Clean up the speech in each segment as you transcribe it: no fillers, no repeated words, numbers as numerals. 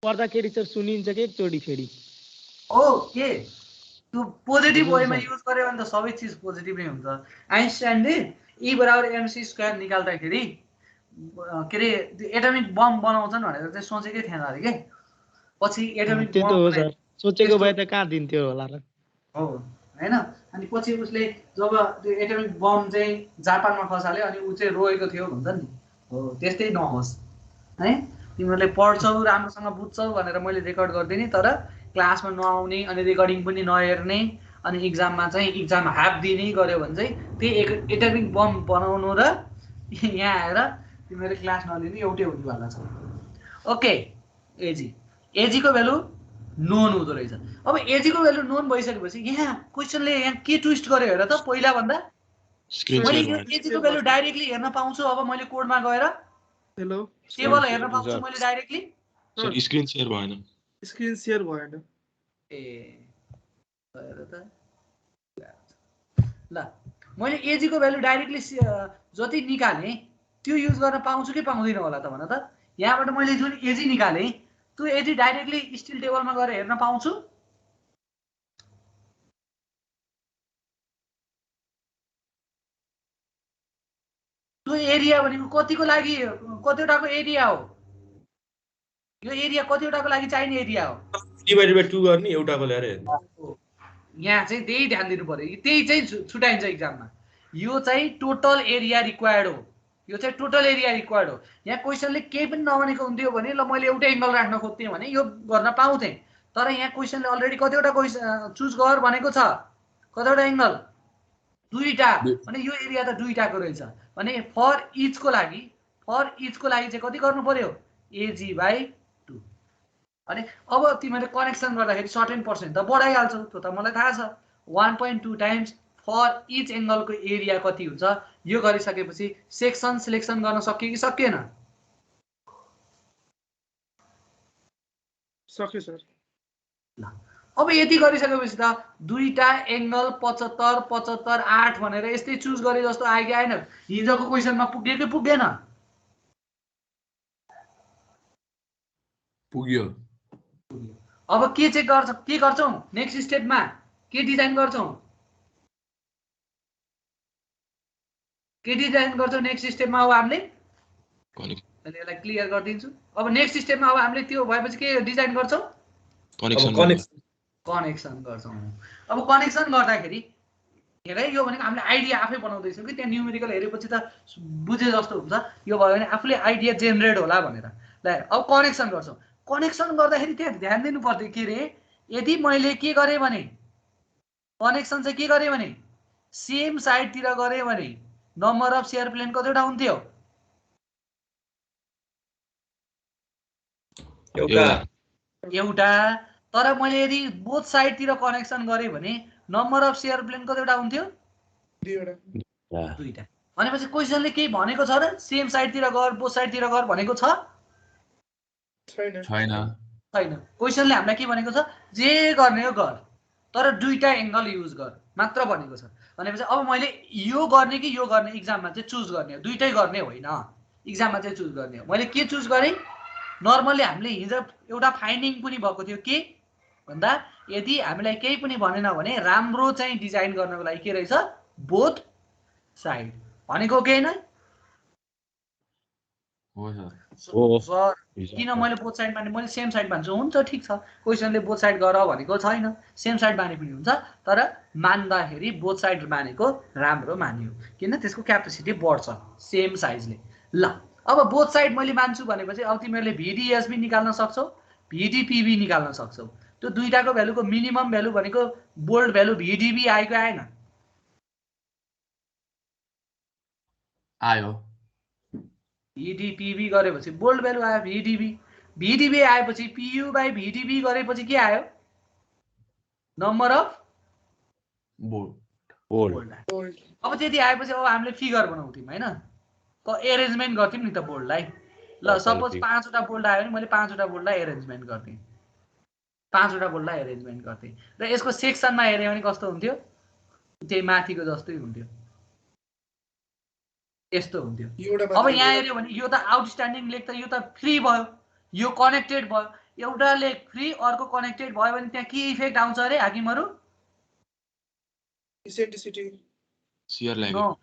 पढ्दाखेरि चाहिँ सुनिन्छ कि एकचोटि फेरि ओके त्यो पोजिटिभ हजुर वेमा सर। युज गर्यो भने त सबै चिज पोजिटिभ नै हुन्छ। आइन्स्टाइनले E बराबर mc स्क्वायर निकाल्दाखेरि के अरे एटमिक बम बनाउँछन् भनेर चाहिँ सोचेकै थिएन अरे के। पछि एटमिक त्यो त बम हो सर, सोचेको भए त कहाँ दिन्थ्यो होला र। हो हैन। अनि पछि उसले जब त्यो एटमिक बम चाहिँ जापानमा खसाल्यो अनि ऊ चाहिँ रोएको थियो भन्छ नि। हो त्यस्तै नहोस् है। तिमीहरूले पढ्छौ राम्रोसँग बुझ्छौ भनेर मैले रेकर्ड गरिदिने, तर क्लासमा नआउने अनि रेकर्डिङ पनि नहेर्ने अनि इक्जाममा चाहिँ इक्जाम हाफ दिने गर्यो भने चाहिँ त्यही एटमिक बम बनाउनु र यहाँ आएर तिमीहरूले क्लास नलिने एउटै हुनेवाला छ। ओके एजी, एजीको भेल्यु नोन हुँदो रहेछ। अब एजीको भेल्यु नोन भइसकेपछि यहाँ क्वेसनले यहाँ के ट्विस्ट गर्यो हेर त। पहिला भन्दा मैले यो एजीको भेल्यु डाइरेक्टली हेर्न पाउँछु अब मैले कोडमा गएर हेलो टेबल हेर्न पाउँछु मैले डाइरेक्टली। सर स्क्रिन शेयर भएन। स्क्रिन शेयर भएन। ए हेर त ल मैले एजीको भेल्यु डाइरेक्टली जति निकाले त्यो युज गर्न पाउँछु कि पाउँदिन होला त भन त। यहाँबाट मैले जुन एजी निकाले त्यो एजी डाइरेक्टली स्टिल टेबलमा गएर हेर्न पाउँछु। त्यो एरिया भनेको कतिको लागि कतिवटाको एरिया हो? यो एरिया कतिवटाको लागि चाहिने एरिया हो? डिभाइडेड बाइ 2 गर्ने एउटाको ल्याएर हेर्नु। यहाँ चाहिँ त्यही ध्यान दिनु पर्यो। त्यही चाहिँ छुटाइन्छ इक्जाममा। यो चाहिँ टोटल एरिया रिक्वायर्ड हो। यो चाहिँ टोटल एरिया रिक्वायर्ड हो। यहाँ क्वेसनले केही पनि नभनेको हुन्थ्यो भने ल मैले एउटै एङ्गल राख्न खोज्थेँ भने यो गर्न पाउँथेँ। तर यहाँ क्वेसनले अलरेडी कतिवटा चुज गर भनेको छ। कतिवटा एङ्गल? दुईटा। भने यो एरिया त दुईटाको रहेछ भने फर इचको लागि चाहिँ कति गर्नु पर्यो? एजी बाई 2। अनि अब तिमीले कनेक्सन गर्दाखेरि सर्टेन पर्सेन्ट त बढाइहाल्छौ। त्यो त मलाई थाहा छ। 1.2 टाइम्स फर इच एङ्गलको एरिया कति हुन्छ यो गरिसकेपछि सेक्सन सिलेक्सन गर्न सक्यो कि सकिएन? सक्यो सर। ल अब यति गरिसकेपछि त दुईटा एङ्गल 75 75 8 भनेर यस्तै चुज गरे जस्तो आयो कि आएन? हिजोको क्वेसनमा पुग्यो कि पुगेन? पुग्यो। अब के चेक गर्छ के गर्छौं नेक्स्ट स्टेपमा के डिजाइन गर्छौं? के डिजाइन गर्छौं नेक्स्ट स्टेपमा? अब हामीले मैले यसलाई क्लियर गरिदिन्छु। अब नेक्स्ट स्टेपमा अब हामीले त्यो भएपछि के डिजाइन गर्छौं? कनेक्सन गर्छौं। अब कनेक्सन गर्दाखेरि हेर यो भनेको हामीले आइडिया आफै बनाउँदैछौँ कि त्यहाँ न्युमेरिकल हेरेपछि त बुझे जस्तो हुन्छ। यो भयो भने आफूले आइडिया जेनेरेट होला भनेर। ल अब कनेक्सन गर्छौं। कनेक्सन गर्दाखेरि त्यहाँ ध्यान दिनु पर्छ के रे, यदि मैले के गरेँ भने कनेक्सन चाहिँ के गरेँ भने सेम साइडतिर गरेँ भने नम्बर अफ शेयर प्लेन कतिवटा हुन्थ्यो? एउटा। तर मैले यदि बोथ साइडतिर कनेक्सन गरेँ भने नम्बर अफ शेयर प्लेन कतिवटा हुन्थ्यो? दुईटा। भनेपछि क्वेसनले केही भनेको छ र सेम साइडतिर गर बोथ साइडतिर गर भनेको छ? छैन। क्वेसनले हामीलाई के भनेको छ? जे गर्ने हो गर तर दुईटा एङ्गल युज गर मात्र भनेको छ। भनेपछि अब मैले यो गर्ने कि यो गर्ने इक्जाममा चाहिँ चुज गर्ने हो। दुईटै गर्ने होइन, इक्जाममा चाहिँ चुज गर्ने हो। मैले के चुज गरेँ? नर्मल्ली हामीले हिजो एउटा फाइन्डिङ पनि भएको थियो के भन्दा यदि हामीलाई केही पनि भनेन भने राम्रो चाहिँ डिजाइन गर्नको लागि के रहेछ? बोथ साइड भनेको के हैन? हो सर किन मैले बोथ साइड माने? मैले सेम साइड भन्छु। हुन्छ ठिक छ, क्वेसनले बोथ साइड गर भनेको छैन। सेम साइड माने पनि हुन्छ, तर मान्दाखेरि बोथ साइड मानेको राम्रो मानियो किन त्यसको क्यापेसिटी बढ्छ सेम साइजले। ल अब बोथ साइड मैले मान्छु भनेपछि अब तिमीहरूले भिडिएसबी निकाल्न सक्छौ, भिडिपीबी निकाल्न सक्छौ। त्यो दुईटाको भ्यालुको मिनिमम भ्यालु भनेको बोल्ड भ्यालु भिडिबी आएको आएन? आयो। भिडिपीबी गरेपछि बोल्ड भ्यालु आयो भिडिबी। भिडिबी आएपछि पियु बाई भिडिबी गरेपछि के आयो? Number of bolt. अब त्यति आएपछि अब हामीले फिगर बनाउँथ्यौँ हैन, एरेन्जमेन्ट गर्थ्यौँ नि त बोल्डलाई। ल सपोज 5 वटा बोल्ड आयो भने मैले 5 वटा बोल्डलाई एरेन्जमेन्ट गर्थेँ, 5 वटा बोल्डलाई एरेन्जमेन्ट गर्थेँ। र यसको सेक्सनमा हेर्यो भने कस्तो हुन्थ्यो? त्यही माथिको जस्तै हुन्थ्यो, यस्तो हुन्थ्यो। अब यहाँ हेर्यो भने यो त आउटस्ट्यान्डिङ लेख त यो त फ्री भयो, यो कनेक्टेड भयो। एउटाले फ्री अर्को कनेक्टेड भयो भने त्यहाँ के इफेक्ट आउँछ अरे हाकिमहरु? Eccentricity. Shear lag. No,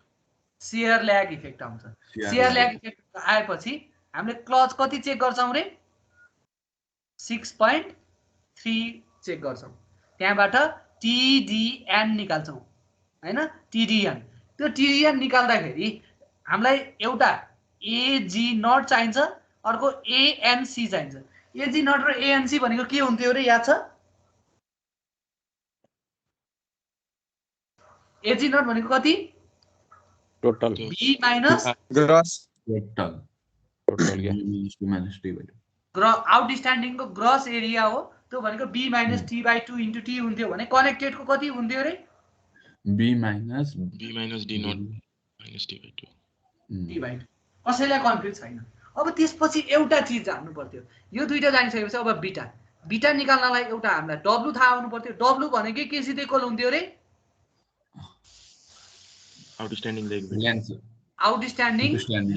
shear lag effect आउँछ। शेयर ल्याग इफेक्ट आएपछि हामीले क्लच कति चेक गर्छौं रे? 6.3 चेक गर्छौं। त्यहाँबाट TDN निकाल्छौं हैन? TDN, त्यो TDN निकाल्दाखेरि हामीलाई एउटा AG नट चाहिन्छ, अर्को ANC चाहिन्छ। AG नट र ANC भनेको के हुन्थ्यो रे, याद छ? AG नट भनेको कति? Total B minus gross Total क्या? आउटस्ट्यान्डिङ को ग्रस एरिया हो, त्यो भनेको B minus T/2 into T हुन्थ्यो भने कनेक्टेडको कति हुन्थ्यो रे? B minus D not minus T/2. T/2। कसैलाई कन्फ्युज छैन। अब त्यसपछि एउटा चीज जान्नु पर्थ्यो। यो दुईटा जानिसकेपछि अब बीटा निकाल्नलाई एउटा हामीलाई W थाहा हुनु पर्थ्यो। W भनेको के सित इक्वल हुन्थ्यो रे? Outstanding leg. आउटस्ट्यान्डिङ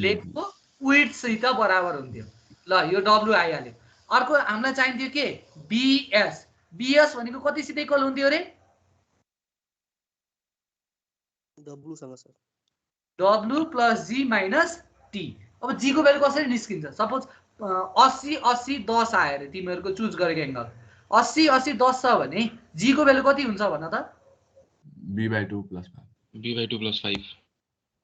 लेगको विड्थ सित बराबर हुन्थ्यो। ल यो W आइहाल्यो। अर्को हामीलाई चाहिन्थ्यो के? BS भनेको कति सित इक्वल हुन्थ्यो रे? W सँग sir. W plus G minus T। अब G को भ्यालु कसरी निस्किन्छ? सपोज 80 80 10 आयो रे तिमीहरुको चुज गरेको एंगल। 80 80 10 छ भने G को भ्यालु कति हुन्छ भन्न त? B/2 plus 5. B/2 plus 5.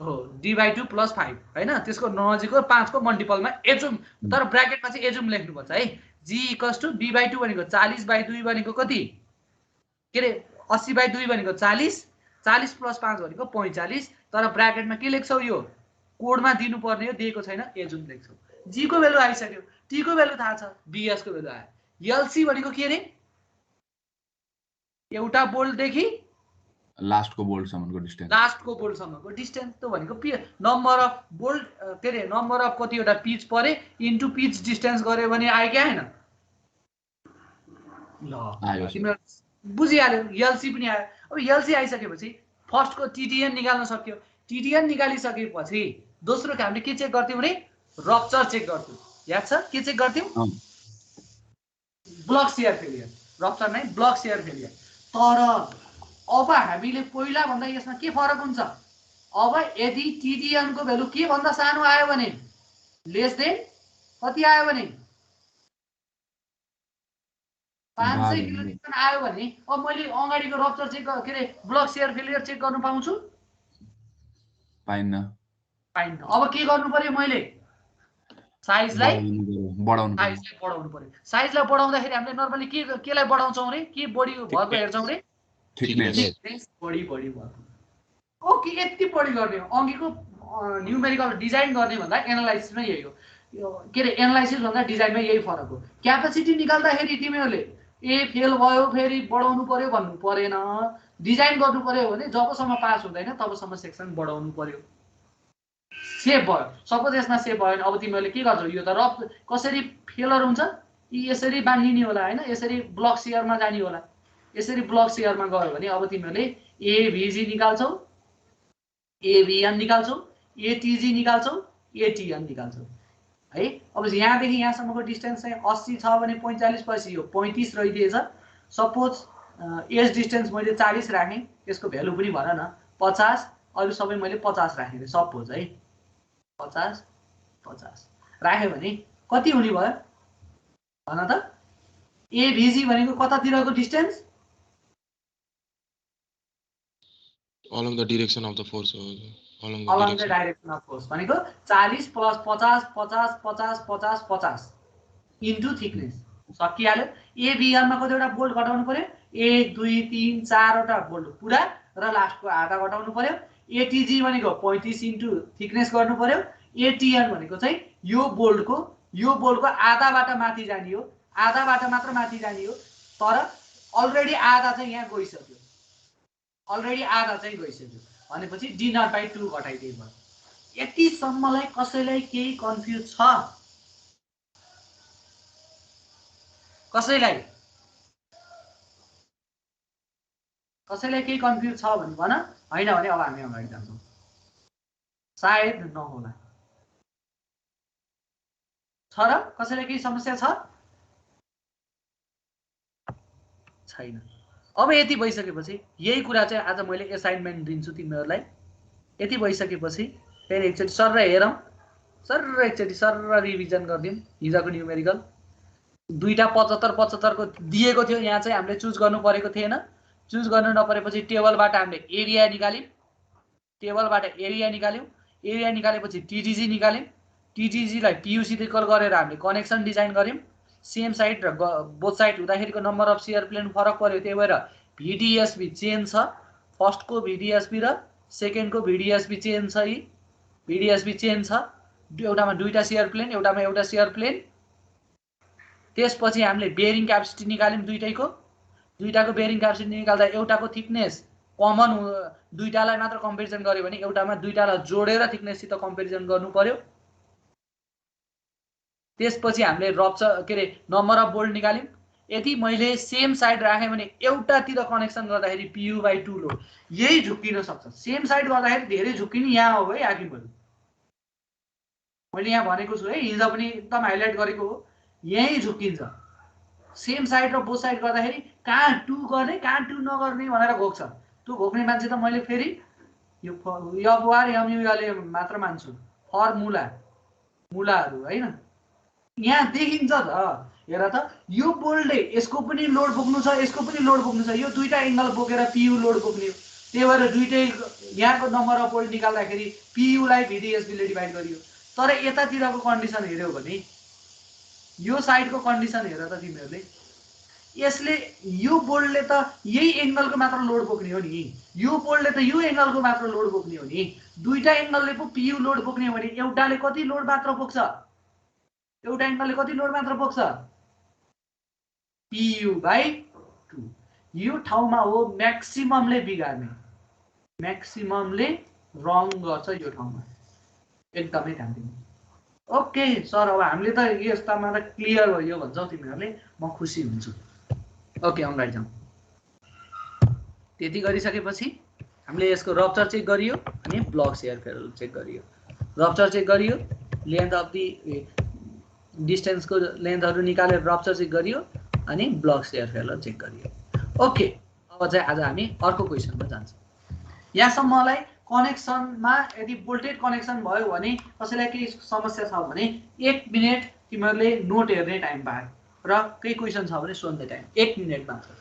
हो, D/2 प्लस 5 हैन? त्यसको नजिकको 5 को मल्टिपलमा एजुम, तर ब्र्याकेटमा चाहिँ एजुम लेख्नु पर्छ है। G = B/2 भनेको 40/2 भनेको कति? के रे 80/2 भनेको 40, 40 प्लस 5 भनेको 45, तर ब्र्याकेटमा के लेख्छौ? यो कोडमा दिनु पर्ने हो, दिएको छैन, एजुम लेख्छौ। G को भ्यालु आइसक्यो, T को भ्यालु थाहा छ, BS को भ्यालु आयो। LC भनेको के रे? एउटा बोल्ट देखि लास्ट को बोल्ट सम्मको डिस्टेन्स। लास्ट को बोल्ट सम्मको डिस्टेन्स त भनेको नम्बर अफ बोल्ट के रे नम्बर अफ कतिवटा पिच परे इन्टु पिच डिस्टेन्स गर्यो भने आयो क्या हैन? ल तिम्रो बुझिहाल्यो। LC पनि आयो। अब LC आइसकेपछि फर्स्ट को TDN निकाल्न सक्यो। TDN निकालिसकेपछि दोस्रो हामीले के चेक गर्थ्यौ रे? रप्चर चेक गर्थ्यौ। याद छ के चेक गर्थ्यौ? Block shear failure. रप्चर नै ब्लक शियर फेलियर। तर अब हामीले पहिला भन्दा यसमा के फरक हुन्छ? अब यदि TDN को भ्यालु के भन्दा सानो आयो भने, लेस देन कति आयो भने 500 किलोन्युटन आयो भने, अब मैले अगाडिको रप्चर चेक के रे ब्लक शियर फेलियर चेक गर्न पाउँछु? पाइन्न। अब के गर्नु पर्यो? मैले साइजलाई बढाउनु पर्यो। साइजलाई बढाउँदाखेरि हामीले नर्मली केलाई बढाउँछौं रे? के बढी भएको हेर्छौं रे? थिकनेस बढी भएको। ओके, यति बढी गर्ने हो। अघिको न्यूमेरिकल डिजाइन गर्ने भन्दा एनालाइसिसमै यही हो। के रे एनालाइसिस भन्दा डिजाइनमा यही फरक हो। क्यापेसिटी निकाल्दाखेरि तिमीहरूले फेल भयो फेरि बढाउनु पर्यो भन्नु परेन। डिजाइन गर्नु पर्यो भने जबसम्म पास हुँदैन तबसम्म सेक्सन बढाउनु पर्यो। सेभ भयो। सपोज यसमा सेभ भयो भने अब तिमीहरूले के गर्छौ? यो त रफ कसरी फेलर हुन्छ? यसरी बाँधिने होला हैन? यसरी ब्लक शियरमा जाने होला। यसरी ब्लक शियरमा गयो भने अब तिमीहरूले AVG निकाल्छौ, AVN निकाल्छौ, ATG निकाल्छौ, ATN निकाल्छौ है। अब यहाँदेखि यहाँसम्मको डिस्टेन्स चाहिँ 80 छ भने 45 पछि यो 35 रहिदिएछ। सपोज एज डिस्टेन्स मैले 40 राखेँ, यसको भ्यालु पनि भन न 50, अरु सबै मैले 50 राखेँ रे सपोज है। 50 राख्यो भने कति हुने भयो भन त? AVG भनेको कतातिरको distance? along the direction of the force. Along the direction of force भनेको 40 प्लस 50 50 50 50 50 इन्टु थिकनेस सकिहाल्यो। AVN मा कतिवटा बोल्ट घटाउनु पर्यो? 1 2 3 4 वटा बोल्ट पुरा र लास्टको आधा घटाउनु पर्यो। ATG भनेको 35 इन्टु थिकनेस गर्नु पर्यो। ATN भनेको चाहिँ यो बोल्टको आधाबाट माथि जाने हो, आधाबाट मात्र माथि जाने हो, तर अलरेडी आधा चाहिँ यहाँ गइसक्यो। भनेपछि D0/2 घटाइदिए भयो। यति सम्मलाई कसैलाई केही कन्फ्युज छ? कसैलाई केही कन्फ्युज छ भने भन, हैन भने अब हामी अगाडि जान्छौँ। सायद नहोला। छ र कसैलाई केही समस्या छ? छैन। अब यति भइसकेपछि यही कुरा चाहिँ आज मैले असाइनमेन्ट दिन्छु तिमीहरूलाई। यति भइसकेपछि फेरि एकचोटि सर हेरौँ, सर एकचोटि सर रिभिजन गरिदिउँ हिजोको न्युमेरिकल। दुईटा 75 को दिएको थियो, यहाँ चाहिँ हामीले चुज गर्नु परेको थिएन। चुज गर्नु नपरेपछि टेबलबाट हामीले एरिया निकाल्यौँ, टेबलबाट एरिया निकाल्यौँ, एरिया निकालेपछि टिटिजी निकाल्यौँ, टिटिजीलाई पियुसी इक्वल गरेर हामीले कनेक्सन डिजाइन गऱ्यौँ। सेम साइड र बोथ साइड हुँदाखेरिको नम्बर अफ सियर प्लेन फरक पर्यो, त्यही भएर भिडिएसबी चेन्ज छ। फर्स्टको भिडिएसबी र सेकेन्डको भिडिएसबी चेन्ज छ। यी भिडिएसबी चेन्ज छ, एउटामा दुईटा सियर प्लेन, एउटामा एउटा सियर प्लेन। त्यसपछि हामीले बेरिङ क्यापेसिटी निकाल्यौँ दुईटैको, दुईटाको बेरिङ क्यापेसिटी निकाल्दा एउटाको थिकनेस कमन, दुईटालाई मात्र कम्पेरिजन गर्यो भने एउटामा दुईटालाई जोडेर थिकनेससित कम्पेरिजन गर्नु पर्यो। त्यसपछि हामीले रप्चर के अरे नम्बर अफ बोल्ट निकाल्यौँ। यदि मैले सेम साइड राखेँ भने एउटातिर कनेक्सन गर्दाखेरि PU/2 लोड यही झुक्किन सक्छ। सेम साइड गर्दाखेरि धेरै झुक्किने यहाँ हो है आखिर मैले यहाँ भनेको छु है, हिजो पनि एकदम हाइलाइट गरेको हो, यही झुक्किन्छ। सेम साइड र बोथ साइड गर्दाखेरि कहाँ 2 गर्ने कहाँ 2 नगर्ने भनेर घोक्छ। त्यो घोक्ने मान्छे त मैले फेरि यो एफआर एमयुले मात्र मान्छु, फर्मुला मुलाहरू हैन। यहाँ देखिन्छ त, हेर त यो बोल्टले यसको पनि लोड बोक्नु छ, यसको पनि लोड बोक्नु छ, यो दुईटा एंगल बोकेर PU लोड बोक्ने हो। त्यही भएर दुईटै यहाँको नम्बर अफ बोल्ट निकाल्दाखेरि PU लाई VDSB ले डिभाइड गरियो। तर यतातिरको कन्डिसन हेर्यौ भने यो साइडको कन्डिसन हेर त तिमीहरूले, यसले यो बोल्टले त यही एंगलको मात्र लोड बोक्ने हो नि, यो बोल्टले त यो एंगलको मात्र लोड बोक्ने हो नि। दुईटा एंगलले पो PU लोड बोक्ने हो भने एउटाले कति लोड मात्र बोक्छ, एउटा एंगलले कति लोड मात्र बोक्छ, PU/2। यो ठाउँमा हो म्याक्सिममले बिगार्ने, म्याक्सिममले रङ गर्छ यो ठाउँमा, एकदमै ध्यान दिनु। ओके सर, अब हामीले त यस्तामा त क्लियर भयो भन्छौ तिमीहरूले, म खुसी हुन्छु। ओके अगाडि जाउँ। त्यति गरिसकेपछि हामीले यसको रप्चर चेक गरियो अनि ब्लक शेयर फेरल चेक गरियो। रप्चर चेक गरियो, लेन्थ अफ दि डिस्टेन्सको लेन्थहरू निकालेर रप्चर चेक गरियो अनि ब्लक शेयर फेरल चेक गरियो। ओके, अब चाहिँ आज हामी अर्को क्वेसनमा जान्छौँ। यहाँसम्मलाई कनेक्सनमा यदि भोल्टेज कनेक्सन भयो भने कसैलाई केही समस्या छ भने 1 मिनेट तिमीहरूले नोट हेर्ने टाइम पाए र केही क्वेसन छ भने सोध्ने टाइम 1 मिनेट मात्र।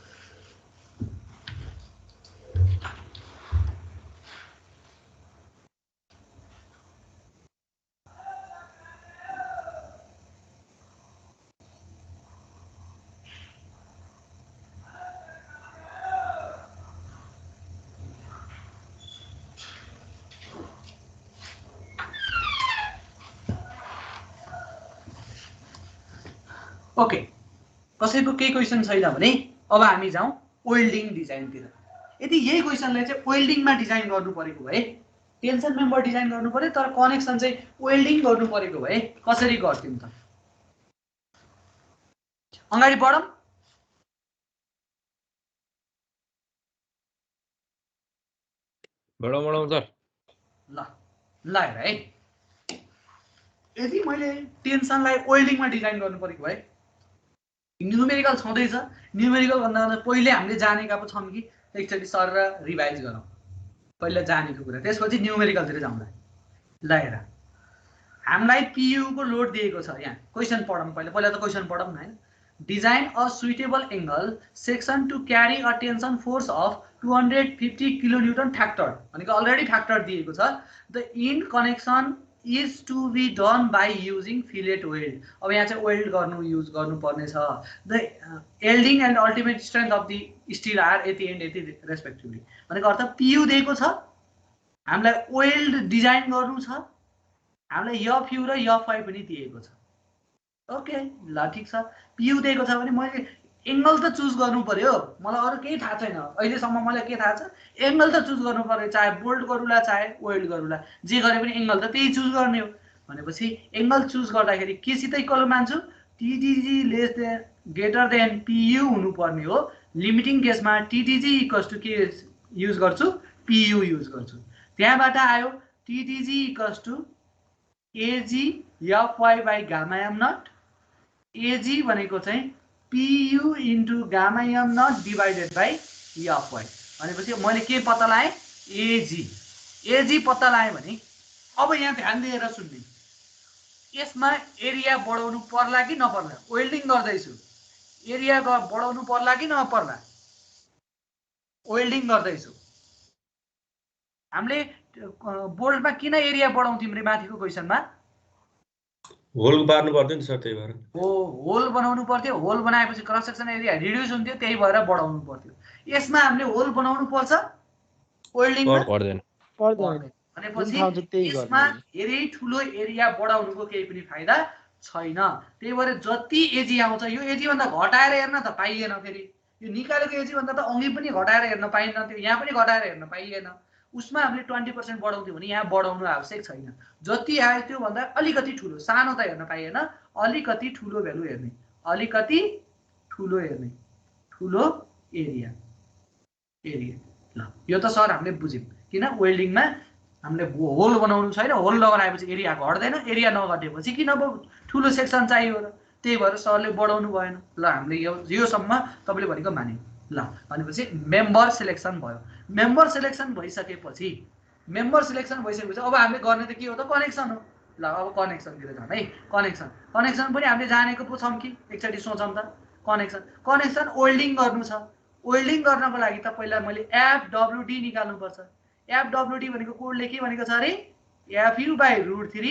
ओके, कसैको केही क्वेसन छैन भने अब हामी जाउँ वेल्डिङ डिजाइनतिर। यदि यही क्वेसनले चाहिँ वेल्डिङमा डिजाइन गर्नु परेको भए, टेन्सन मेम्बर डिजाइन गर्नु पर्यो तर कनेक्सन चाहिँ वेल्डिङ गर्नु परेको भए कसरी गर्थ्यौं त? अगाडि बढौँ। बढौँ सर। ल ल हेर है, यदि मैले टेन्सनलाई वेल्डिङमा डिजाइन गर्नु परेको भए न्युमेरिकल छँदैछ, न्युमेरिकल भन्दा पहिले हामीले जानेका पो छौँ कि एकचोटि सर र रिभाइज गरौँ पहिला जानेको कुरा, त्यसपछि न्युमेरिकलतिर जाउँला। ल हेर, हामीलाई PU को लोड दिएको छ। यहाँ क्वेसन पढौँ, पहिला त क्वेसन पढौँ न हैन। Design a suitable angle section to carry a tension force of 250 kilonewton factor, भनेको अलरेडी फ्याक्टर दिएको छ। The end connection is to be done by using fillet weld। अब यहाँ चाहिँ वेल्ड गर्नु युज गर्नु पर्ने छ। The yielding and ultimate strength of the steel are यति एन्ड यति रेस्पेक्टिभली, भनेको अर्थ PU दिएको छ, हामीलाई वेल्ड डिजाइन गर्नु छ, हामीलाई FU र FY पनि दिएको छ। ओके ल ठीक छ, PU दिएको छ भने मैले एंगल त चुज गर्नु पर्यो, मलाई अरु केही थाहा छैन अहिलेसम्म। मलाई के थाहा छ, एंगल त चुज गर्नु पर्यो, चाहे बोल्ट गरुला चाहे वेल्ड गरुला, जे गरे पनि एंगल त त्यही चुज गर्ने हो। भनेपछि एंगल चुज गर्दाखेरि के सित इक्वल मान्छु, TTG less than greater than PU हुनु पर्ने हो। लिमिटिङ केसमा TTG इक्वल्स टु के युज गर्छु, PU युज गर्छु। त्यहाँबाट आयो TTG equals to AG FY/γ m0। AG भनेको चाहिँ PU into gamma m naught divided by E of y भनेपछि मैले के पत्ता लाएँ AG पत्ता लाएँ भने अब यहाँ ध्यान दिएर सुन्ने यसमा एरिया बढाउनु पर्ला कि नपर्ला वेल्डिङ गर्दैछु एरिया बढाउनु पर्ला कि नपर्ला वेल्डिङ गर्दैछु हामीले बोल्डमा किन एरिया बढाउँथ्यौं रे माथिको क्वेशनमा होल बार्नु पर्दैन सर त्यही भएर होल बनाउनु पर्थ्यो होल बनाएपछि क्रस सेक्सन एरिया रिड्युस हुन्थ्यो त्यही भएर बढाउनु पर्थ्यो यसमा हामीले होल बनाउनु पर्छ वेल्डिङमा पर्दैन भनेपछि यसमा धेरै ठुलो एरिया बढाउनुको केही पनि फाइदा छैन त्यही भएर जति एजी आउँछ यो एजी भन्दा घटाएर हेर्न त पाइएन फेरि यो निकालेको एजी भन्दा त अघि पनि घटाएर हेर्न पाइएन त्यो यहाँ पनि घटाएर हेर्न पाइएन उसमा हामीले 20% बढाउँथ्यौं भने यहाँ बढाउनु आवश्यक छैन जति आयो त्यो भन्दा अलिकति ठुलो सानो त हेर्न पाइएन अलिकति ठुलो भ्यालु हेर्ने अलिकति ठुलो हेर्ने ठुलो एरिया ल यो त सर हामीले बुझ्यौं किन वेल्डिङमा हामीले होल बनाउनु छैन होल नबनाएपछि एरिया घट्दैन एरिया नघटेपछि किन ठुलो सेक्सन चाहियो र त्यही भएर सरले बढाउनु भएन ल हामीले यो सम्म तपाईले भनेको माने ल भनेपछि मेम्बर सिलेक्सन भयो मेम्बर सिलेक्सन भइसकेपछि अब हामीले गर्ने त के हो त कनेक्सन हो ल अब कनेक्सनतिर जाउँ है कनेक्सन पनि हामीले जानेको पो छौं कि एकचोटी सोचौं त कनेक्सन वेल्डिङ गर्नु छ वेल्डिङ गर्नको लागि त पहिला मैले FWD निकाल्नु पर्छ FWD भनेको कोडले के भनेको छ अरे FU/√3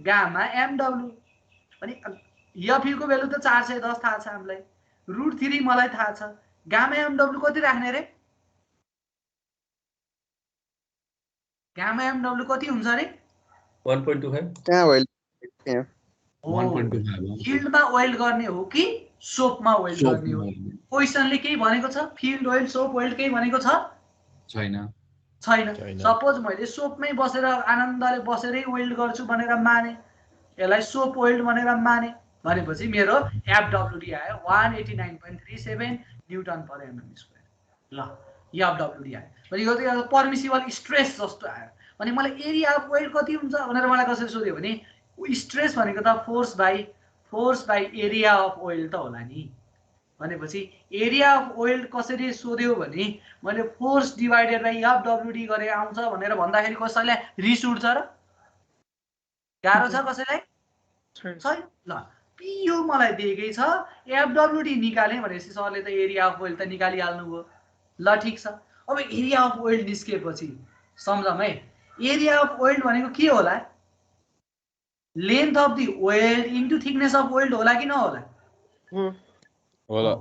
गामा MW अनि FU को भ्यालु त 410 थाहा छ हामीलाई √3 मलाई थाहा छ गामा MW कति राख्ने रे गामा MW कति हुन्छ रे 1.25 कहाँ वेल्ड 1.25 फिल्डमा वेल्ड गर्ने हो कि सोपमा वेल्ड गर्ने हो क्वेशनले के भनेको छ फिल्ड वेल्ड सोप वेल्ड के भनेको छ छैन सपोज मैले सोपमै बसेर आनन्दले बसेरै वेल्ड गर्छु भनेर माने यसलाई सोप वेल्ड भनेर माने भनेपछि मेरो FWD आयो 189.37 न्युटन पर एमएम स्क्वायर ल FWD आयो भने यो त परमिसिबल स्ट्रेस जस्तो आयो भने मलाई एरिया अफ वेल्ड कति हुन्छ भनेर मलाई कसरी सोध्यो भने स्ट्रेस भनेको त force by area of weld त होला नि भनेपछि एरिया अफ वेल्ड कसरी सोध्यो भने मैले फोर्स डिवाइडेड बाइ FWD गरे आउँछ भनेर भन्दाखेरि कसैलाई रिस उठ्छ र गाह्रो छ कसैलाई छैन ल PU मलाई दिएकै छ FWD निकाले भनेपछि सरले त एरिया अफ वेल्ड त निकालिहाल्नु भयो ल ठीक छ अब एरिया अफ वेल्ड निस्केपछि सम्झौँ है एरिया अफ वेल्ड भनेको के होला length of the weld into thickness of weld होला कि नहोला होला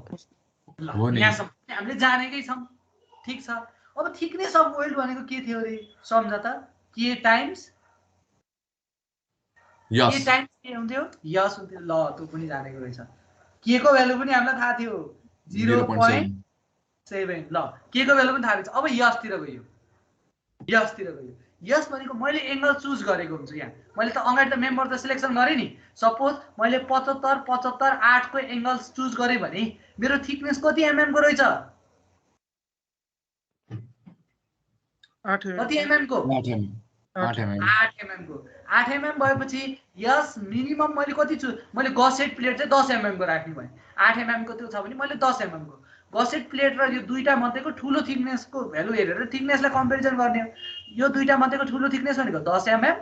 यहाँसम्म हामीले जानेकै छौं ठीक छ अब थिकनेस अफ वेल्ड भनेको के थियो रे सम्झ त के टाइम्स के हुन्थ्यो यस हुन्थ्यो ल त्यो पनि जानेको रहेछ के को भ्यालु पनि हामीलाई थाहा थियो 0.7 ल के को भ्यालु पनि थाहा रहेछ अब यसतिर गयो यस भनेको मैले एंगल चुज गरेको हुन्छु यहाँ मैले त अगाडि त मेम्बर त सिलेक्सन गरे नि सपोज मैले 75 8 को एंगल चुज गरे भने मेरो थिकनेस कति एमएम को रहेछ 8 कति एमएम को 8 mm को 8 एमएम भएपछि यस मिनिमम मैले कति छु मैले गसेट प्लेट चाहिँ 10 एमएम को राख्ने भए 8 एमएम को त्यो छ भने मैले 10 एमएम को गसेट प्लेट र यो दुईटा मध्येको ठुलो थिकनेस को भ्यालु हेरेर थिकनेसलाई कम्पेरिजन गर्ने हो यो दुईटा मध्येको ठुलो थिकनेस भनेको 10 एमएम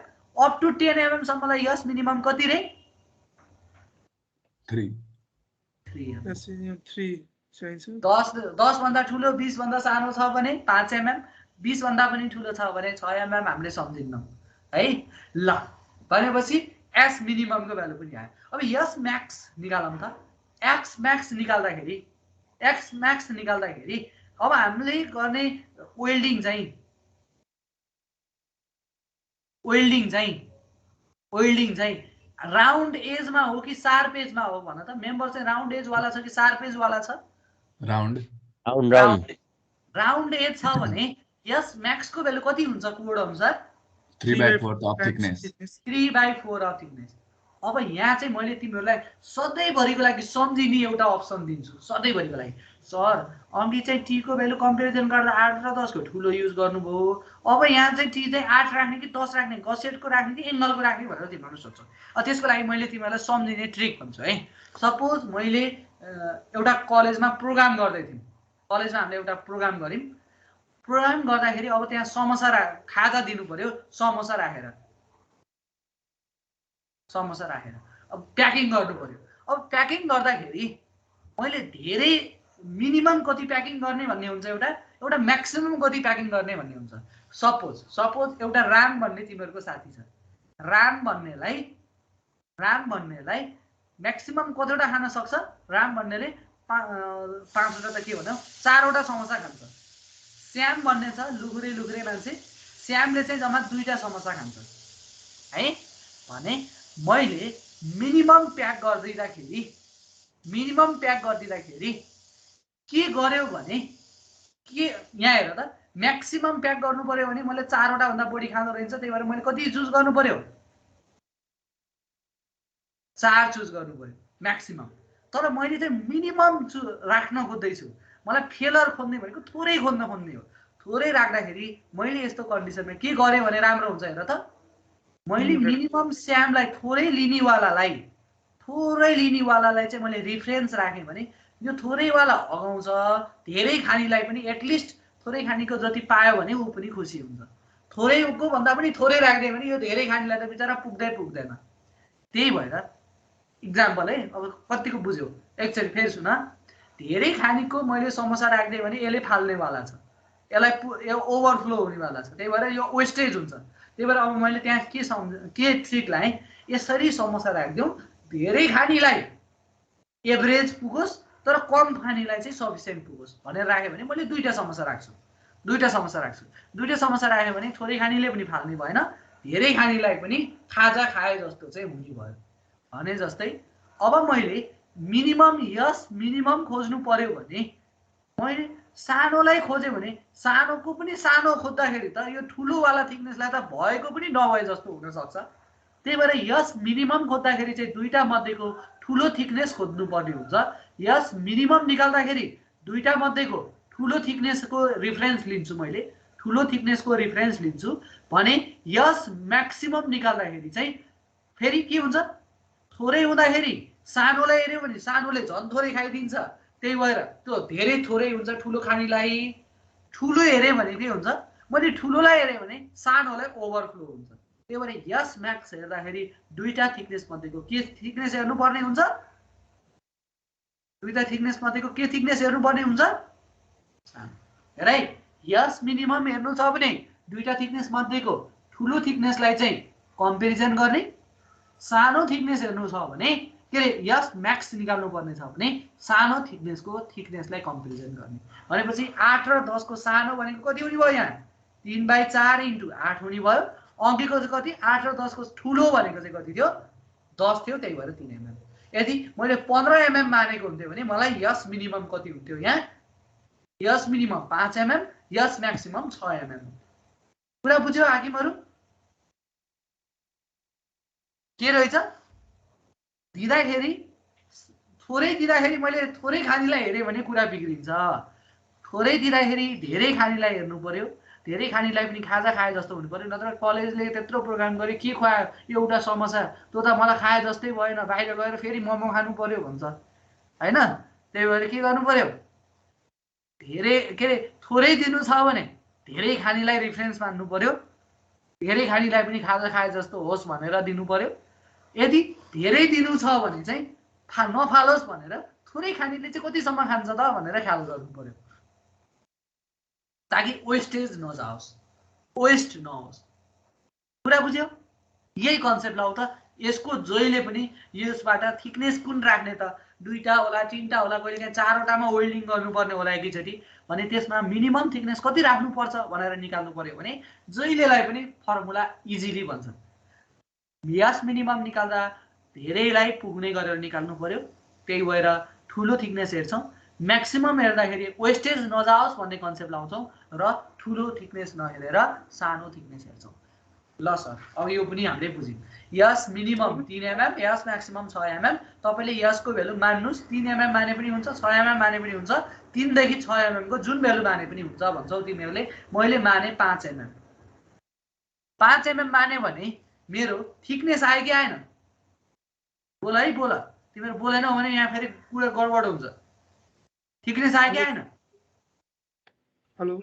अप टु 10 एमएम सम्मलाई यस मिनिमम कति रे 3 चाहिन्छ 10 भन्दा ठुलो 20 भन्दा सानो छ भने 5 एमएम 20 भन्दा पनि ठुलो छ भने 6 एमएम हामीले सम्झिन्नौ है ल भनेपछि एस मिनिमम को भ्यालु पनि आयो अब यस म्याक्स निकालौं त एक्स म्याक्स निकाल्दाखेरि अब हामीले गर्ने वेल्डिङ चाहिँ राउन्ड एजमा हो कि शार्प एजमा हो भन त मेम्बर चाहिँ राउन्ड एज वाला छ कि शार्प एज वाला छ राउन्ड एज छ भने यस म्याक्स को भ्यालु कति हुन्छ कोड अनुसार 3/4 अफ थिकनेस 3/4 अफ थिकनेस अब यहाँ चाहिँ मैले तिमीहरुलाई सधैँभरिको लागि सम्झिने एउटा अप्सन दिन्छु सधैँभरिको लागि सर अघि चाहिँ टी को भ्यालु कम्पेरिजन गर्दा 8 र 10 को ठुलो युज गर्नुभयो, अब यहाँ चाहिँ टी चाहिँ 8 राख्ने कि 10 राख्ने, गसेटको राख्ने कि एङ्गलको राख्ने भनेर तिमीहरू सोच्छौ। त्यसको लागि मैले तिमीहरूलाई सम्झिने ट्रिक भन्छु है। सपोज मैले एउटा कलेजमा प्रोग्राम गर्दै थियौँ, कलेजमा हामीले एउटा प्रोग्राम गऱ्यौँ, प्रोग्राम गर्दाखेरि अब त्यहाँ समोसा खाजा दिनु पर्यो, समोसा राखेर अब प्याकिङ गर्नु पर्यो। अब प्याकिङ गर्दाखेरि मैले धेरै मिनिमम कति प्याकिङ गर्ने भन्ने हुन्छ, एउटा म्याक्सिमम कति प्याकिङ गर्ने भन्ने हुन्छ। सपोज एउटा राम भन्ने तिमीहरूको साथी छ, राम भन्नेलाई म्याक्सिमम कतिवटा खान सक्छ? राम भन्नेले 5वटा त के भन्यो, 4वटा समोसा खान्छ। श्याम भन्ने छ लुखुरे मान्छे, श्यामले चाहिँ जम्मा 2टा समोसा खान्छ है। भने मैले मिनिमम प्याक गरिदिँदाखेरि के गर्यो भने, के यहाँ हेर त, म्याक्सिमम प्याक गर्नु पर्यो भने मैले 4वटा भन्दा बढी खाँदो रहेछ, त्यही भएर मैले कति चुज गर्नु पर्यो? 4 चुज गर्नु पर्यो म्याक्सिमम। तर मैले चाहिँ मिनिमम राख्न खोज्दैछु, मलाई फेलर खोज्ने भनेको थोरै खोज्ने हो। थोरै राख्दाखेरि मैले यस्तो कन्डिसनमा के गरेँ भने राम्रो हुन्छ हेर त, मैले मिनिमम श्यामलाई थोरै लिनेवालालाई चाहिँ मैले रिफरेन्स राखेँ भने यो थोरैवाला अगाउँछ, धेरै खानीलाई पनि एटलिस्ट थोरै खानीको जति पायो भने ऊ पनि खुसी हुन्छ। थोरैको भन्दा पनि थोरै राख्दियो भने यो धेरै खानीलाई त बिचरा पुग्दैन। त्यही भएर इक्जाम्पल है, अब कतिको बुझ्यो एकचोटि फेरि सुन। धेरै खानीको मैले समोसा राखिदिएँ भने यसले फाल्नेवाला छ, यसलाई ओभरफ्लो हुनेवाला छ, त्यही भएर यो वेस्टेज हुन्छ। त्यही भएर अब मैले त्यहाँ के ट्रिक लाएँ, यसरी समोसा राखिदिउँ, धेरै खानीलाई एभरेज पुगोस् तर कम खानीलाई चाहिँ सफिसियन्ट पुगोस् भनेर राख्यो भने मैले 2टा समोसा राख्छु। 2टा समोसा राख्यो भने थोरै खानीले पनि फाल्ने भएन, धेरै खानीलाई पनि खाजा खाए जस्तो चाहिँ हुने भयो। भने जस्तै अब मैले मिनिमम खोज्नु पर्यो भने मैले सानोलाई खोजेँ भने सानोको पनि सानो खोज्दाखेरि त यो ठुलोवाला थिकनेसलाई त भएको पनि नभए जस्तो हुनसक्छ। त्यही भएर यस मिनिमम खोज्दाखेरि चाहिँ 2टा मध्येको ठुलो थिकनेस खोज्नुपर्ने हुन्छ। यस मिनिमम निकाल्दाखेरि 2टा मध्येको ठुलो थिकनेसको रिफरेन्स लिन्छु मैले, ठुलो थिकनेसको रिफरेन्स लिन्छु भने यस म्याक्सिमम निकाल्दाखेरि चाहिँ फेरि के हुन्छ, थोरै हुँदाखेरि सानोलाई हेऱ्यो भने सानोले झन् थोरै खाइदिन्छ, त्यही भएर त्यो धेरै थोरै हुन्छ ठुलो खानीलाई। ठुलो हेऱ्यो भने के हुन्छ, मैले ठुलोलाई हेरेँ भने सानोलाई ओभरफ्लो हुन्छ। त्यही भएर यस म्याक्स हेर्दाखेरि 2टा थिकनेस मध्येको के थिकनेस हेर्नुपर्ने हुन्छ, 2टा थिकनेस मध्येको के थिकनेस हेर्नुपर्ने हुन्छ, हेर है। यस मिनिमम हेर्नु छ भने 2टा थिकनेस मध्येको ठुलो थिकनेसलाई चाहिँ कम्पेरिजन गर्ने, सानो थिकनेस हेर्नु छ भने के अरे यस म्याक्स निकाल्नु पर्ने छ भने सानो थिकनेसको थिकनेसलाई कम्पेरिजन गर्ने। भनेपछि 8 र 10 को सानो भनेको कति हुने भयो, यहाँ 3/4 × 8 हुने भयो। अघिको चाहिँ कति, 8 र 10 को ठुलो भनेको चाहिँ कति थियो, 10 थियो, त्यही भएर 3 mm। यदि मैले 15 mm मानेको हुन्थ्यो भने मलाई यस मिनिमम कति हुन्थ्यो, यहाँ यस मिनिमम 5 mm, यस म्याक्सिमम 6 mm। कुरा बुझ्यो हाकिमहरू? के रहेछ दिँदाखेरि थोरै दिँदाखेरि मैले थोरै खानीलाई हेरेँ भने कुरा बिग्रिन्छ, थोरै दिँदाखेरि धेरै खानीलाई हेर्नु पर्यो, धेरै खानीलाई पनि खाजा खाए जस्तो हुनु पर्यो। नत्र कलेजले त्यत्रो प्रोग्राम गरे के खुवायो, एउटा समोसा त्यो त मलाई खाए जस्तै भएन, बाहिर गएर फेरि मोमो खानु पर्यो भन्छ हैन। त्यही भएर के गर्नु पर्यो, धेरै के अरे थोरै दिनु छ भने धेरै खानीलाई रिफरेन्स मान्नु पर्यो, धेरै खानीलाई पनि खाजा खाए जस्तो होस् भनेर दिनु पर्यो। यदि धेरै दिनु छ भने चाहिँ नफालोस् भनेर थोरै खानीले चाहिँ कतिसम्म खान्छ त भनेर ख्याल गर्नु पर्यो, ताकि वेस्टेज नजाओस्, वेस्ट नहोस्। कुरा बुझ्यो? यही कन्सेप्ट लाउ त। यसको जहिले पनि यसबाट थिकनेस कुन राख्ने त, 2टा होला 3टा होला, कहिलेकाहीँ 4वटामा वेल्डिङ गर्नुपर्ने होला एकैचोटि भने त्यसमा मिनिमम थिकनेस कति राख्नुपर्छ भनेर निकाल्नु पर्यो भने जहिलेलाई पनि फर्मुला इजिली भन्छ। यस मिनिमम निकाल्दा धेरैलाई पुग्ने गरेर निकाल्नु पर्यो। त्यही भएर ठुलो थिकनेस हेर्छौँ, म्याक्सिमम हेर्दाखेरि वेस्टेज नजाओस् भन्ने कन्सेप्ट लाउँछौँ र ठुलो थिकनेस नहेरेर सानो थिकनेस हेर्छौँ। ल सर अब यो पनि हामीले बुझ्यौँ यस मिनिमम 3 mm यस म्याक्सिमम 6 mm तपाईले यस को भ्यालु मान्नुस् 3 mm माने पनि हुन्छ 6 mm माने पनि हुन्छ 3 देखि 6 mm को जुन भ्यालु माने पनि हुन्छ भन्छौ तिमीहरूले मैले माने 5 mm 5 mm माने भने मेरो थिकनेस आयो कि आएन बोल है बोल तिमीहरू बोलेनौ भने यहाँ फेरि कुरा गडबड हुन्छ थिकनेस आयो कि आएन हेलो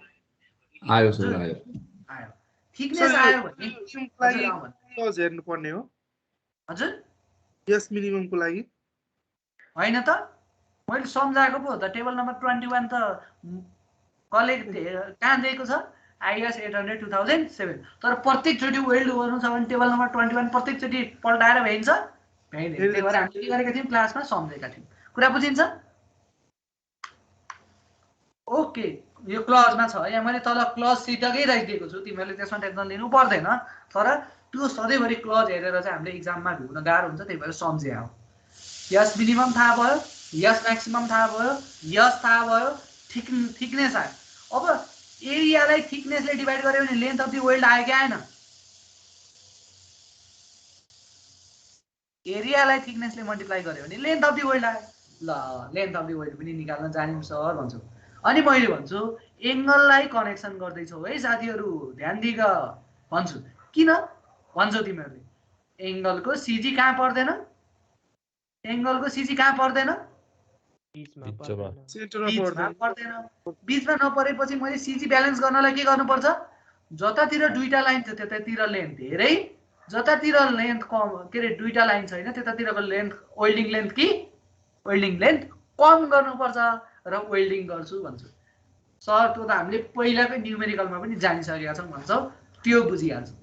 आयो सर आयो आयो थिकनेस आयो भने क्लज हेर्नु पर्ने हो हजुर यस मिनिमम को लागि हैन त मैले सम्झाएको पो त टेबल नम्बर 21 त कलेक्ट कहाँ दिएको छ IS 800 2007 तर प्रत्येक चोटी वेल्ड गर्नु छ भने टेबल नम्बर 21 प्रत्येक चोटी पल्टाएर भ्याइन्छ भ्याइदैन त्यही भएर हामीले के गरेका थियौं क्लासमा सम्झेका थियौं कुरा बुझिन्छ ओके यो क्लजमा छ यहाँ मैले तल क्लज सिटकै राखिदिएको छु तिमीहरूले त्यसमा टेन्सन लिनु पर्दैन तर त्यो सधैँभरि क्लज हेरेर चाहिँ हामीले एक्जाममा ढुक्न गाह्रो हुन्छ त्यही भएर सम्झे हो यस मिनिमम थाहा भयो यस म्याक्सिमम थाहा भयो यस थाहा भयो थिकनेस आयो अब एरियालाई थिकनेसले डिभाइड गर्यो भने लेन्थ अफ द वेल्ड आयो कि आएन एरियालाई थिकनेसले मल्टिप्लाई गर्यो भने लेन्थ अफ द वेल्ड आयो ल लेन्थ अफ द वेल्ड पनि निकाल्न जानिम सर भन्छु अनि मैले भन्छु एंगललाई कनेक्सन गर्दै छौ है साथीहरु ध्यान दिग भन्छु किन भन्छौ तिमीहरूले एंगलको सीजी कहाँ पर्दैन एंगलको सीजी कहाँ पर्दैन बीचमा पर्दैन बीचमा नपरेपछि मैले सीजी ब्यालेन्स गर्नलाई के गर्नुपर्छ जतातिर दुईटा लाइन छ त्यतातिर लेन्थ धेरै जतातिर लेन्थ कम के रे दुईटा लाइन छैन त्यतातिरको लेन्थ वेल्डिङ लेन्थ कि वेल्डिङ लेन्थ कम गर्नुपर्छ र वेल्डिङ गर्छु भन्छु सर त्यो त हामीले पहिलाकै न्यूमेरिकलमा पनि जानिसकेका छौं भन्छौ त्यो बुझिहाल्छु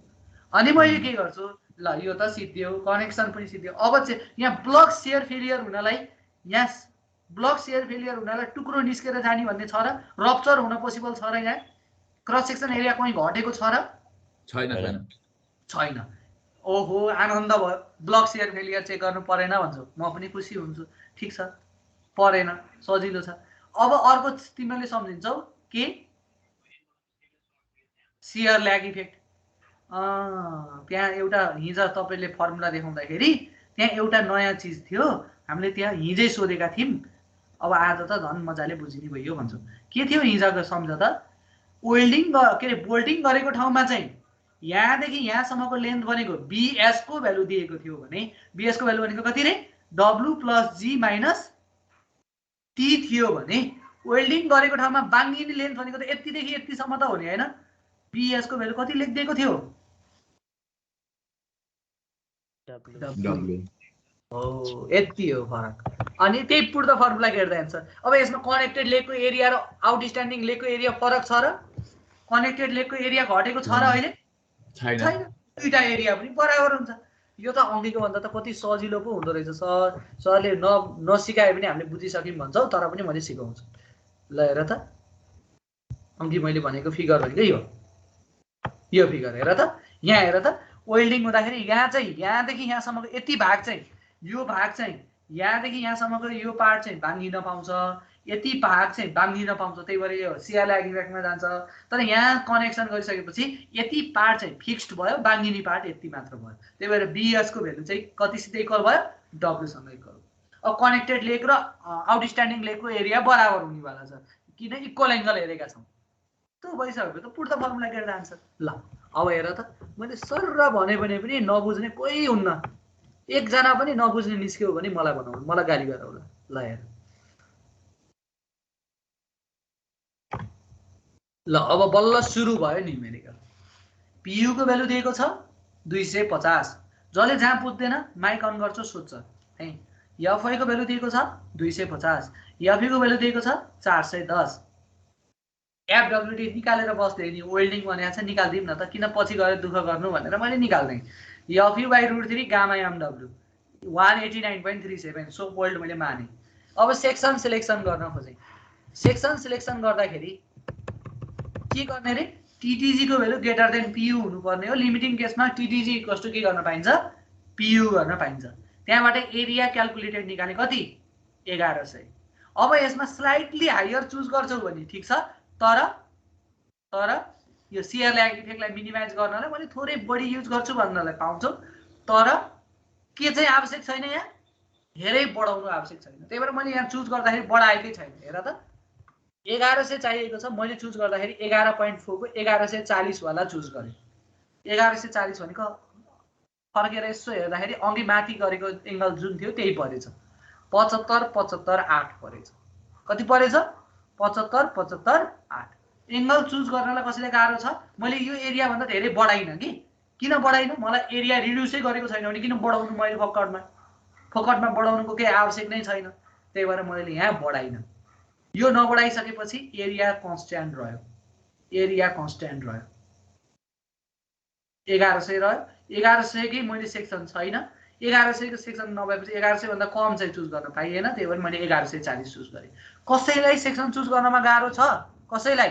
अनि मैले के गर्छु ल यो त सिद्धियो कनेक्सन पनि सिद्धियो अब चाहिँ यहाँ ब्लक शेयर फेलियर हुनलाई यहाँ ब्लक शेयर फेलियर हुनलाई टुक्रो निस्केर जाने भन्ने छ र रप्चर हुन पोसिबल छ र यहाँ क्रस सेक्सन एरिया कहीं घटेको छ र छैन छैन ओहो आनन्द भयो ब्लक शेयर फेलियर चेक गर्नु परेन भन्छौ म पनि खुसी हुन्छु ठीक छ परेन सजिलो छ अब अर्को तिमीले सम्झिन्छौ के शेयर ल्याग इफेक्ट त्यहाँ एउटा हिजो तपाईले फर्मुला देखाउँदाखेरि त्यहाँ एउटा नयाँ चीज थियो हामीले त्यहाँ हिजै सोधेका थियौं अब आज त झन् मजाले बुझिने भयो भन्छौ के थियो हिजोको सम्झ त वेल्डिङ के रे बोल्टिङ गरेको ठाउँमा चाहिँ यहाँदेखि यहाँसम्मको लेन्थ भनेको बीएस को भ्यालु दिएको थियो भने बीएस को भ्यालु भनेको कति रे W + G - T थियो भने वेल्डिङ गरेको ठाउँमा बाङ्गिने लेन्थ भनेको त यतिदेखि यतिसम्म त हो नि हैन बीएस को भ्यालु कति लेखिदिएको थियो W हो यति हो फरक अनि त्यही put the formula get the answer अब यसमा कनेक्टेड लेगको एरिया र आउटस्ट्यान्डिङ लेगको एरिया फरक छ र कनेक्टेड लेगको एरिया घटेको छ र अहिले छैन दुईटा एरिया पनि बराबर हुन्छ यो त अंकीको भन्दा त कति सजिलो पो हुँदो रहेछ सरले नसिकाए पनि हामीले बुझिसक्यौं भन्छौ तर पनि मैले सिकाउँछु ल हेर त अंकी मैले भनेको फिगर हो के यो फिगर हेर त यहाँ हेर त वेल्डिङ हुँदाखेरि यहाँ चाहिँ यहाँदेखि यहाँसम्मको यति भाग चाहिँ यो भाग चाहिँ यहाँदेखि यहाँसम्मको यो पार्ट चाहिँ भाङ्गिन पाउँछ यति भाग चाहिँ भाङ्गिन पाउँछ त्यही भएर यो शेयर ल्याग इफेक्टमा जान्छ तर यहाँ कनेक्सन गरिसकेपछि यति पार्ट चाहिँ फिक्स्ड भयो भाङ्गिने पार्ट यति मात्र भयो त्यही भएर बीएस को भ्यालु चाहिँ कतिसित इक्वल भयो W सँग इक्वल अब कनेक्टेड लेग र आउटस्ट्यान्डिङ लेगको एरिया बराबर हुनेवाला छ किन इक्वल एंगल हेरेका छौं त्यो भइसक्यो त put the formula get the answer ल अब हेर त मैले सरर भने पनि नबुझ्ने कोही हुन्न एकजना पनि नबुझ्ने निस्क्यो भने मलाई भनौ मलाई गाली गरौला ल हेर ल अब बल्ल सुरु भयो न्यूमेरिकल PU को भ्यालु दिएको छ 250 जसले जहाँ पुग्दैन माइक अन गर्छ सोध्छ है FI को भ्यालु दिएको छ 250 FE को भ्यालु दिएको छ 410 FWD निकालेर बस्दै नि वेल्डिङ भनेको छ निकाल्दिम न त किन पछि गएर दुःख गर्नु भनेर मैले निकाल्दै FU/√3 gamma MW 189.37 so weld मैले माने अब सेक्सन सिलेक्सन गर्न खोजे सेक्सन सिलेक्सन गर्दाखेरि के गर्ने रे TTG को भ्यालु ग्रेटर देन PU हुनु पर्ने हो लिमिटिङ केसमा TTG = के गर्न पाइन्छ PU गर्न पाइन्छ त्यहाँबाट एरिया क्याल्कुलेटेड निकाले कति 1100 अब यसमा स्लाइटली हायर चुज गर्छौ भने ठीक छ तर यो सियर ल्याग इफेक्टलाई मिनिमाइज गर्नलाई मैले थोरै बढी युज गर्छु भन्नलाई पाउँछु, तर के चाहिँ आवश्यक छैन, यहाँ धेरै बढाउनु आवश्यक छैन। त्यही भएर मैले यहाँ चुज गर्दाखेरि बढाएकै छैन। हेर त 1100 चाहिएको छ, मैले चुज गर्दाखेरि 11.4 को 1140 वाला चुज गरेँ। 1140 भनेको फर्केर यसो हेर्दाखेरि अघि माथि गरेको एङ्गल जुन थियो त्यही परेछ, 75 75 8 परेछ। कति परेछ? 75 75 8। एङ्गल चुज गर्नलाई कसैले गाह्रो छ, मैले यो एरिया भन्दा धेरै बढाइन कि। किन बढाइन? मलाई एरिया रिड्युसै गरेको छैन भने किन बढाउनु मैले फोकटमा बढाउनुको केही आवश्यक नै छैन। त्यही भएर मैले यहाँ बढाइन। यो नबढाइसकेपछि एरिया कन्स्ट्यान्ट रह्यो, एरिया कन्स्ट्यान्ट रह्यो, 1100 रह्यो। 1100 कै मैले सेक्सन छैन, 1100 को सेक्सन नभएपछि 1100 भन्दा कम चाहिँ चुज गर्न पाइएन। त्यही भएर मैले 1140 चुज गरेँ। कसैलाई सेक्सन चुज गर्नमा गाह्रो छ? कसैलाई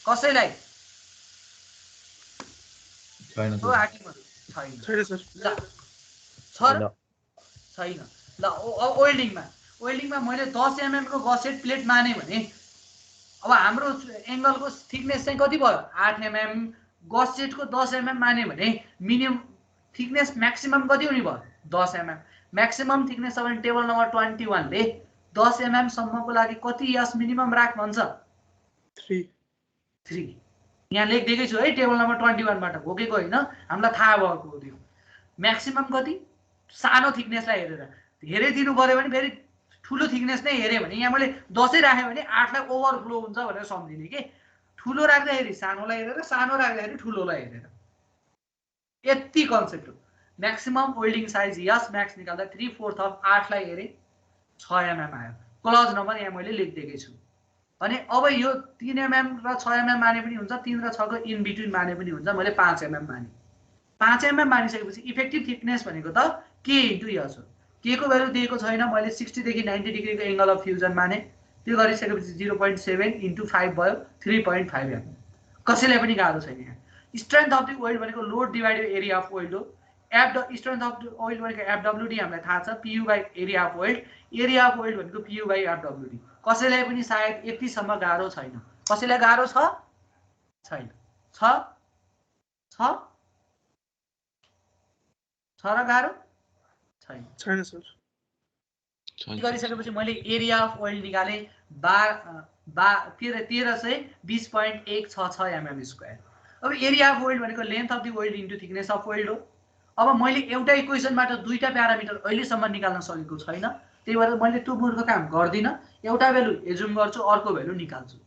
कसैलाई छैन हो हाकिमहरु? छैन छैन सर। ल छ र? छैन। ल वेल्डिङमा मैले 10 mm को गसेट प्लेट माने भने अब हाम्रो एङ्गलको थिकनेस चाहिँ कति भयो? 8 mm। गसेटको 10 mm माने भने मिनिमम थिकनेस म्याक्सिमम कति हुने भयो? 10 mm। म्याक्सिमम थिकनेस अब टेबल नम्बर 21 ले 10 mm सम्मको लागि कति यस मिनिमम राख भन्छ? 3। यहाँ लेखिदिएकै छु है, टेबल नम्बर 21 बाट भोकेको होइन, हामीलाई थाहा भएको हो। त्यो म्याक्सिमम कति? सानो थिकनेसलाई हेरेर धेरै दिनु पर्यो भने फेरि ठुलो थिकनेस नै हेरे भने यहाँ मैले 10 राखेँ भने 8 लाई ओभरफ्लो हुन्छ भनेर सम्झिने के। ठुलो राख्दाखेरि सानोलाई हेरेर, सानो राख्दाखेरि ठुलोलाई हेरेर, यति कन्सेप्ट हो। म्याक्सिमम वेल्डिङ साइज यस म्याक्स निकाल्दा 3/4 अफ 8 लाई हेरे 6 mm आयो। क्लज नम्बर यहाँ मैले लेखिदिएकै छु। अनि अब यो 3 mm र 6 mm माने पनि हुन्छ, 3 र 6 को इन बिट्विन माने पनि हुन्छ। मैले 5 mm माने। 5 mm मानिसकेपछि इफेक्टिभ थिकनेस भनेको त के इन्टु यस हो। के को भ्यालु दिएको छैन, मैले 60 देखि 90 डिग्रीको एङ्गल अफ फ्युजन माने। त्यो गरिसकेपछि 0.7 × 5 भयो 3.5 mm। कसैलाई पनि गाह्रो छैन। यहाँ स्ट्रेन्थ अफ द वेल्ड भनेको load divided area of weld हो। स्ट्रेन्थ अफ द वेल्ड भनेको एफडब्ल्युडी हामीलाई थाहा छ, PU by area of weld. Area of weld भनेको PU बाइ एफडब्ल्युडी। कसैलाई पनि सायद यतिसम्म गाह्रो छैन। कसैलाई गाह्रो छ? छैन। छ र गाह्रो? छैन। छैन सर। गरिसकेपछि मैले एरिया अफ वेल्ड निकाले 1320.166 mm²। अब एरिया अफ वेल्ड भनेको length of the weld into thickness of weld हो। अब मैले एउटा इक्वेसनबाट दुईटा प्यारामिटर अहिलेसम्म निकाल्न सकेको छैन। त्यही भएर मैले त्यो मूर्ख काम गर्दिनँ। एउटा भ्यालु एजुम गर्छु, अर्को भ्यालु निकाल्छु।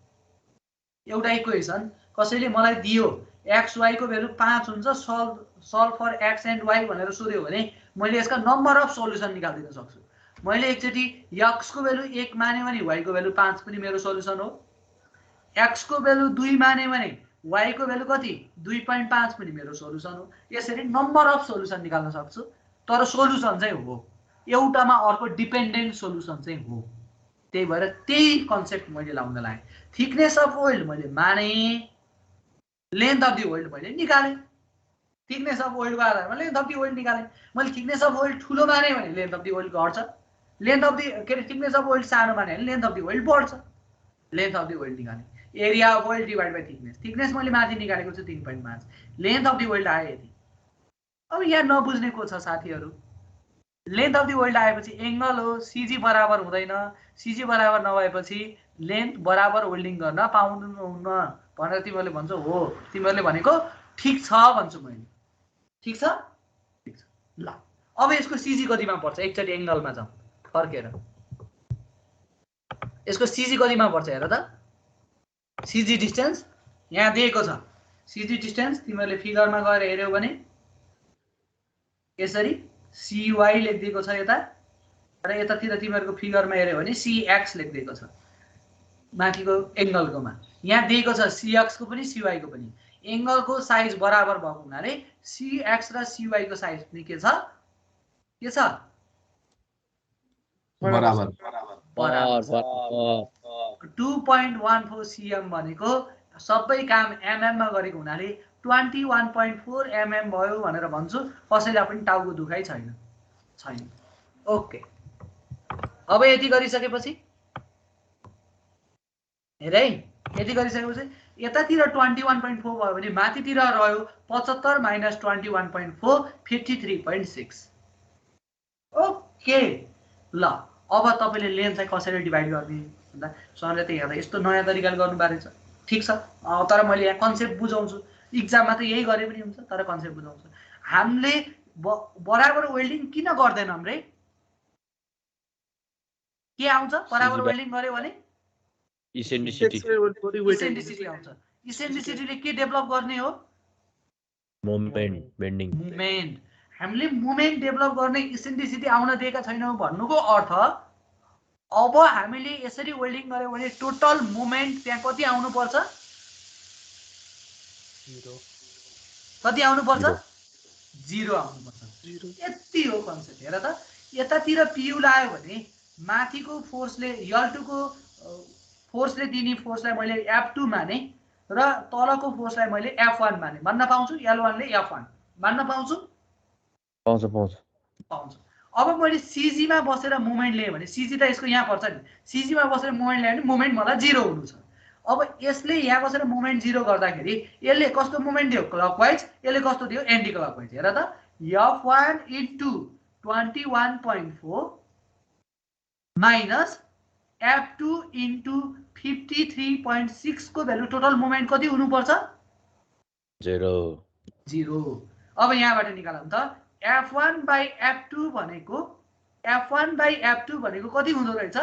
एउटा इक्वेसन कसैले मलाई दियो एक्स वाई को भ्यालु 5 हुन्छ, solve for x and y भनेर सोध्यो भने मैले यसका नम्बर अफ सोलुसन निकाल्दिन सक्छु। मैले एकचोटि एक्स को भ्यालु 1 माने भने वाई को भ्यालु 5 पनि मेरो सोलुसन हो। एक्स को भ्यालु 2 माने भने वाई को भ्यालु कति? 2.5 पनि मेरो सोलुसन हो। यसरी नम्बर अफ सोलुसन निकाल्न सक्छु, तर सोलुसन चाहिँ हो एउटामा अर्को डिपेन्डेन्ट सोलुसन चाहिँ हो। त्यही भएर त्यही कन्सेप्ट मैले लाउन लाएँ। थिकनेस अफ वेल्ड मैले माने, लेन्थ अफ द वेल्ड मैले निकालेँ। थिकनेस अफ वेल्डको आधारमा लेन्थ अफ द वेल्ड निकालेँ। मैले थिकनेस अफ वेल्ड ठुलो माने भने लेन्थ अफ द वेल्ड घट्छ, length of the thickness of weld सानो माने भने लेन्थ अफ द वेल्ड बढ्छ। लेन्थ अफ द वेल्ड निकालेँ। Area of weld divide by thickness. Thickness मैले माथि निकालेको छु 3.5। लेन्थ अफ द वेल्ड आयो यति। अब यहाँ नबुझ्ने को छ साथीहरू? लेन्थ अफ द वेल्ड आएपछि एङ्गल हो, CG बराबर हुँदैन। CG बराबर नभएपछि लेन्थ बराबर वेल्डिङ गर्न पाउनुहुन्न भनेर तिमीहरूले भन्छौ। हो, तिमीहरूले भनेको ठिक छ भन्छु मैले। ठिक छ? ठिक छ। ल अब यसको CG कतिमा पर्छ? एकचोटि एङ्गलमा जाउँ फर्केर। यसको CG कतिमा पर्छ हेर त। CG डिस्टेन्स यहाँ दिएको छ। CG डिस्टेन्स तिमीहरूले फिगरमा गएर हेर्यौ भने यसरी CY लेखिदिएको छ यता, र यतातिर तिमीहरूको फिगरमा हेर्यो भने CX लेखिदिएको छ माथिको एङ्गलकोमा। यहाँ दिएको छ CX को पनि CY को पनि। एङ्गलको साइज बराबर भएको हुनाले CX र CY को साइज पनि के छ? के छ? बराबर। 2.14 cm भनेको सबै काम mm मा गरेको हुनाले 21.4 mm भयो भनेर भन्छु। कसैलाई पनि टाउको दुखाइ छैन। ओके, अब यति गरिसकेपछि हेर है, यति गरिसकेपछि यतातिर 21.4 भयो भने माथितिर रह्यो 75 माइनस 21.4 53.6 ओके ल अब तपाईले लेन्थलाई कसरी डिभाइड गर्ने भन्दा सरले त हेर्दा यस्तो नयाँ तरिकाले गर्नु बारे छ ठीक छ तर मैले यहाँ कन्सेप्ट बुझाउँछु एक्जाममा त यही गरे पनि हुन्छ तर कन्सेप्ट बुझाउँछु हामीले बराबर वेल्डिङ किन गर्दैनौँ रे के आउँछ बराबर वेल्डिङ गर्यो भने इसेन्ट्रिसिटी आउँछ इसेन्ट्रिसिटीले के डेभलप गर्ने हो मोमेन्ट बेन्डिङ मोमेन्ट हामीले मोमेन्ट डेभलप गर्ने इसेन्ट्रिसिटी आउन दिएका छैनौँ भन्नुको अर्थ अब हामीले यसरी वेल्डिङ गर्यो भने टोटल मोमेन्ट त्यहाँ कति आउनु पर्छ कति आउनु पर्छ 0 आउनु पर्छ यति हो कन्सेप्ट हेर त यतातिर PU लायो भने माथिको फोर्सले L2 को फोर्सले दिने फोर्सलाई मैले F2 माने र तलको फोर्सलाई मैले F1 माने भन्न पाउँछु L1 ले F1 भन्न पाउँछु पाउँछ अब मैले CG मा बसेर मोमेन्ट लिए भने CG त यसको यहाँ पर्छ नि CG मा बसेर मोमेन्ट ल्याए भने मोमेन्ट मलाई 0 हुनु छ अब यसले यहाँ बसेर मोमेन्ट 0 गर्दाखेरि यसले कस्तो मोमेन्ट दियो क्लकवाइज यसले कस्तो दियो एन्टी क्लकवाइज हेर त F1 into 21.4 minus F2 into 53.6 को भ्यालु टोटल मोमेन्ट कति हुनु पर्छ 0 अब यहाँबाट निकालौं त F1 by F2 भनेको कति हुँदो रहेछ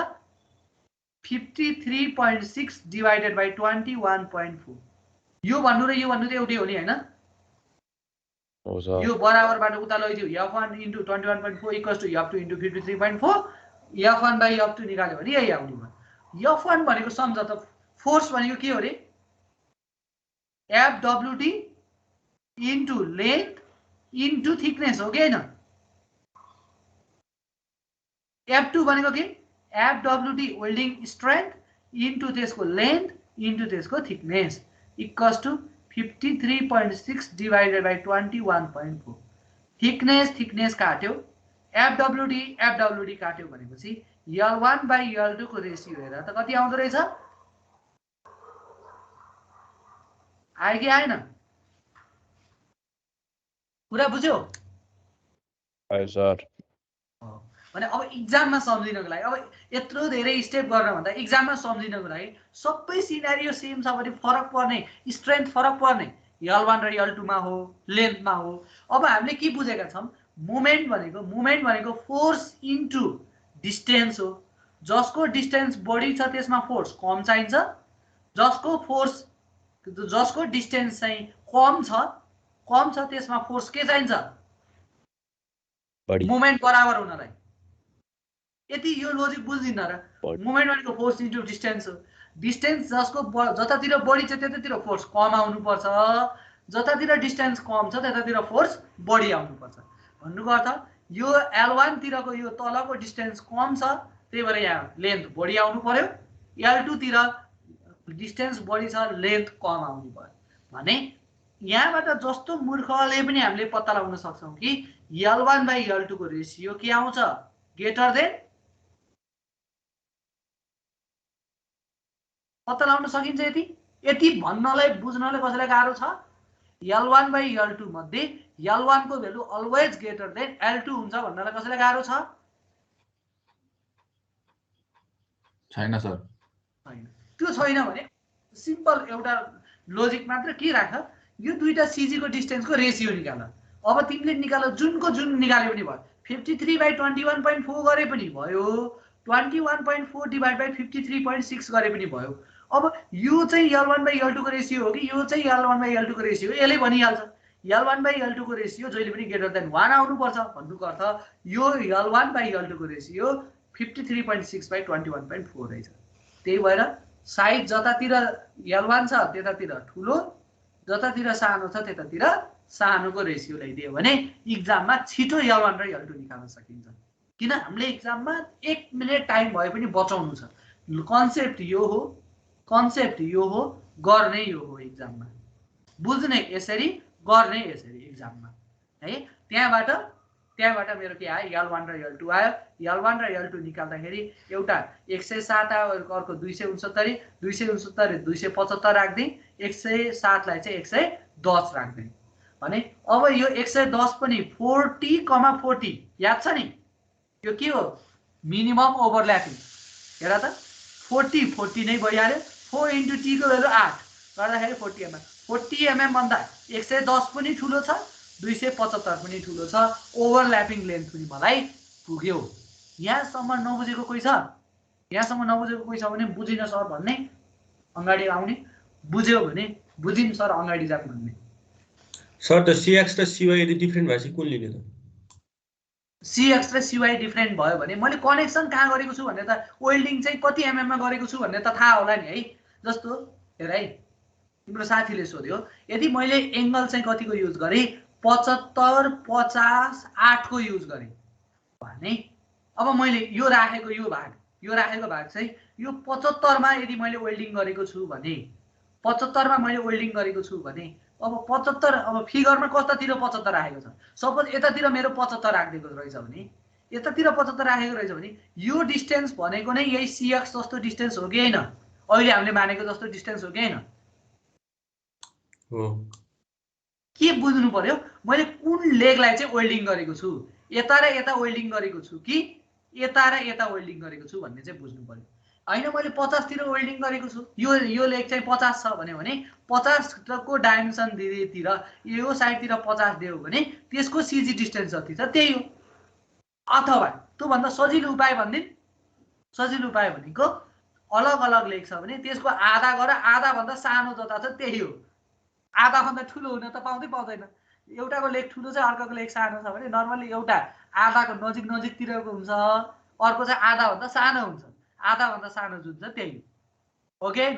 53.6 divided by 21.4 यो भन्नु र यो भन्नु त एउटै हो नि हैन यो बराबरबाट उता लैदियो F1 into 21.4 equals to F2 into 53.4 F1 by F2 निकाल्यो भने यही आउने भयो F1 भनेको सम्झ त फोर्स भनेको के हो रे FWD into length into thickness हो कि हैन F2 भनेको के FWD वेल्डिङ स्ट्रेन्थ into त्यसको लेन्थ into त्यसको thickness equals to 53.6 divided by 21.4 thickness काट्यो FWD काट्यो भनेपछि L1 by L2 को रेशियो हेर त कति आउँदो रहेछ आयो कि आएन कुरा बुझ्यो आयो सर भने अब एक्जाममा सम्झिनको लागि अब यत्रो धेरै स्टेप गर्न भन्दा एक्जाममा सम्झिनको लागि सबै सिनारियो सेम छ भने फरक पर्ने स्ट्रेन्थ फरक पर्ने L1 र L2 मा हो लेन्थमा हो अब हामीले के बुझेका छौं मोमेन्ट भनेको फोर्स इन्टु डिस्टेन्स हो जसको डिस्टेन्स बढी छ त्यसमा फोर्स कम चाहिन्छ जसको डिस्टेन्स चाहिँ कम छ त्यसमा फोर्स के चाहिन्छ बढी मोमेन्ट बराबर हुनलाई यति यो लोजिक बुझ्दिन र मोमेन्ट भनेको फोर्स इन्टु डिस्टेन्स हो डिस्टेन्स जसको जतातिर बढी छ त्यतातिर फोर्स कम आउनु पर्छ जतातिर डिस्टेन्स कम छ त्यतातिर फोर्स बढी आउनु पर्छ भन्नुको अर्थ यो L1 तिरको यो तलको डिस्टेन्स कम छ त्यही भएर यहाँ लेन्थ बढी आउनु पर्यो L2 तिर डिस्टेन्स बढी छ लेन्थ कम आउनु पर्यो भने यहाँबाट जस्तो मूर्खले पनि हामीले पत्ता लगाउन सक्छौं कि L1 by L2 को रेशियो के आउँछ ग्रेटर देन पत्ता लगाउन सकिन्छ यति भन्नलाई बुझ्नलाई कसैलाई गाह्रो छ L1 by L2 मध्ये L1 को value always greater than L2 हुन्छ भन्नलाई कसैलाई गाह्रो छ छैन सर हैन त्यो छैन भने सिम्पल एउटा लोजिक मात्र के राख यो दुईटा CG को डिस्टेन्स को रेशियो निकाल अब तिमीले निकाल जुन निकाले पनि भयो 53 by 21.4 गरे पनि भयो 21.4 डिवाइड बाइ 53.6 गरे पनि भयो अब यो चाहिँ L1 by L2 को रेशियो हो कि यो चाहिँ L1 by L2 को रेशियो यसले भनिहाल्छ L1 by L2 को रेशियो जहिले पनि ग्रेटर देन 1 आउनु पर्छ भन्नुको अर्थ यो L1 by L2 को रेशियो 53.6 by 21.4 रहेछ त्यही भएर साइड जतातिर L1 छ त्यतातिर ठुलो जतातिर सानो छ त्यतातिर सानोको रेशियो ल्याइदियो भने एक्जाममा छिटो L1 र L2 निकाल्न सकिन्छ किन हामीले एक्जाममा 1 मिनेट टाइम भए पनि बचाउनु छ कन्सेप्ट यो हो गर्ने यो हो एक्जाममा बुझ्ने यसरी गर्ने यसरी एक्जाममा है त्यहाँबाट त्यहाँबाट मेरो के आयो L1 र L2 आयो। L1 र L2 निकाल्दाखेरि एउटा 107 आयो, अर्को 269, 269 275 राख्दै 107 लाई चाहिँ 110 राख्दै भने अब यो 110 पनि 40,40 याद छ नि, यो के हो मिनिमम ओभरल्यापिङ। हेर त 40 40 नै भइहाल्यो। 4 × t को भ्यालु 8 गर्दाखेरि 40 mm। 40 mm भन्दा 110 पनि ठुलो छ, 275 पनि ठुलो छ। ओभरल्यापिङ लेन्थ पनि मलाई पुग्यो। यहाँसम्म नबुझेको कोही छ? यहाँसम्म नबुझेको कोही छ भने बुझिन सर भन्ने अगाडि आउने, बुझ्यो भने बुझिन सर अगाडि जाऊ भन्ने। सर त CX र CY यदि डिफरेन्ट भएपछि कुन लिने त? CX र CY डिफरेन्ट भयो भने मैले कनेक्सन कहाँ गरेको छु भन्ने त वेल्डिङ चाहिँ कति mm मा गरेको छु भन्ने त थाहा होला नि है। जस्तो हेर है, तिम्रो साथीले सोध्यो यदि मैले एंगल चाहिँ कतिको युज गरे 75 50 8 को युज गरे भने अब मैले यो राखेको भाग चाहिँ यो 75 मा यदि मैले वेल्डिङ गरेको छु भने 75 मा मैले वेल्डिङ गरेको छु भने अब 75 अब फिगरमा कतातिर 75 राखेको छ। सपोज यतातिर मेरो 75 राखेको रहेछ भने यतातिर 75 राखेको रहेछ भने यो डिस्टेन्स भनेको नै यही CX जस्तो डिस्टेन्स हो कि हैन? अहिले हामीले मानेको जस्तो डिस्टेन्स हो कि हैन? हो। के बुझ्नु पर्यो, मैले कुन लेगलाई चाहिँ वेल्डिङ गरेको छु, यता र यता वेल्डिङ गरेको छु कि यता र यता वेल्डिङ गरेको छु भन्ने चाहिँ बुझ्नु पर्यो। हैन मैले 50 तिर वेल्डिङ गरेको छु, यो लेग चाहिँ 50 छ भने 50 को डाइमेन्सन दिएतिर यो साइडतिर 50 दियो भने त्यसको CG डिस्टेन्स जति छ त्यही हो। अथवा त्यो भन्दा सजिलो उपाय भन्दिन, सजिलो उपाय भनेको अलग अलग लेग छ भने त्यसको आधा गरेर आधा भन्दा सानो जता छ त्यही हो। आधा भन्दा ठुलो हुन त पाउँदैन। एउटाको लेग ठुलो छ अर्कोको लेग सानो छ भने नर्मली एउटा आधाको नजिक नजिकतिरको हुन्छ, अर्को चाहिँ आधा भन्दा सानो हुन्छ। आधा भन्दा सानो जुन छ त्यही हो कि हैन?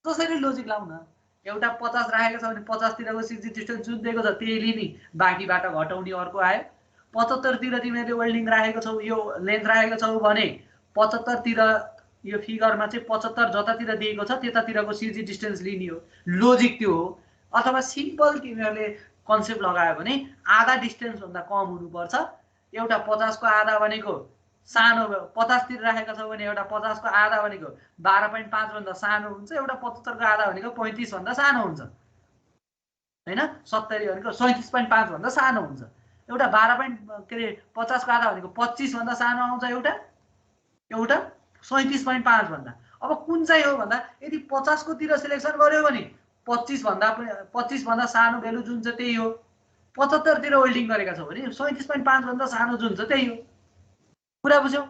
त्यसरी लोजिक लाउ न। एउटा 50 राखेको छ भने 50 तिरको CG डिस्टेन्स जुन दिएको छ त्यही लिने, बाँकीबाट घटाउने अर्को आयो। 75 तिर तिमीले वेल्डिङ राखेको छौ, यो लेन्थ राखेको छौ भने 75 तिर यो फिगरमा चाहिँ 75 जतातिर दिएको छ त्यतातिरको CG डिस्टेन्स लिने हो। लोजिक त्यो हो। अथवा सिम्पल तिमीहरूले कन्सेप्ट लगायो भने आधा डिस्टेन्स भन्दा कम हुनुपर्छ। एउटा 50 को आधा भनेको सानो 50 तिर राखेको छ भने एउटा 50 को आधा भनेको 12.5 भन्दा सानो हुन्छ, एउटा 75 को आधा भनेको 35 भन्दा सानो हुन्छ हैन? 70 भनेको 37.5 भन्दा सानो हुन्छ। एउटा 50 को आधा भनेको 25 भन्दा सानो आउँछ, एउटा 37.5 भन्दा। अब कुन चाहिँ हो भन्दा यदि 50 को तिर सिलेक्सन गर्यो भने 25 भन्दा सानो भ्यालु जुन छ त्यही हो। 75 तिर वेल्डिङ गरेका छौ भने 37.5 भन्दा सानो जुन छ त्यही हो। कुरा बुझ्यौ?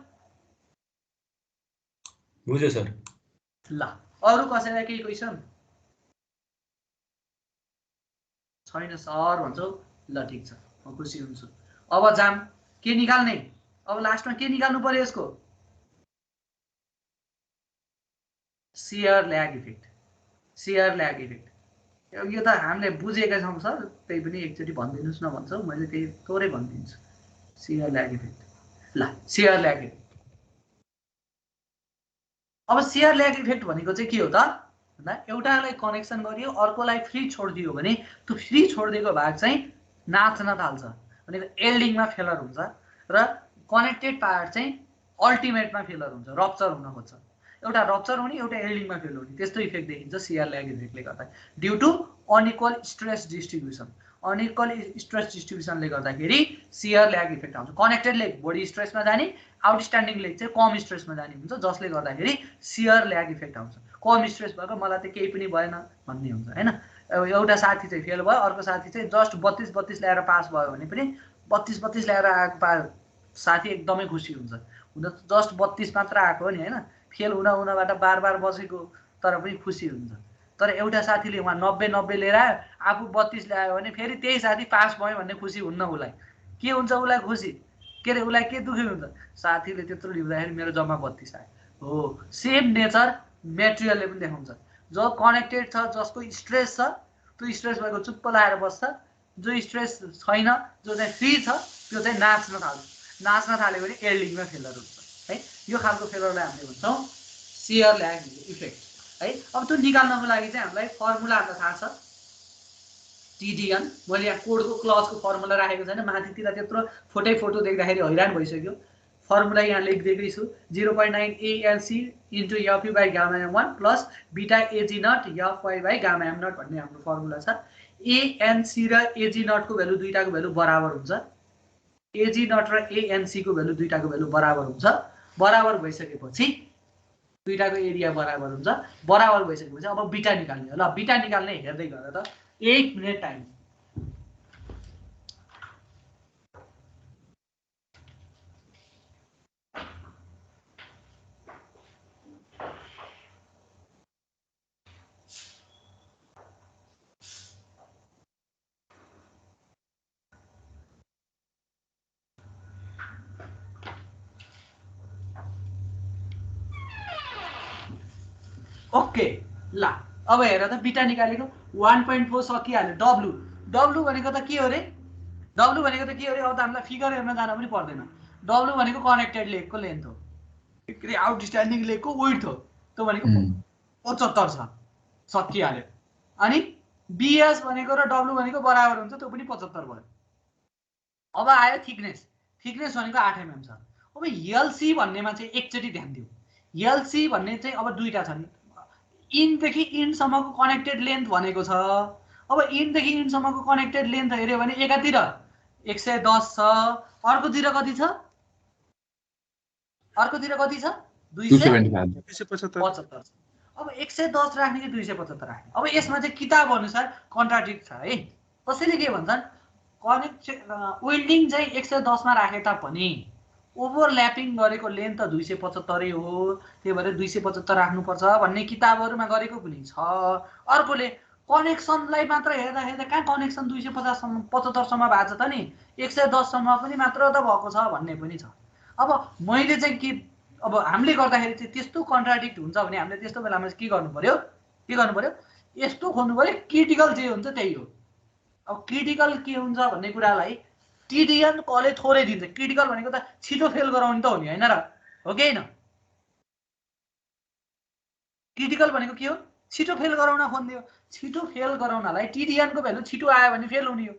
बुझ्यो सर। ल अरु कसैलाई केही क्वेशन छैन सर भन्छौ? ल ठीक छ, म खुसी हुन्छु। अब जाम के निकाल्ने? अब लास्टमा के निकाल्नु पर्यो यसको? Shear lag effect. Shear lag effect यो त हामीले बुझेका छौं सर, त्यही पनि एकचोटी भनिदिनुस् न भन्छौ, मैले त्यही थोरै भनिदिन्छु। Shear lag effect. ल शियर ल्याग इफेक्ट। अब शियर ल्याग इफेक्ट भनेको चाहिँ के हो त भन्दा एउटालाई कनेक्सन गरियो अर्कोलाई फ्री छोडिदियो भने त्यो फ्री छोडिदिएको भाग चाहिँ नाच्न थाल्छ, भनेको एल्डिङमा फेलर हुन्छ र कनेक्टेड पार्ट चाहिँ अल्टिमेटमा फेलर हुन्छ, रप्चर हुन खोज्छ। एउटा रप्चर हुने एउटा एल्डिङमा फेल हुने त्यस्तो इफेक्ट देखिन्छ शियर ल्याग इफेक्टले गर्दा, due to unequal stress distribution. Unequal stress डिस्ट्रिब्युसनले गर्दाखेरि शियर ल्याग इफेक्ट आउँछ। कनेक्टेड लेग बढी स्ट्रेसमा जाने, आउटस्ट्यान्डिङ लेग चाहिँ कम स्ट्रेसमा जाने हुन्छ, जसले गर्दाखेरि शियर ल्याग इफेक्ट आउँछ। कम स्ट्रेस भएको मलाई त केही पनि भएन भन्ने हुन्छ हैन। एउटा साथी चाहिँ फेल भयो, अर्को साथी चाहिँ जस्ट 32 ल्याएर पास भयो भने पनि 32 ल्याएर आएको साथी एकदमै खुसी हुन्छ। हुन त जस्ट 32 मात्र आएको हो नि हैन, फेल हुनबाट बार बसेको तर पनि खुसी हुन्छ। तर एउटा साथीले उहाँ 90 लिएर आयो, आफू 32 ल्यायो भने फेरि त्यही साथी पास भयो भन्ने खुसी हुन्न। उसलाई के हुन्छ? उसलाई खुसी के रे, उसलाई के दुःखी हुन्छ? साथीले त्यत्रो लिँदाखेरि मेरो जम्मा 32 आयो। हो सेम नेचर मेटेरियलले पनि देखाउँछ। जो कनेक्टेड छ, जसको स्ट्रेस छ, त्यो स्ट्रेस भएको चुप्प लाएर बस्छ। जो स्ट्रेस छैन, जो चाहिँ फ्री छ, त्यो चाहिँ नाच्न थाल्छ। नाच्न थाल्यो भने एल्डिङमा फेलर हुन्छ है। यो खालको फेलरलाई हामीले भन्छौँ शियर ल्याग इफेक्ट है। अब त्यो निकाल्नको लागि चाहिँ हामीलाई फर्मुला हामीलाई थाहा छ। TDN मैले यहाँ कोडको क्लजको फर्मुला राखेको छैन, माथितिर त्यत्रो फोटो देख्दाखेरि हैरान भइसक्यो। फर्मुला यहाँ लेखिदिएकै छु, 0.9 ALC into FU by gamma M1 plus beta AG naught FY by gamma M naught भन्ने हाम्रो फर्मुला छ। ANC र AG नटको भ्यालु दुईटाको भ्यालु बराबर हुन्छ। AG नट र ANC को भ्यालु दुईटाको भ्यालु बराबर हुन्छ। बराबर भइसकेपछि दुईटाको एरिया बराबर हुन्छ। बराबर भइसकेपछि अब बीटा निकाल्ने हो। ल बीटा निकाल्ने हेर्दै गर त, 1 मिनेट टाइम। ओके ल अब हेर त बीटा निकालेको 1.4 सकिहाल्यो। डब्लु भनेको त के हो रे? डब्लु भनेको त के हो रे? अब त हामीलाई फिगर हेर्न जान पनि पर्दैन। डब्लु भनेको कनेक्टेड लेगको लेन्थ हो, के आउटस्ट्यान्डिङ लेगको विड्थ हो। त्यो भनेको 75 छ, सकिहाल्यो। अनि बीएस भनेको र डब्लु भनेको बराबर हुन्छ, त्यो पनि 75 भयो। अब आयो थिकनेस भनेको 8 mm छ। अब एलसी भन्नेमा चाहिँ एकचोटि ध्यान दिऊ। एलसी भन्ने चाहिँ अब दुईटा छन्। इनदेखि इनसम्मको कनेक्टेड लेन्थ भनेको छ। अब इनदेखि इनसम्मको कनेक्टेड लेन्थ हेर्यो भने एकातिर 110 छ, अर्कोतिर कति छ? अर्कोतिर कति छ? 275 छ। अब 110 राख्ने कि 275 राख्ने? अब यसमा चाहिँ किताब अनुसार कन्ट्राडिक्ट छ है। कसैले के भन्छन्, वेल्डिङ चाहिँ 110 मा राखे तापनि ओभरल्यापिङ गरेको लेन्थ त 275 हो, त्यही भएर 275 राख्नुपर्छ भन्ने किताबहरुमा गरेको पनि छ। अर्कोले कनेक्सनलाई मात्र हेर्दा कहाँ कनेक्सन 250 सम्म 75 सम्म भएको छ त नि, 110 सम्म पनि मात्र त भएको छ भन्ने पनि छ। अब मैले चाहिँ के, अब हामीले गर्दाखेरि चाहिँ त्यस्तो कन्ट्राडिक्ट हुन्छ भने हामीले त्यस्तो बेलामा के गर्नु पर्यो? यस्तो खोज्नु पर्यो, क्रिटिकल जे हुन्छ त्यही हो। अब क्रिटिकल के हुन्छ भन्ने कुरालाई TDN कले थोरै दिन्छ। क्रिटिकल भनेको त छिटो फेल गराउने त हो नि, हैन र? हो कि हैन? क्रिटिकल भनेको के हो? छिटो फेल गराउन खोज्ने हो। छिटो फेल गराउनलाई TDN को भ्यालु छिटो आयो भने फेल हुने हो।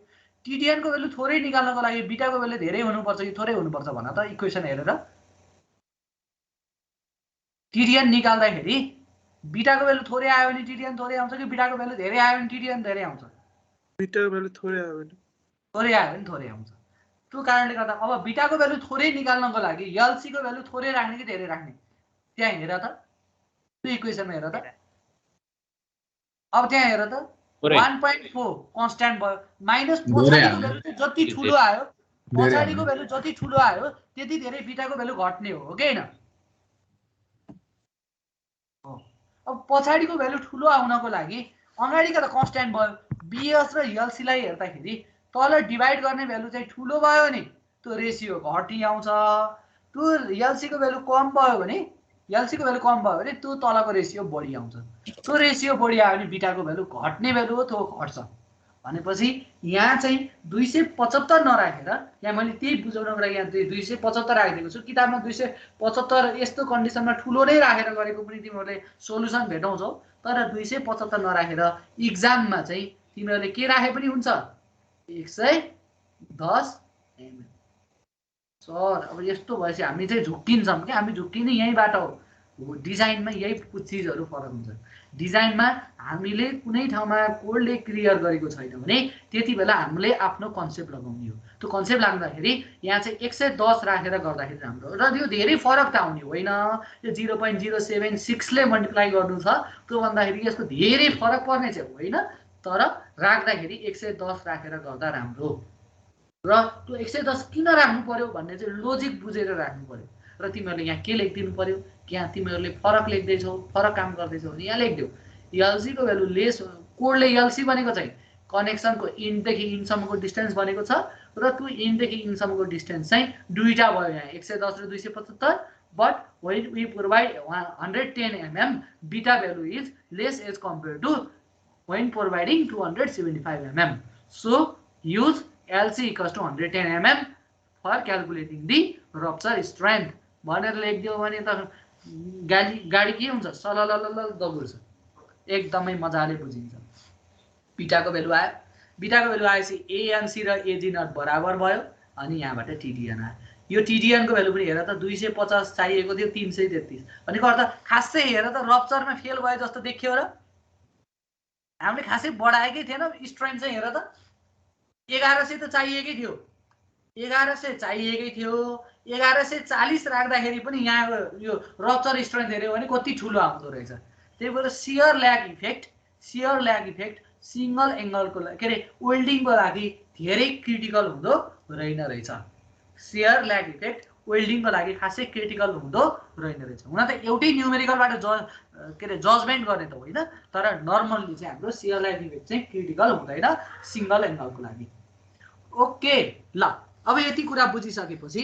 TDN को भ्यालु थोरै निकाल्नको लागि बीटा को भ्यालु धेरै हुनुपर्छ कि थोरै हुनुपर्छ भन त इक्वेसन हेरेर। TDN निकाल्दाखेरि बीटा को भ्यालु थोरै आयो भने TDN थोरै आउँछ कि बीटा को भ्यालु धेरै आयो भने TDN धेरै आउँछ? बीटा को भ्यालु थोरै आयो भने थोरै आउँछ। त्यो कारणले गर्दा अब बीटा को भ्यालु थोरै निकाल्नको लागि एलसी को भ्यालु थोरै राख्ने कि धेरै राख्ने? त्यहाँ हेर त, त्यो इक्वेसनमा हेर त। अब त्यहाँ हेर त 1.4 कन्स्ट्यान्ट भयो, माइनस पछाडीको भ्यालु जति ठुलो आयो, पछाडीको भ्यालु जति ठुलो आयो त्यति धेरै बीटाको भ्यालु घट्ने हो कि हैन? अब पछाडीको भ्यालु ठुलो आउनको लागि अगाडिका त कन्स्ट्यान्ट भयो। बीएस र एलसी लाई हेर्दाखेरि तल डिभाइड गर्ने भ्यालु चाहिँ ठुलो भयो नि त्यो रेशियो घटी आउँछ। त्यो एलसी को भ्यालु कम भयो भने त्यो तलको रेशियो बढी आउँछ। त्यो रेशियो बढी आयो भने बीटाको भ्यालु घट्ने भ्यालु हो, त्यो घट्छ। भनेपछि यहाँ चाहिँ 275 नराखेर, यहाँ मैले त्यही बुझाउनको लागि यहाँ 275 राखिदिएको छु। किताबमा 275 यस्तो कन्डिसनमा ठुलो नै राखेर गरेको पनि तिमीहरूले सोलुसन भेटाउँछौ। तर 275 नराखेर इक्जाममा चाहिँ तिमीहरूले के राखे पनि हुन्छ? 110 mm। सर अब यस्तो भएपछि हामी चाहिँ झुक्किन्छौँ कि, हामी झुक्किने यहीँबाट हो। डिजाइनमा यही चिजहरू फरक हुन्छ। डिजाइनमा हामीले कुनै ठाउँमा कोडले क्लियर गरेको छैन भने त्यति बेला हामीले आफ्नो कन्सेप्ट लगाउने हो। त्यो कन्सेप्ट लाग्दाखेरि यहाँ चाहिँ 110 राखेर गर्दाखेरि राम्रो र यो धेरै फरक त आउने होइन। यो 0.076 ले मल्टिप्लाई गर्नु छ, त्यो भन्दाखेरि यसको धेरै फरक पर्ने चाहिँ होइन। तर राख्दाखेरि 110 राखेर गर्दा राम्रो। र त्यो 110 किन राख्नु पर्यो भन्ने चाहिँ लोजिक बुझेर राख्नु पर्यो। र तिमीहरूले यहाँ के लेखिदिनु पर्यो? यहाँ तिमीहरूले फरक लेख्दैछौ, फरक काम गर्दैछौ भने यहाँ लेखिदेऊ। एलसी को भ्यालु लेस, कोडले एलसी भनेको चाहिँ कनेक्सनको इनदेखि इनसम्मको डिस्टेन्स भनेको छ र त्यो इनदेखि इनसम्मको डिस्टेन्स चाहिँ दुईटा भयो यहाँ 110 र 275। But when we provide 110 mm, beta value is less as compared to when providing 275 mm. So use LC equals to 110 mm for calculating the rupture strength. भनेर लेखिदियो भने त गाडी के हुन्छ? सललल दगुर्छ, एकदमै मजाले बुझिन्छ। बीटाको भ्यालु आयो, बिटाको भ्यालु आएपछि एएनसी र एजी नट बराबर भयो अनि यहाँबाट टिडिएन आयो। यो टिडिएनको भ्यालु पनि हेर त 250 चाहिएको थियो 333 भनेको अर्थ खासै हेर त रप्चरमा फेल भयो जस्तो देखियो र हामीले खासै बढाएकै थिएन स्ट्रेन्थ चाहिँ हेर त 1100 त चाहिएकै थियो 1100 चाहिएकै थियो 1140 राख्दाखेरि पनि यहाँ यो रप्चर स्ट्रेन्थ हेऱ्यो भने कति ठुलो आउँदो रहेछ। त्यही भएर सियर ल्याग इफेक्ट सिंगल एंगलको के अरे वेल्डिङको लागि धेरै क्रिटिकल हुँदो रहेन रहेछ। सियर ल्याग इफेक्ट वेल्डिङको लागि खासै क्रिटिकल हुँदो रहेन रहेछ। हुन त एउटै न्युमेरिकलबाट के अरे जजमेन्ट गर्ने त होइन तर नर्मल्ली चाहिँ हाम्रो सियर ल्याग इफेक्ट चाहिँ क्रिटिकल हुँदैन सिंगल एंगलको लागि। ओके ल अब यति कुरा बुझिसकेपछि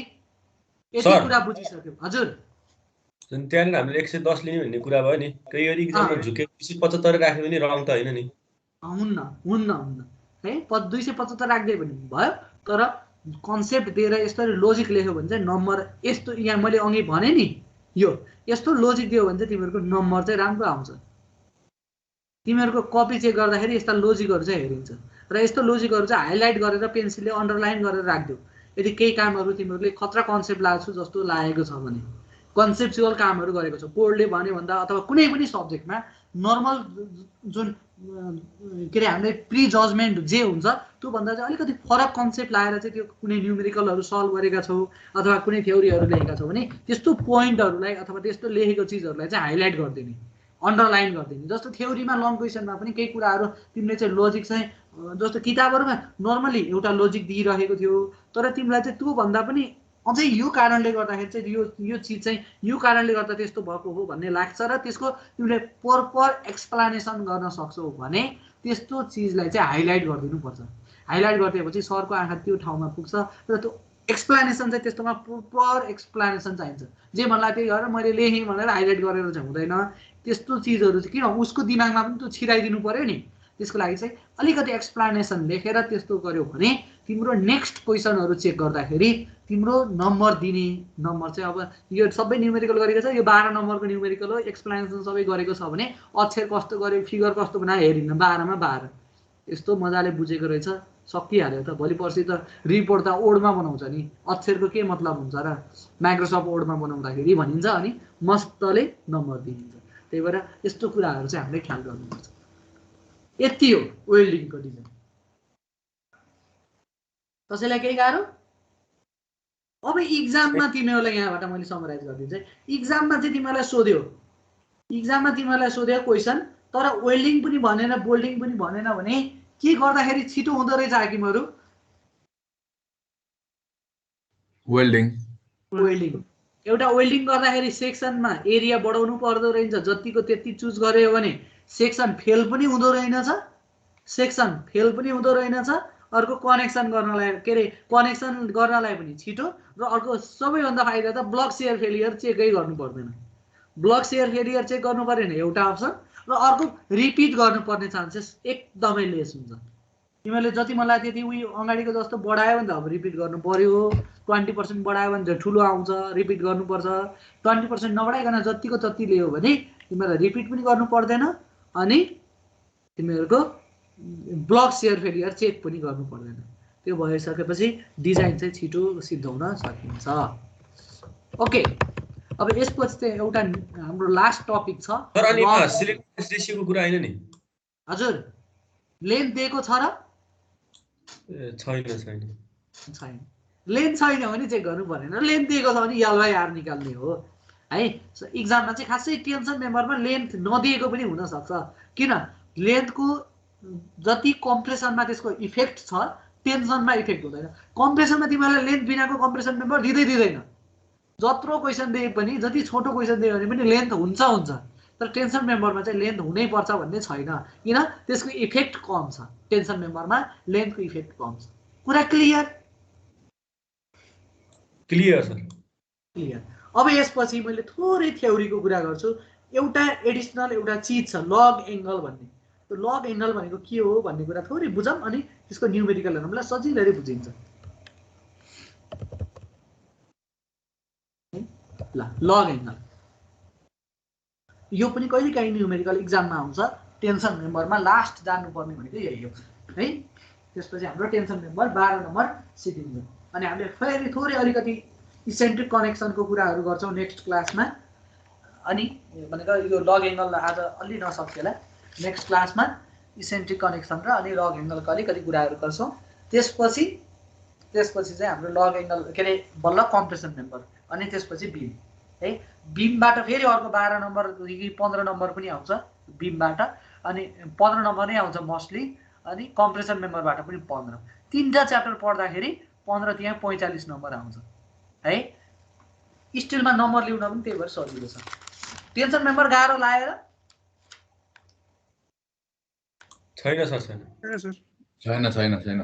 हजुर त्यहाँनिर हामीले 110 लिने भन्ने कुरा भयो नि कहीँ एक्जाममा झुकेपछि 75 राख्यो भने रङ त होइन नि। हुन्न है 275 राख्दै पनि भयो तर कन्सेप्ट दिएर यसरी लोजिक लेख्यो भने चाहिँ नम्बर यस्तो यहाँ मैले अघि भने नि यो यस्तो लोजिक दियो भने चाहिँ तिमीहरूको नम्बर चाहिँ राम्रो आउँछ। तिमीहरूको कपी चेक गर्दाखेरि यस्ता लोजिकहरू चाहिँ हेरिन्छ र यस्तो लोजिकहरू चाहिँ हाइलाइट गरेर पेन्सिलले अन्डरलाइन गरेर राखिदियो। यदि केही कामहरू तिमीहरूले खतरा कन्सेप्ट लाग्छु जस्तो लागेको छ भने कन्सेप्चुअल कामहरू गरेको छ बोर्डले भन्यो भन्दा अथवा कुनै पनि सब्जेक्टमा नर्मल जुन के अरे हामीले प्री जजमेन्ट जे हुन्छ त्यो भन्दा चाहिँ अलिकति फरक कन्सेप्ट लगाएर चाहिँ त्यो कुनै न्युमेरिकलहरू सल्भ गरेका छौ अथवा कुनै थ्योरीहरू लेखेका छौ भने त्यस्तो पोइन्टहरूलाई अथवा त्यस्तो लेखेको चिजहरूलाई चाहिँ हाइलाइट गरिदिने अन्डरलाइन गरिदिने। जस्तो थ्योरीमा लङ क्वेसनमा पनि केही कुराहरू तिमीले चाहिँ लोजिक चाहिँ जस्तो किताबहरूमा नर्मली एउटा लोजिक दिइरहेको थियो तर तिमीलाई चाहिँ त्योभन्दा पनि अझै यो कारणले गर्दाखेरि चाहिँ यो चिज चाहिँ यो कारणले गर्दा त्यस्तो भएको हो भन्ने लाग्छ र त्यसको तिमीले प्रपर एक्सप्लानेसन गर्न सक्छौ भने त्यस्तो चिजलाई चाहिँ हाइलाइट गरिदिनुपर्छ। हाइलाइट गरिदिएपछि सरको आँखा त्यो ठाउँमा पुग्छ र त्यो एक्सप्लानेसन चाहिँ त्यस्तोमा प्रपर एक्सप्लानेसन चाहिन्छ। जे भन्ला त्यही गरेर मैले लेखेँ भनेर हाइलाइट गरेर चाहिँ हुँदैन। त्यस्तो चिजहरू चाहिँ किन उसको दिमागमा पनि त्यो छिराइदिनु पर्यो नि। त्यसको लागि चाहिँ अलिकति एक्सप्लानेसन लेखेर त्यस्तो गर्यो भने तिम्रो नेक्स्ट क्वेसनहरू चेक गर्दाखेरि तिम्रो नम्बर दिने नम्बर चाहिँ अब यो सबै न्युमेरिकल गरेको छ यो 12 नम्बरको न्युमेरिकल हो एक्सप्लानेसन सबै गरेको छ भने अक्षर कस्तो गर्यो फिगर कस्तो बनायो हेरिन्न 12 मा 12 यस्तो मजाले बुझेको रहेछ सकिहाल्यो त। भोलि पर्सि त रिपोर्ट त ओडमा बनाउँछ नि अक्षरको के मतलब हुन्छ र माइक्रोसफ्ट ओडमा बनाउँदाखेरि भनिन्छ अनि मस्तले नम्बर दिइन्छ। त्यही भएर यस्तो कुराहरू चाहिँ हामीले ख्याल गर्नुपर्छ। यति हो वेल्डिङको डिजाइन। कसैलाई केही गाह्रो? अब इक्जाममा तिमीहरूलाई यहाँबाट मैले समराइज गरिदिन्छु। इक्जाममा चाहिँ तिमीहरूलाई सोध्यो क्वेसन तर वेल्डिङ पनि भनेन बोल्डिङ पनि भनेन भने के गर्दाखेरि छिटो हुँदो रहेछ हाकिमहरू? वेल्डिङ एउटा वेल्डिङ गर्दाखेरि सेक्सनमा एरिया बढाउनु पर्दो रहेछ जतिको त्यति चुज गर्यो भने सेक्सन फेल पनि हुँदो रहेनछ अर्को कनेक्सन गर्नलाई के अरे कनेक्सन गर्नलाई पनि छिटो र अर्को सबैभन्दा फाइदा त ब्लक सेयर फेलियर चेकै गर्नु पर्दैन। ब्लक सेयर फेलियर चेक गर्नु परेन एउटा अप्सन र अर्को रिपिट गर्नुपर्ने चान्सेस एकदमै लेस हुन्छ। तिमीहरूले जति मलाई त्यति उयो अगाडिको जस्तो बढायो भने त अब रिपिट गर्नु पर्यो 20% बढायो भने त ठुलो आउँछ रिपिट गर्नुपर्छ 20% नबढाइकन जतिको तति लियो भने तिमीहरूलाई रिपिट पनि गर्नु पर्दैन अनि तिमीहरूको ब्लक सेयर फेलियर चेक पनि गर्नु पर्दैन। त्यो भइसकेपछि डिजाइन चाहिँ छिटो सिद्धाउन सकिन्छ। ओके अब यसपछि चाहिँ एउटा हाम्रो लास्ट टपिक छ सिलेक्ट रेशियोको कुरा हैन नि हजुर लेन्थ दिएको छ र छैन लेन्थ छैन भने चेक गर्नु परेन लेन्थ दिएको छ भने एल/आर निकाल्ने हो है। इक्जाममा चाहिँ खासै टेन्सन मेम्बरमा लेन्थ नदिएको पनि हुन सक्छ किन लेन्थको जति कम्प्रेसनमा त्यसको इफेक्ट छ टेन्सनमा इफेक्ट हुँदैन। कम्प्रेसनमा तिमीलाई लेन्थ बिनाको कम्प्रेसन मेम्बर दिँदैन जत्रो क्वेसन दिए पनि जति छोटो क्वेसन दियो भने पनि लेन्थ हुन्छ तर टेन्सन मेम्बरमा चाहिँ लेन्थ हुनै पर्छ भन्ने छैन किन त्यसको इफेक्ट कम छ। टेन्सन मेम्बरमा लेन्थको इफेक्ट कम छ। कुरा क्लियर सर क्लियर। अब यसपछि मैले थोरै थ्योरीको कुरा गर्छु। एउटा एडिसनल एउटा चिज छ लग एंगल भन्ने। त्यो लग एंगल भनेको के हो भन्ने कुरा थोरै बुझौँ अनि त्यसको न्युमेरिकलहरु हामीलाई सजिलै बुझिन्छ। ल लग एंगल यो पनि कहिलेकाहीँ न्युमेरिकल एक्जाममा आउँछ टेन्सन मेम्बरमा लास्ट जान्नु पर्ने भनेको यही हो है। त्यसपछि हाम्रो टेन्सन मेम्बर 12 नम्बर सिकिन्छ। अनि हामीले फेरि थोरै अलिकति इसेन्ट्रिक कनेक्सनको कुराहरू गर्छौँ नेक्स्ट क्लासमा। अनि भनेको यो लग एङ्गल आज अलि नसकिएला, नेक्स्ट क्लासमा इसेन्ट्रिक कनेक्सन र अनि लग एङ्गलको अलिकति कुराहरू गर्छौँ। त्यसपछि चाहिँ हाम्रो लग एङ्गल के अरे बल्ल कम्प्रेसन मेम्बर अनि त्यसपछि बिम है। बिमबाट फेरि अर्को 12 नम्बरदेखि 15 नम्बर पनि आउँछ बिमबाट, अनि 15 नम्बर नै आउँछ मोस्टली, अनि कम्प्रेसन मेम्बरबाट पनि 15। 3टा च्याप्टर पढ्दाखेरि 15 त्यहाँ 45 नम्बर आउँछ है। स्टिलमा नम्बर ल्याउन पनि त्यही भएर सजिलो छ। टेन्सन मेम्बर गाह्रो लागेर छैन सर, छैन। छैन।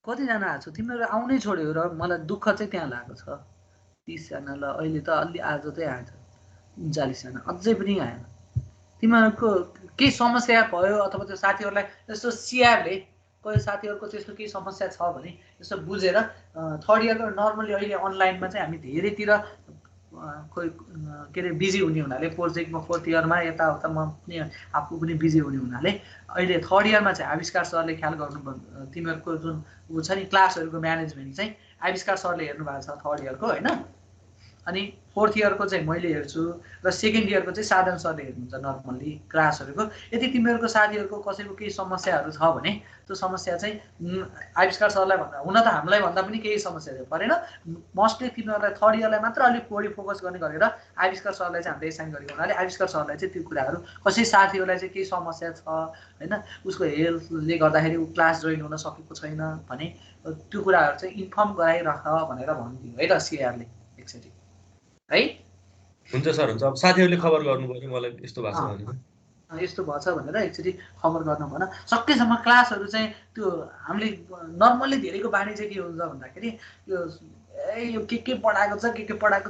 कतिजना आएको छ तिमीहरू आउनै छोड्यो र मलाई दुःख चाहिँ त्यहाँ लागेको छ। 30 जना ल अहिले त अलि आज चाहिँ आएछ 39 जना अझै पनि आएन। तिमीहरूको केही समस्या भयो अथवा त्यो साथीहरूलाई यस्तो सिआरले कोही साथीहरूको त्यस्तो केही समस्या छ भने यसो बुझेर थर्ड इयरको नर्मली अहिले अनलाइनमा चाहिँ हामी धेरैतिर कोही के अरे बिजी हुने हुनाले प्रोजेक्टमा 4th इयरमा यताउता म पनि आफू पनि बिजी हुने हुनाले अहिले थर्ड इयरमा चाहिँ आविष्कार सरले ख्याल गर्नु। तिमीहरूको जुन ऊ छ नि क्लासहरूको म्यानेजमेन्ट चाहिँ आविष्कार सरले हेर्नु भएको छ थर्ड इयरको होइन, अनि 4th इयरको चाहिँ मैले हेर्छु र 2nd इयरको चाहिँ साधन सरले हेर्नुहुन्छ नर्मल्ली क्लासहरूको। यदि तिमीहरूको साथीहरूको कसैको केही समस्याहरू छ भने त्यो समस्या चाहिँ आविष्कार सरलाई भन्दा, हुन त हामीलाई भन्दा पनि केही समस्या चाहिँ परेन, मोस्टली तिमीहरूलाई थर्ड इयरलाई मात्र अलिक बढी फोकस गर्ने गरेर आविष्कार सरलाई चाहिँ हामीले एसाइन गरेको हुनाले आविष्कार सरलाई चाहिँ त्यो कुराहरू कसै साथीहरूलाई चाहिँ केही समस्या छ होइन, उसको हेल्थले गर्दाखेरि ऊ क्लास जोइन हुन सकेको छैन भने त्यो कुराहरू चाहिँ इन्फर्म गराइराख भनेर भनिदियो है त सिआरले एकचोटि है। हुन्छ सर, हुन्छ। अब साथीहरूले खबर गर्नु पर्यो मलाई यस्तो भएको छ भने, यस्तो भएछ भनेर एकचोटि खबर गर्नु भएन। सकेसम्म क्लासहरू चाहिँ त्यो हामीले नर्मल्ली धेरैको बानी चाहिँ के हुन्छ भन्दाखेरि यो के पढाएको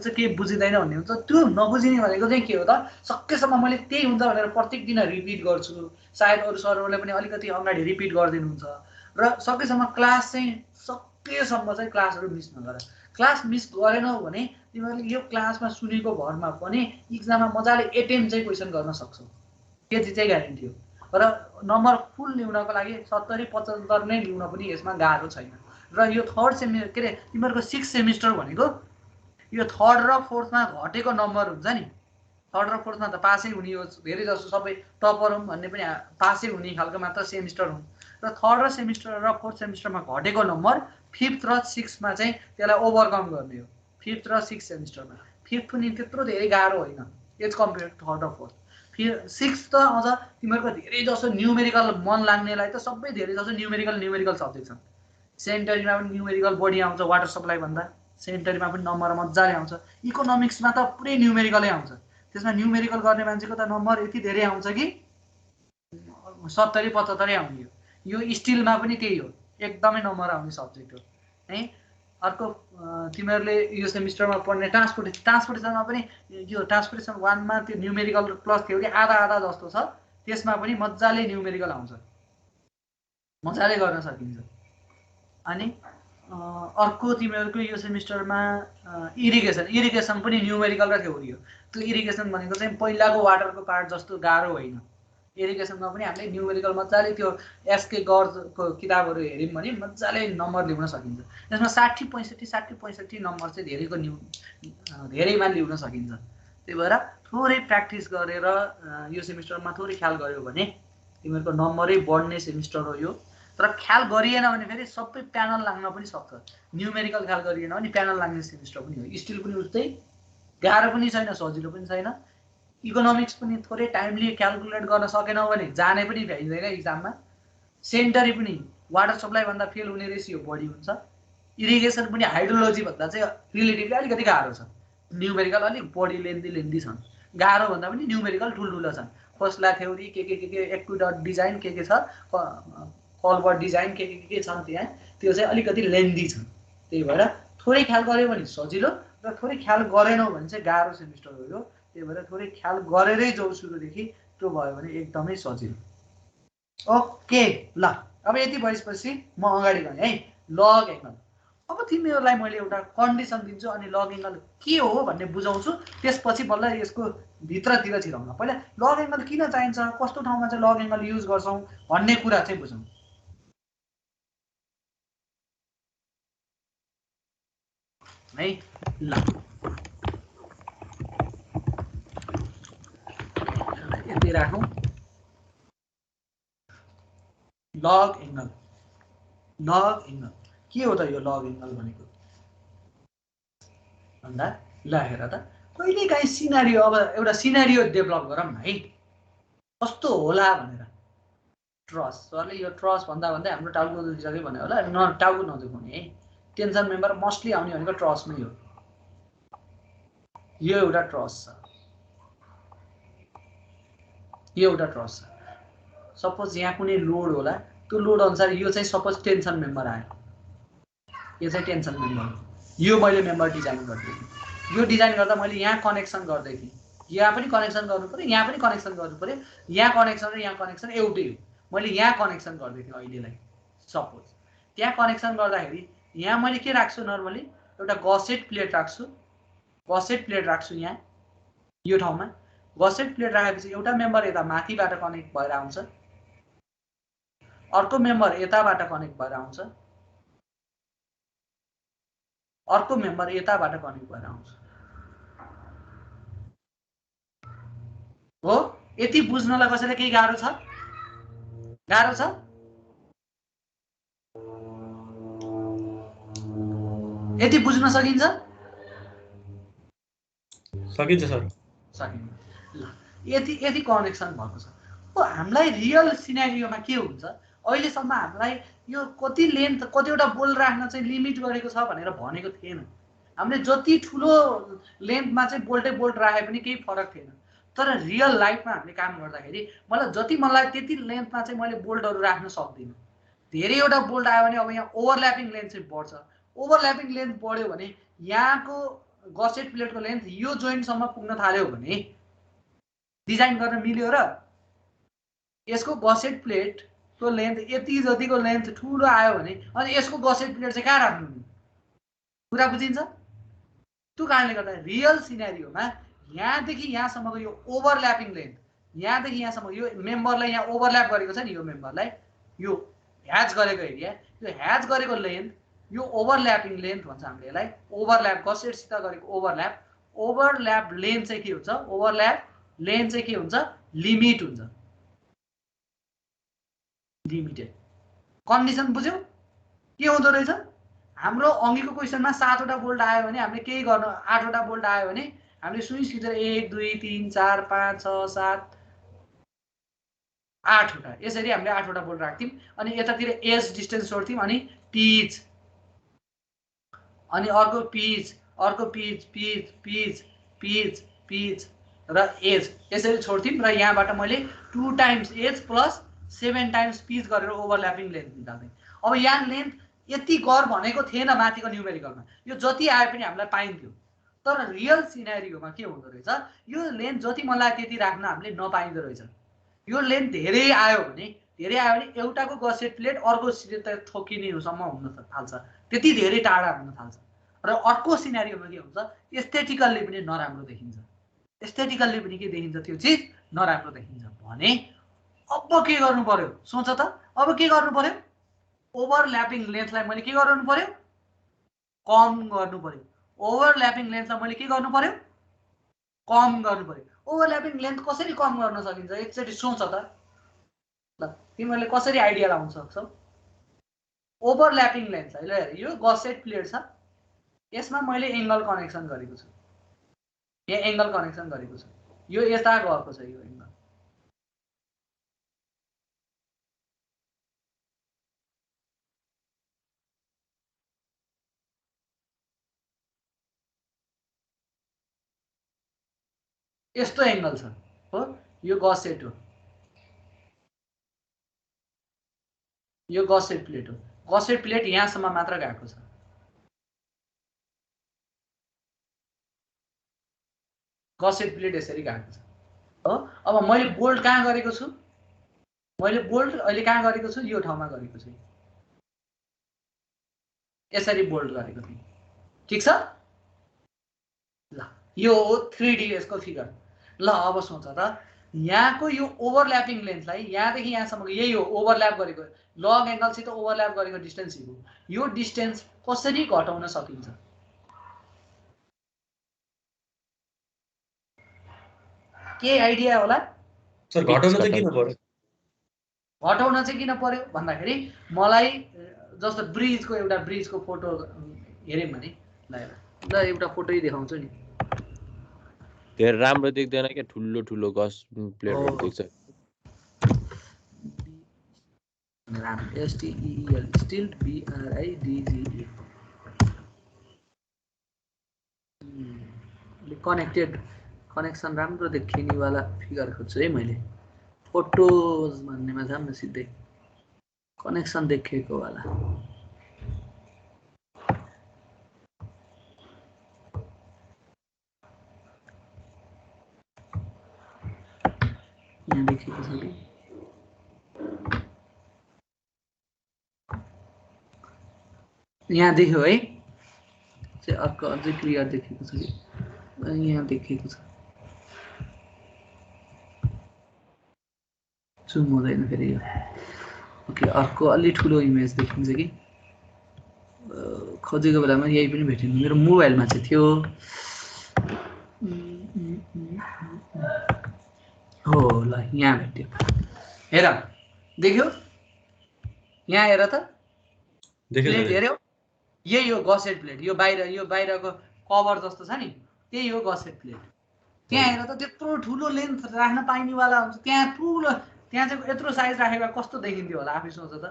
छ के बुझिँदैन भन्ने हुन्छ। त्यो नबुझिने भनेको चाहिँ के हो त, सकेसम्म मैले त्यही हुन्छ भनेर प्रत्येक दिन रिपिट गर्छु, सायद अरू सरहरूले पनि अलिकति अगाडि रिपिट गरिदिनुहुन्छ र सकेसम्म क्लास चाहिँ सकेसम्म चाहिँ क्लासहरू मिस नगर। क्लास मिस गरेनौ भने तिमीहरूले यो क्लासमा सुनेको भरमा पनि इक्जाममा मजाले एटेम्प चाहिँ क्वेसन गर्न सक्छौ, त्यति चाहिँ ग्यारेन्टी हो। र नम्बर फुल ल्याउनको लागि 70-75 नै ल्याउन पनि यसमा गाह्रो छैन। र यो थर्ड सेमिस्टर के अरे तिमीहरूको 6th सेमिस्टर भनेको यो 3rd र 4thमा घटेको नम्बर हुन्छ नि, 3rd र 4thमा त पासै हुने हो, धेरै जसो सबै टपर हुँ भन्ने पनि पासै हुने खालको मात्र सेमिस्टर हुन्। र 3rd र सेमिस्टर र 4th सेमिस्टरमा घटेको नम्बर 5th र 6thमा चाहिँ त्यसलाई ओभरकम गर्ने हो। 5th र 6th सेमिस्टरमा 5th पनि त्यत्रो धेरै गाह्रो होइन एज कम्पेयर टु 3rd र 4th। 6th त अझ तिमीहरूको धेरै जसो न्युमेरिकल मन लाग्नेलाई त सबै धेरै जसो न्युमेरिकल सब्जेक्ट छन्। सेन्टरीमा पनि न्युमेरिकल बढी आउँछ वाटर सप्लाई भन्दा, सेन्टरीमा पनि नम्बर मजाले आउँछ। इकोनोमिक्समा त पुरै न्युमेरिकलै आउँछ, त्यसमा न्युमेरिकल गर्ने मान्छेको त नम्बर यति धेरै आउँछ कि 70-75 आउने हो। यो स्टिलमा पनि त्यही हो, एकदमै नम्बर आउने सब्जेक्ट हो है। अर्को तिमीहरूले यो सेमिस्टरमा पढ्ने ट्रान्सपोर्टेसनमा पनि यो ट्रान्सपोर्टेसन 1मा त्यो न्युमेरिकल प्लस थियो कि आधा जस्तो छ, त्यसमा पनि मजाले न्युमेरिकल आउँछ, मजाले गर्न सकिन्छ। अनि अर्को तिमीहरूको यो सेमिस्टरमा इरिगेसन पनि न्युमेरिकल र थ्योरी हो। त्यो इरिगेसन भनेको चाहिँ पहिलाको वाटरको पार्ट जस्तो गाह्रो होइन। इरिगेसनमा पनि हामीले न्युमेरिकल मजाले त्यो एसके गर्जको किताबहरू हेऱ्यौँ भने मजाले नम्बर ल्याउन सकिन्छ। त्यसमा 60-65 नम्बर चाहिँ धेरैमा ल्याउन सकिन्छ। त्यही भएर थोरै प्र्याक्टिस गरेर यो सेमिस्टरमा थोरै ख्याल गऱ्यो भने तिमीहरूको नम्बरै बढ्ने सेमिस्टर हो यो। तर ख्याल गरिएन भने फेरि सबै प्यानल लाग्न पनि सक्छ। न्युमेरिकल ख्याल गरिएन भने प्यानल लाग्ने सेमिस्टर पनि हो। स्टिल पनि उस्तै गाह्रो पनि छैन, सजिलो पनि छैन। इकोनोमिक्स पनि थोरै टाइमली क्यालकुलेट गर्न सकेनौ भने जाने पनि भ्याइँदैन इक्जाममा। सेन्टरी पनि वाटर सप्लाई भन्दा फेल हुने रेसियो बढी हुन्छ। इरिगेसन पनि हाइड्रोलोजी भन्दा चाहिँ रिलेटिभली अलिकति गाह्रो छ। न्युमेरिकल अलिक बढी लेन्दी छन्। गाह्रो भन्दा पनि न्युमेरिकल ठुल्ठुलो छन्। खोस्ला थ्योरी के एक्विडक्ट डिजाइन के छ, कलबर्ट डिजाइन के छन् त्यहाँ, त्यो चाहिँ अलिकति लेन्दी छन्। त्यही भएर थोरै ख्याल गऱ्यो भने सजिलो र थोरै ख्याल गरेनौ भने चाहिँ गाह्रो सेमिस्टर हो यो। त्यही भएर थोरै ख्याल गरेरै जाऊ सुरुदेखि, त्यो भयो भने एकदमै सजिलो। ओके ल, अब यति भएपछि म अगाडि गएँ है। लग एङ्गल अब तिमीहरूलाई मैले एउटा कन्डिसन दिन्छु अनि लग एङ्गल के हो भन्ने बुझाउँछु, त्यसपछि बल्ल यसको भित्रतिर छिराउन। पहिला लग एङ्गल किन चाहिन्छ, कस्तो ठाउँमा चाहिँ लग एङ्गल युज गर्छौँ भन्ने कुरा चाहिँ बुझौँ है। ल यति राखौँ। लग एङ्गल के हो त यो लग एङ्गल भनेको भन्दा ल हेर त कहिलेकाहीँ सिनारियो, अब एउटा सिनारियो डेभलप गरौँ न है, कस्तो होला भनेर। ट्रस सरले यो ट्रस भन्दा भन्दै हाम्रो टाउको दुखिसक्यो भन्यो होला, टाउको नदुखाउने है। टेन्सन मेम्बर मोस्टली आउने भनेको ट्रसमै हो। यो एउटा ट्रस छ, यो एउटा ट्रस छ। सपोज यहाँ कुनै लोड होला, त्यो लोड अनुसार यो चाहिँ सपोज टेन्सन मेम्बर आयो, यो चाहिँ टेन्सन मेम्बर हो। यो मैले मेम्बर डिजाइन गर्दै थिएँ, यो डिजाइन गर्दा मैले यहाँ कनेक्सन गर्दै थिएँ, यहाँ पनि कनेक्सन गर्नु पर्यो, यहाँ पनि कनेक्सन गर्नु पर्यो, यहाँ कनेक्सन र यहाँ कनेक्सन एउटै हो। मैले यहाँ कनेक्सन गर्दै थिएँ अहिलेलाई। सपोज त्यहाँ कनेक्सन गर्दाखेरि यहाँ मैले के राख्छु, नर्मली एउटा गसेट प्लेट राख्छु, गसेट प्लेट राख्छु यहाँ यो ठाउँमा। गसेट प्लेट राखेपछि एउटा मेम्बर यता माथिबाट कनेक्ट भएर आउँछ, अर्को मेम्बर यताबाट कनेक्ट भएर आउँछ, अर्को मेम्बर यताबाट कनेक्ट भएर आउँछ। हो, यति बुझ्नलाई कसैलाई केही गाह्रो छ? गाह्रो छ? यति बुझ्न सकिन्छ? सकिन्छ सर। सकिन्छ। ल यति कनेक्सन भएको छ। हो, हामीलाई रियल सिनारियोमा के हुन्छ, अहिलेसम्म हामीलाई यो कति लेन्थ कतिवटा बोल्ट राख्न चाहिँ लिमिट गरेको छ भनेर भनेको थिएन। हामीले जति ठुलो लेन्थमा चाहिँ बोल्ट राखे पनि केही फरक थिएन। तर रियल लाइफमा हामीले काम गर्दाखेरि मलाई जति मलाई त्यति लेन्थमा चाहिँ मैले बोल्टहरू राख्न सक्दिनँ। धेरैवटा बोल्ट आयो भने अब यहाँ ओभरल्यापिङ लेन्थ चाहिँ बढ्छ। ओभरल्यापिङ लेन्थ बढ्यो भने यहाँको गसेट प्लेटको लेन्थ यो जोइन्टसम्म पुग्न थाल्यो भने डिजाइन गर्न मिल्यो र यसको गसेट प्लेटको लेन्थ यति जतिको लेन्थ ठुलो आयो भने अनि यसको गसेट प्लेट चाहिँ कहाँ राख्नु? कुरा बुझिन्छ? त्यो कारणले गर्दा रियल सिनारियोमा यहाँदेखि यहाँसम्मको यो ओभरल्यापिङ लेन्थ, यहाँदेखि यहाँसम्म यो मेम्बरलाई यहाँ ओभरल्याप गरेको छ नि, यो मेम्बरलाई यो ह्याच गरेको एरिया, यो ह्याच गरेको लेन्थ, यो ओभरल्यापिङ लेन्थ भन्छ हामीले यसलाई। ओभरल्याप गसेटसित गरेको ओभरल्याप, ओभरल्याप लेन्थ चाहिँ के हुन्छ? ओभरल्याप लेन्थ चाहिँ के हुन्छ? लिमिट हुन्छ, लिमिटेड। कन्डिसन बुझ्यौ के हुँदो रहेछ? हाम्रो अघिको क्वेसनमा 7वटा बोल्ट आयो भने हामीले केही गर्नु, 8वटा बोल्ट आयो भने हामीले स्विच खिचेर 1 2 3 4 5 6 7 8वटा यसरी हामीले 8वटा बोल्ट राख्थ्यौँ। अनि यतातिर एज डिस्टेन्स छोड्थ्यौँ, अनि पिच, अनि अर्को पिच, अर्को pitch, pitch pitch pitch pitch र एज यसरी छोड्थ्यौँ। र यहाँबाट मैले 2 times edge plus 7 times pitch गरेर ओभरल्यापिङ लेन्थ निकाल्थेँ। अब यहाँ लेन्थ यति गर भनेको थिएन माथिको न्युमेरिकलमा, यो जति आए पनि हामीलाई पाइन्थ्यो। तर रियल सिनारियोमा के हुँदो रहेछ, यो लेन्थ जति मन लाग्यो त्यति राख्न हामीले नपाइँदो रहेछ। यो लेन्थ धेरै आयो भने एउटाको गसेट प्लेट अर्कोसित ठोकिनेसम्म हुन थाल्छ, त्यति धेरै टाढा हुन थाल्छ। र अर्को सिनारियोमा के हुन्छ, एस्थेटिकल्ली पनि नराम्रो देखिन्छ। एस्थेटिकल्ली पनि के देखिन्छ? त्यो चिज नराम्रो देखिन्छ भने अब के गर्नु पर्यो? सोच त, अब के गर्नु पर्यो? ओभरल्यापिङ लेन्थलाई मैले के गर्नु पर्यो? कम गर्नु पर्यो। ओभरल्यापिङ लेन्थलाई मैले के गर्नु पर्यो? कम गर्नु पर्यो। ओभरल्यापिङ लेन्थ कसरी कम गर्न सकिन्छ एकचोटि सोच त। ल तिमीहरूले कसरी आइडिया लाउन सक्छौ? ओभरल्यापिङ लेन्थलाई ल हेर, यो गसेट प्लेट छ, यसमा मैले एंगल कनेक्सन गरेको छु, यहाँ एंगल कनेक्सन गरेको छु, यो यता गएको छ यो एंगल। यस्तो एंगल छ हो, यो गसेट हो, यो गसेट प्लेट हो। गसेट प्लेट यहाँसम्म मात्र गएको छ। गसेट प्लेट यसरी गएको छ हो। अब मैले बोल्ट कहाँ गरेको छु? मैले बोल्ट अहिले कहाँ गरेको छु? यो ठाउँमा गरेको छु यसरी बोल्ड गरेको थिएँ। ठिक छ ल, यो हो 3ds को फिगर। ल अब सोच त यहाँको यो ओभरल्यापिङ लेन्थलाई यहाँदेखि यहाँसम्मको यही हो ओभरल्याप गरेको लग एङ्गलसित ओभरल्याप गरेको डिस्टेन्स हो। यो डिस्टेन्स कसरी घटाउन सकिन्छ? के आइडिया होला? सर घटाउन चाहिँ किन पर्यो? घटाउन चाहिँ किन पर्यो भन्दाखेरि मलाई जस्तो ब्रिजको एउटा ब्रिजको फोटो हेर्यौँ भने ल एउटा फोटो देखाउँछु नि। धेरै राम्रो देख्दैन के ठुलो ठुलो गस प्लेटहरु देख्छ। STEEL still BRIDGE connected connection राम्रो देखिने वाला फिगर खोज्छु है मैले। फोटोज भन्नेमा जाम न सिधै कनेक्सन देखेको वाला। यहाँ देखेको छ कि यहाँ देख्यो है चाहिँ अर्को अझै क्लियर देखेको छ कि यहाँ देखेको छ। जुम हुँदैन फेरि यो। ओके अर्को अलि ठुलो इमेज देखिन्छ कि खोजेको बेलामा यही पनि भेटिन्छ। मेरो मोबाइलमा चाहिँ थियो हो ल यहाँ भेट्यो। हेर देख्यो यहाँ हेर त प्लेट हेर्यो यही हो गसेट प्लेट। यो बाहिरको कभर जस्तो छ नि त्यही हो गसेट प्लेट। त्यहाँ हेर त त्यत्रो ठुलो लेन्थ राख्न पाइने वाला हुन्छ। त्यहाँ ठुलो त्यहाँ चाहिँ यत्रो साइज राखेको कस्तो देखिन्थ्यो होला आफै सोच त।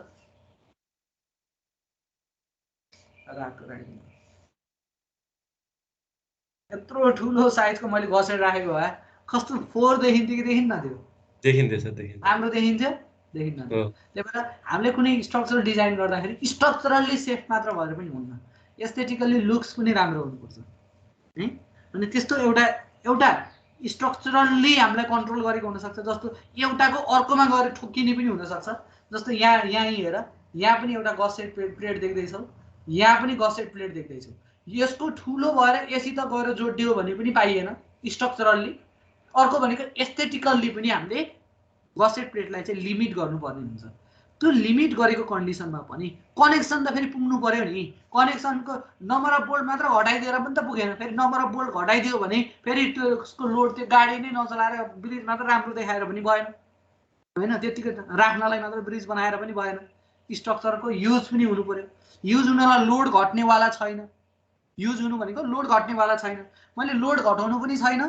यत्रो ठुलो साइजको मैले गसेट राखेको भए कस्तो फोहोर देखिन्थ्यो कि देखिन्न थियो? देखिन्दैछ राम्रो देखिन्थ्यो देखिन्न। त्यही भएर हामीले कुनै स्ट्रक्चर डिजाइन गर्दाखेरि स्ट्रक्चरली सेफ मात्र भएर पनि हुन्न, एस्थेटिकली लुक्स पनि राम्रो हुनुपर्छ है। अनि त्यस्तो एउटा स्ट्रक्चरली हामीलाई कन्ट्रोल गरेको हुनसक्छ। जस्तो एउटाको अर्कोमा गएर ठोकिने पनि हुनसक्छ। जस्तो यहाँ हेर यहाँ पनि एउटा गसेट प्लेट देख्दैछौ, यहाँ पनि गसेट प्लेट देख्दैछौ। यसको ठुलो भएर यसित गएर जोडियो भने पनि पाइएन स्ट्रक्चरली। अर्को भनेको एस्थेटिकल्ली पनि हामीले गसेट प्लेटलाई चाहिँ लिमिट गर्नुपर्ने हुन्छ। त्यो लिमिट गरेको कन्डिसनमा पनि कनेक्सन त फेरि पुग्नु पर्यो नि। कनेक्सनको नम्बर अफ बोल्ट मात्र घटाइदिएर पनि त पुगेन। फेरि नम्बर अफ बोल्ट घटाइदियो भने फेरि त्यसको लोड त्यो गाडी नै नचलाएर ब्रिज मात्र राम्रो देखाएर पनि भएन होइन। त्यतिकै राख्नलाई मात्र ब्रिज बनाएर पनि भएन। स्ट्रक्चरको युज पनि हुनु पर्यो। युज हुनलाई लोड घट्नेवाला छैन। युज हुनु भनेको लोड घट्नेवाला छैन। मैले लोड घटाउनु पनि छैन।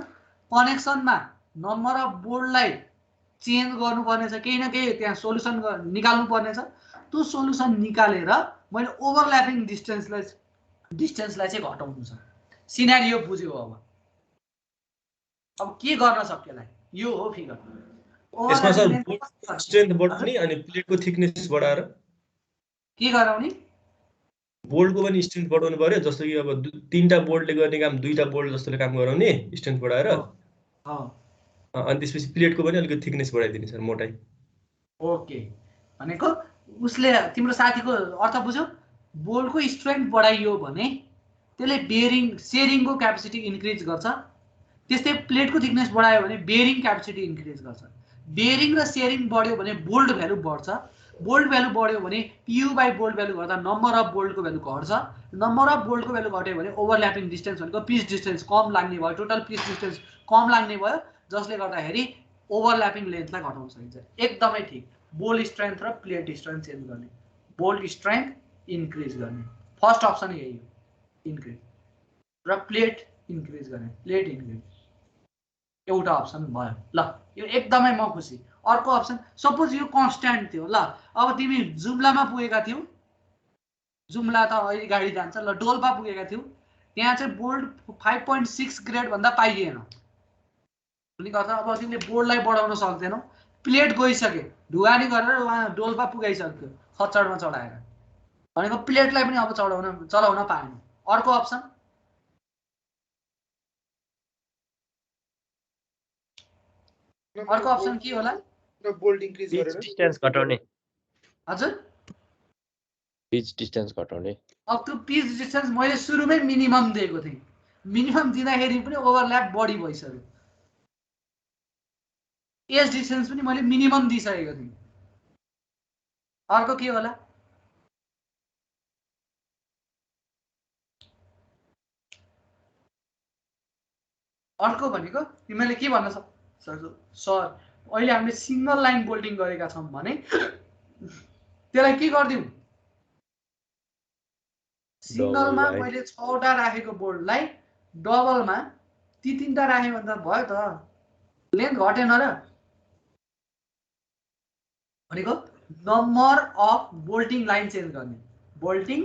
कनेक्सनमा नम्बर अफ बोल्टलाई चेन्ज गर्नुपर्ने छ, केही न केही त्यहाँ सोल्युसन निकाल्नु पर्ने छ। त्यो सोल्युसन निकालेर मैले ओभरल्यापिङ डिस्टेन्सलाई चाहिँ घटाउनु छ। सिनारियो बुझ्यो। अब के गर्न सकेला यो हो फिगर। यसमा सर बोल्ट स्ट्रेन्थ बढाउने अनि प्लेटको थिकनेस बढाएर के गराउने? बोल्टको पनि स्ट्रेन्थ बढाउनु पर्यो। जस्तो कि अब 3टा बोल्टले गर्ने काम 2टा बोल्ट जस्तोले काम गराउने स्ट्रेन्थ बढाएर। अनि त्यसपछि प्लेटको पनि अलिकति थिकनेस बढाइदिने सर, मोटाइ। ओके भनेको उसले तिम्रो साथीको अर्थ बुझ्यो। बोल्टको स्ट्रेन्थ बढाइयो भने त्यसले बेरिङ सेयरिङको क्यापेसिटी इन्क्रिज गर्छ। त्यस्तै प्लेटको थिकनेस बढायो भने बेरिङ क्यापेसिटी इन्क्रिज गर्छ। बेरिङ र सेयरिङ बढ्यो भने बोल्ट भ्यालु बढ्छ। बोल्ट भ्यालु बढ्यो भने PU बाई बोल्ट भ्यालु गर्दा नम्बर अफ बोल्टको भ्यालु घट्छ। नम्बर अफ बोल्टको भ्यालु घट्यो भने ओभरल्यापिङ डिस्टेन्स भनेको पिच डिस्टेन्स कम लाग्ने भयो। टोटल पिच डिस्टेन्स कम लाग्ने भयो, जसले गर्दाखेरि ओभरल्यापिङ लेन्थलाई घटाउन सकिन्छ। एकदमै ठिक। बोल्ट स्ट्रेन्थ र प्लेट स्ट्रेन्थ चेन्ज गर्ने, बोल्ट स्ट्रेन्थ इन्क्रिज गर्ने। फर्स्ट अप्सन यही हो, इन्क्रिज र प्लेट इन्क्रिज गर्ने, प्लेट इन्क्रिज एउटा अप्सन भयो। ल यो एकदमै म खुसी। अर्को अप्सन सपोज यो कन्स्ट्यान्ट थियो। ल अब तिमी जुम्लामा पुगेका थियौ, जुम्ला त अहिले गाडी जान्छ। ल डोल्पा पुगेका थियौ, त्यहाँ चाहिँ बोल्ट 5.6 ग्रेड भन्दा पाइएन। अब तिमीले बोल्टलाई बढाउन सक्दैनौ। प्लेट गइसक्यो, ढुवानी गरेर उहाँ डोल्पा पुगाइसक्यो खच्चडमा चढाएर भनेको प्लेटलाई पनि अब चलाउन पाएन। अर्को अप्सन के होला? बोल्ट इन्क्रिज गरेर डिस्टेन्स घटाउने। हजुर पिच डिस्टेन्स घटाउने। अब त्यो पिच डिस्टेन्स मैले सुरुमै मिनिमम दिएको थिएँ, मिनिमम दिँदाखेरि पनि ओभरल्याप बढी भइसक्यो। एज डिस्टेन्स पनि मैले मिनिमम दिइसकेको थिएँ। अर्को के होला? अर्को भनेको तिमीले के भन्न सक्छौ सर अहिले हामीले सिंगल लाइन बोल्टिङ गरेका छौं भने त्यसलाई के गर्दियौ? सिंगलमा मैले 6 वटा राखेको बोल्डलाई डबलमा ती 3टा राखे भन्दा भयो त, लेन्थ घटेन र? भनेको नम्बर अफ बोल्टिङ लाइन चेन्ज गर्ने, बोल्टिङ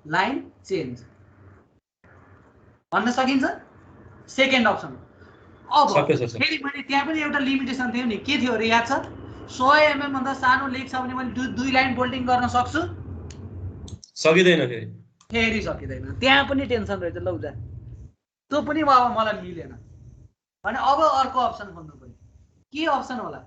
लाइन चेन्ज भन्न सकिन्छ। Second option. अब फेरि मैले त्यहाँ पनि एउटा लिमिटेसन थियो नि, के थियो अरे याद छ? 100 mm भन्दा सानो लेग छ भने मैले 2 लाइन बोल्टिङ गर्न सक्छु? सकिदैन। फेरि सकिँदैन। त्यहाँ पनि टेन्सन रहेछ। लौ जा, त्यो पनि अब मलाई मिलेन भने अब अर्को अप्सन खोज्नु पर्यो। के अप्सन होला?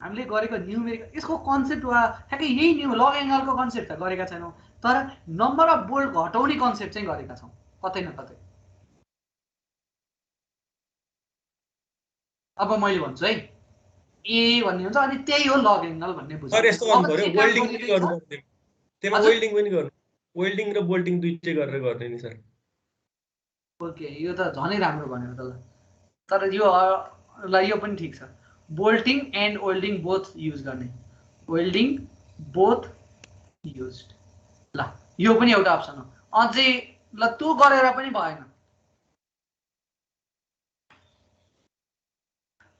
हामीले गरेको न्युमेरिकल यसको कन्सेप्ट वा ठ्याक्कै यही न्यू लग एङ्गलको कन्सेप्ट त गरेका छैनौँ, तर नम्बर अफ बोल्ट घटाउने कन्सेप्ट चाहिँ गरेका छौँ कतै न कतै। अब मैले भन्छु है, ए भन्ने हुन्छ अनि त्यही हो लग एङ्गल भन्ने बुझ्नु। सर यस्तो गर्नु पर्यो, वेल्डिङ पनि गर्नु पर्यो। त्यसमा वेल्डिङ पनि गर्नु, वेल्डिङ र बोल्टिङ दुईटै गरेर गर्ने नि सर। ओके, यो त झनै राम्रो भन्यो त ल। तर यो ल यो पनि ठीक छ। बोल्टिङ एन्ड वेल्डिङ बोथ युज गर्ने, वेल्डिङ बोथ युज्ड। ल यो पनि एउटा अप्सन हो। अझै ल त्यो गरेर पनि भएन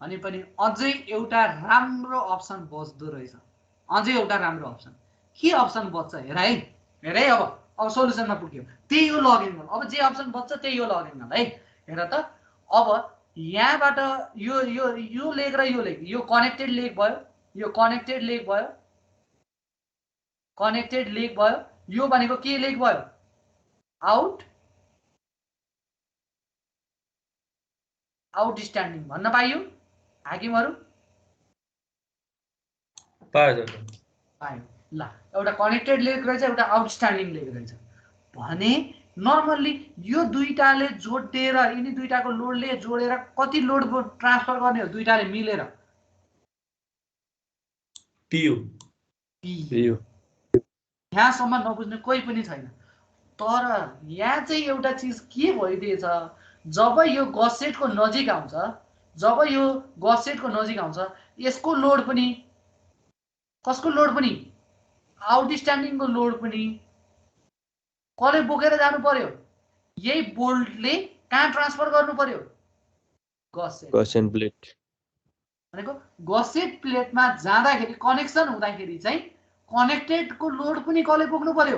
अनि पनि अझै एउटा राम्रो अप्सन बच्दो रहेछ। अझै एउटा राम्रो अप्सन के अप्सन बच्छ हेर है, हेर है। अब सोलुसनमा पुग्यो। त्यही हो लग एङ्गल। अब जे अप्सन बच्छ त्यही हो लग एङ्गल है। हेर त, अब यहाँबाट यो यो यो लेग र यो लेग, यो कनेक्टेड लेग भयो, यो कनेक्टेड लेग भयो, कनेक्टेड लेग भयो। यो भनेको के लेग भयो? आउट आउटस्ट्यान्डिङ भन्न पाइयो हाकिमहरु? पायो। ल एउटा कनेक्टेड लेग रहेछ, एउटा आउटस्ट्यान्डिङ लेग रहेछ भने नर्मल्ली यो दुईटाले जोडेर, यिनी दुईटाको लोडले जोडेर कति लोड ट्रान्सफर गर्ने हो? दुईटाले मिलेर पियु। यहाँसम्म नबुझ्ने कोही पनि छैन। तर यहाँ चाहिँ एउटा चीज के भइदिएछ, जब यो गसेटको नजिक आउँछ, जब यो गसेटको नजिक आउँछ, यसको लोड पनि, कसको लोड पनि? आउटस्ट्यान्डिङको लोड पनि कसले बोकेर जानु पर्यो? यही बोल्टले कहाँ ट्रान्सफर गर्नु पर्यो? Gusset plate. भनेको गसेट प्लेटमा जाँदाखेरि कनेक्सन हुँदाखेरि चाहिँ कनेक्टेडको लोड पनि कसले बोक्नु पर्यो?